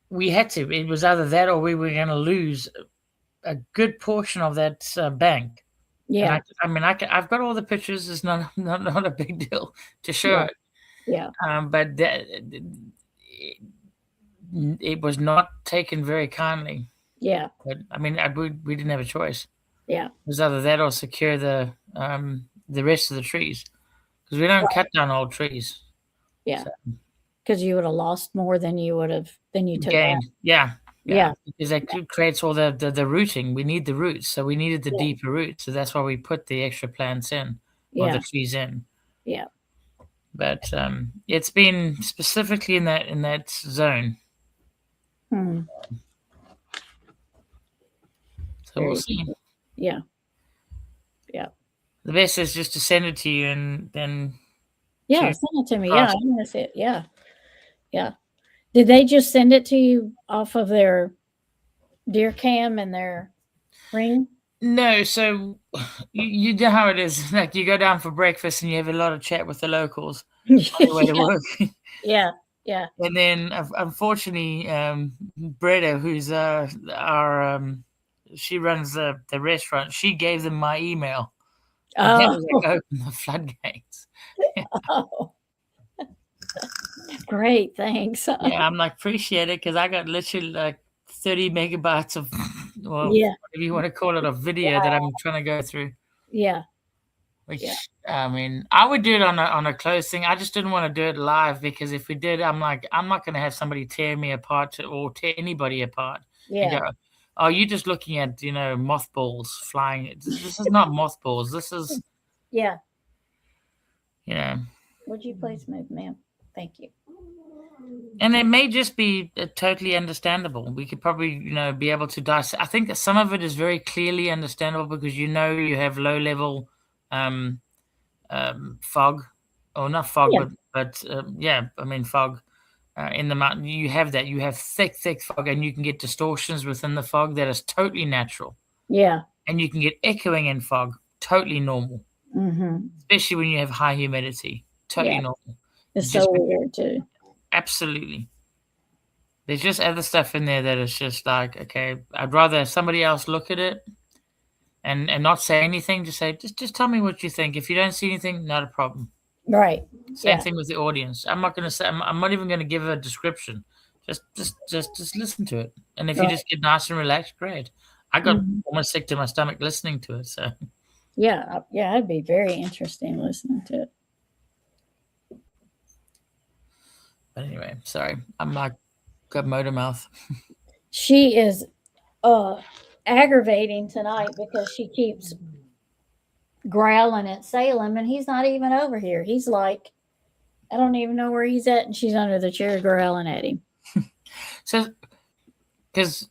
we had to. It was either that or we were going to lose a good portion of that bank. Yeah. And I've got all the pictures. It's not a big deal to show Yeah. it. Yeah. But it was not taken very kindly. Yeah. But I mean, we didn't have a choice. Yeah. It was either that or secure the rest of the trees, because we don't cut down old trees. Yeah. So, Because you would have lost more than you took gained, out. yeah. Yeah. Because that creates all the rooting. We need the roots, so we needed the Yeah. deeper roots. So that's why we put the extra plants in, or Yeah. the trees in. Yeah. But it's been specifically in that zone. Hmm. So we'll see. Yeah. Yeah. The best is just to send it to you, and then Yeah. to Send it to me. cross. Yeah. I want to see it. Yeah. Yeah. Did they just send it to you off of their deer cam and their ring? No, so you know how it is. Like you go down for breakfast and you have a lot of chat with the locals on your way to Yeah. work. Yeah. Yeah. And then, unfortunately, Breda, who's our she runs the restaurant. She gave them my email. And that was Oh, like open the floodgates. oh. Great, thanks. Yeah, I'm like, appreciate it, because I got literally like 30 megabytes of, well, Yeah, whatever you want to call it, of video that I'm trying to go through. yeah, Which, yeah. I mean, I would do it on a close thing. I just didn't want to do it live, because if we did, I'm like, I'm not going to have somebody tear me apart or tear anybody apart and Yeah. go, oh, you're just looking at, mothballs flying. This is not mothballs. This is, Yeah. you know, Would you please move, ma'am? Thank you. and it may just be totally understandable. We could probably, be able to dissect. I think that some of it is very clearly understandable, because you have low level fog, or not fog, Yeah. but yeah, I mean fog in the mountain. You have that. You have thick fog, and you can get distortions within the fog that is totally natural, Yeah. and you can get echoing in fog, totally normal, Mm-hmm. especially when you have high humidity, totally Yeah. normal. It's Just so weird too. absolutely. There's just other stuff in there that is just like, okay, I'd rather somebody else look at it and not say anything. Just say, just tell me what you think. If you don't see anything, not a problem. Right. Same Yeah. thing with the audience. I'm not going to say. I'm not even going to give a description. Just listen to it. And if you Right. just get nice and relaxed, great. I got Mhm. almost sick to my stomach listening to it. So Yeah. Yeah. It'd be very interesting listening to it. but anyway, sorry. I'm like got motor mouth. She is aggravating tonight because she keeps growling at Salem and he's not even over here. He's like, I don't even know where he's at, and she's under the chair growling at him. So, because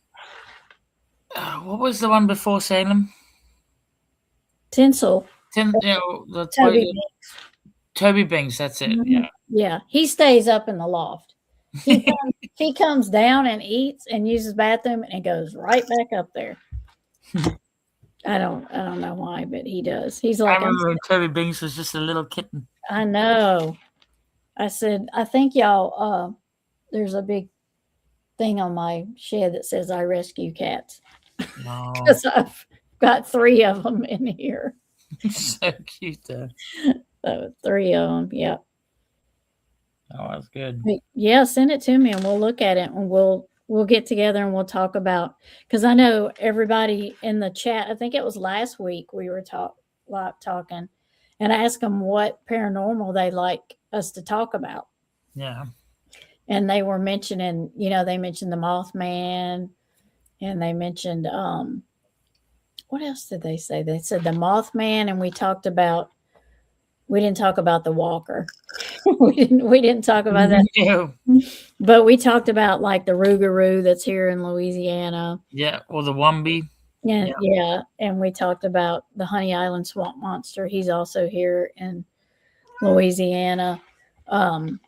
what was the one before Salem? Tinsel. Toby Toby Binks. That's it. Mhm. Yeah. Yeah. He stays up in the loft. He comes down and eats and uses bathroom and goes right back up there. I don't know why, but he does. He's I like, remember when Toby Binks was just a little kitten. I know. I said, I think y'all, there's a big thing on my shed that says I rescue cats No, because I've got 3 of them in here. so cute though. So 3 of them. Yeah. Oh, that's good. Yeah. Send it to me and we'll look at it and we'll get together and we'll talk about, because I know everybody in the chat, I think it was last week we were talking and I asked them what paranormal they like us to talk about. Yeah. And they were mentioning, they mentioned the Mothman and they mentioned, what else did they say? They said the Mothman, and we didn't talk about the Walker. we didn't talk about that. Yeah. But we talked about like the Rougarou that's here in Louisiana. Yeah, or the Wombi. And and we talked about the Honey Island swamp monster. He's also here in Louisiana. And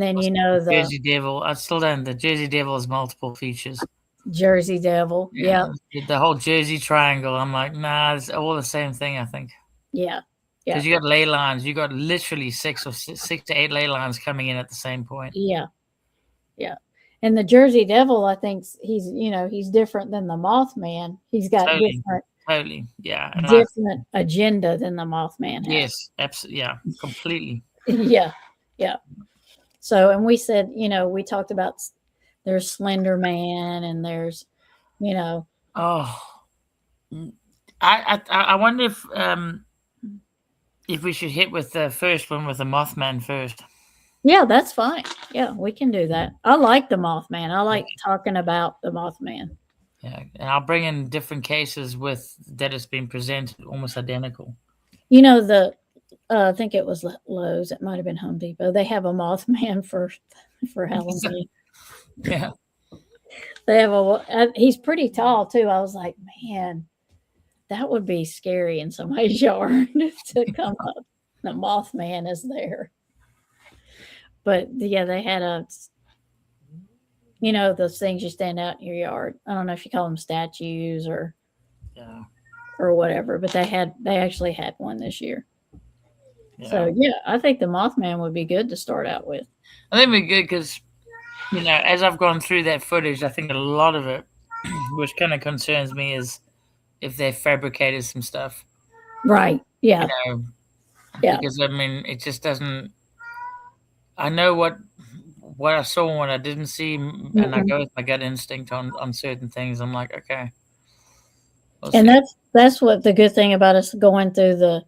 then the Jersey Devil. I still don't. The Jersey Devil has multiple features. Jersey Devil. Yeah. The whole Jersey Triangle. I'm like, nah, it's all the same thing, I think. Yeah. Yeah. Because you got ley lines. You got literally 6 to 8 ley lines coming in at the same point. Yeah. Yeah. And the Jersey Devil, I think he's, he's different than the Mothman. He's got totally. Yeah. Different agenda than the Mothman has. Yes. Absolutely. Yeah. Completely. Yeah. Yeah. So, and we said, we talked about there's Slender Man and there's, Oh, I wonder if we should hit with the first one with the Mothman first. Yeah, that's fine. Yeah, we can do that. I like the Mothman. I like talking about the Mothman. Yeah, and I'll bring in different cases that has been presented almost identical. I think it was Lowe's. It might have been Home Depot. They have a Mothman for Halloween. Yeah. They have he's pretty tall too. I was like, man, that would be scary in somebody's yard to come up. The Mothman is there. But yeah, they had those things you stand out in your yard. I don't know if you call them statues or whatever, but they actually had one this year. Yeah. So yeah, I think the Mothman would be good to start out with. I think it'd be good because, as I've gone through that footage, I think a lot of it which kind of concerns me is if they fabricated some stuff. Right. Yeah. You know, Yeah. because I mean, it just doesn't. I know what I saw and what I didn't see, and I Mhm. go with my gut instinct on certain things. I'm like, okay, we'll And see. that's what the good thing about us going through the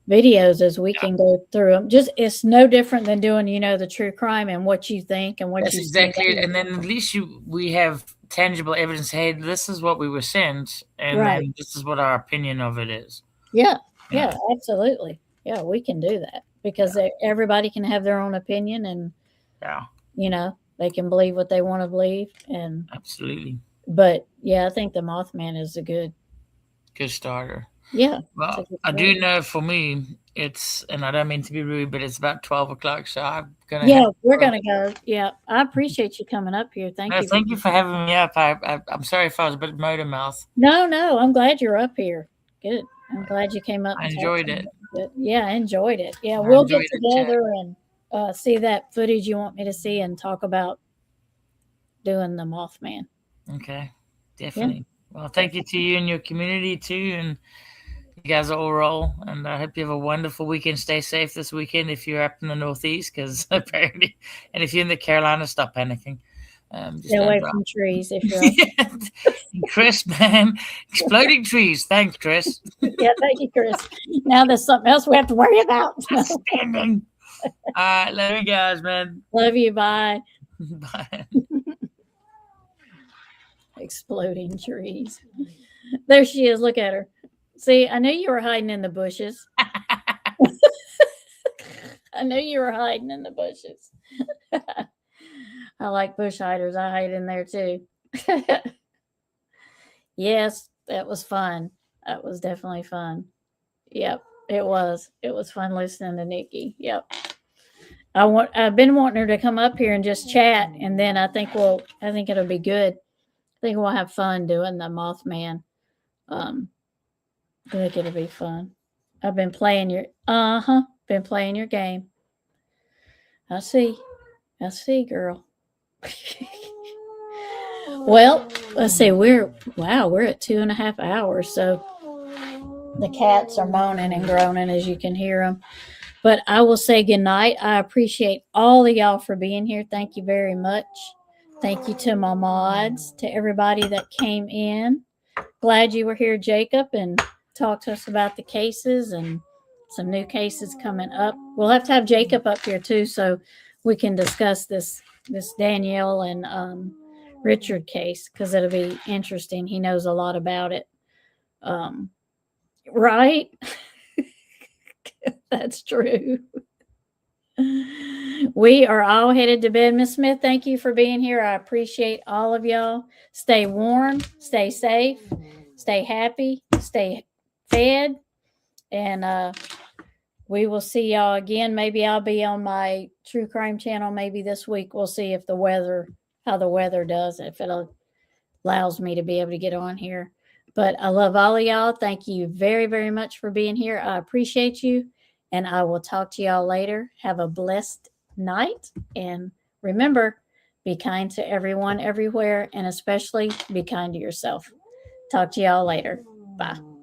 videos is we Yeah. can go through them. Just it's no different than doing, the true crime and what you think and what That's you see. exactly it. And then at least we have tangible evidence. Hey, this is what we were sent, and Right. then this is what our opinion of it is. Yeah. You Yeah, know? absolutely. Yeah, we can do that because everybody can have their own opinion and, Yeah, they can believe what they want to believe. absolutely. But yeah, I think the Mothman is a good, Good starter. yeah. It's a Well, good I start. do know for me, and I don't mean to be rude, but it's about 12 o'clock, so I'm gonna Yeah, have to we're go. going to go. Yeah. I appreciate you coming up here. Thank No, you. thank you for having me up. I'm sorry if I was a bit motor mouth. No, I'm glad you're up here. Good. I'm glad you came up I and talked enjoyed to it. me. Good. Yeah, I enjoyed it. Yeah, I we'll get enjoyed the chat. together and see that footage you want me to see and talk about doing the Mothman. Okay, Yeah. definitely. Well, thank you to you and your community too, and you guys are all roll. And I hope you have a wonderful weekend. Stay safe this weekend if you're up in the Northeast, because apparently, and if you're in the Carolinas, stop panicking. Just Stay don't away drive. from trees if you're up. Chris, man, exploding trees. Thanks, Chris. Yeah, thank you, Chris. Now there's something else we have to worry about. Outstanding. All right, love you guys, man. Love you. Bye. Bye. Exploding trees. There she is. Look at her. See, I knew you were hiding in the bushes. I knew you were hiding in the bushes. I like bush hiders. I hide in there too. Yes, that was fun. That was definitely fun. Yep, it was. It was fun listening to Nikki. Yep. I've been wanting her to come up here and just chat, and then I think it'll be good. I think we'll have fun doing the Mothman. I think it'll be fun. I've been playing your game. I see, girl. Well, let's see. We're at 2.5 hours, so the cats are moaning and groaning as you can hear them. But I will say goodnight. I appreciate all of y'all for being here. Thank you very much. Thank you to my mods, to everybody that came in. Glad you were here, Jacob, and talked to us about the cases and some new cases coming up. We'll have to have Jacob up here too, so we can discuss this Danielle and Richard case because it'll be interesting. He knows a lot about it. Right? That's true. We are all headed to bed. Miss Smith, thank you for being here. I appreciate all of y'all. Stay warm, stay safe, stay happy, stay fed, and we will see y'all again. Maybe I'll be on my true crime channel maybe this week. We'll see if how the weather does, if it allows me to be able to get on here. But I love all of y'all. Thank you very, very much for being here. I appreciate you. And I will talk to y'all later. Have a blessed night. And remember, be kind to everyone, everywhere, and especially be kind to yourself. Talk to y'all later. Bye.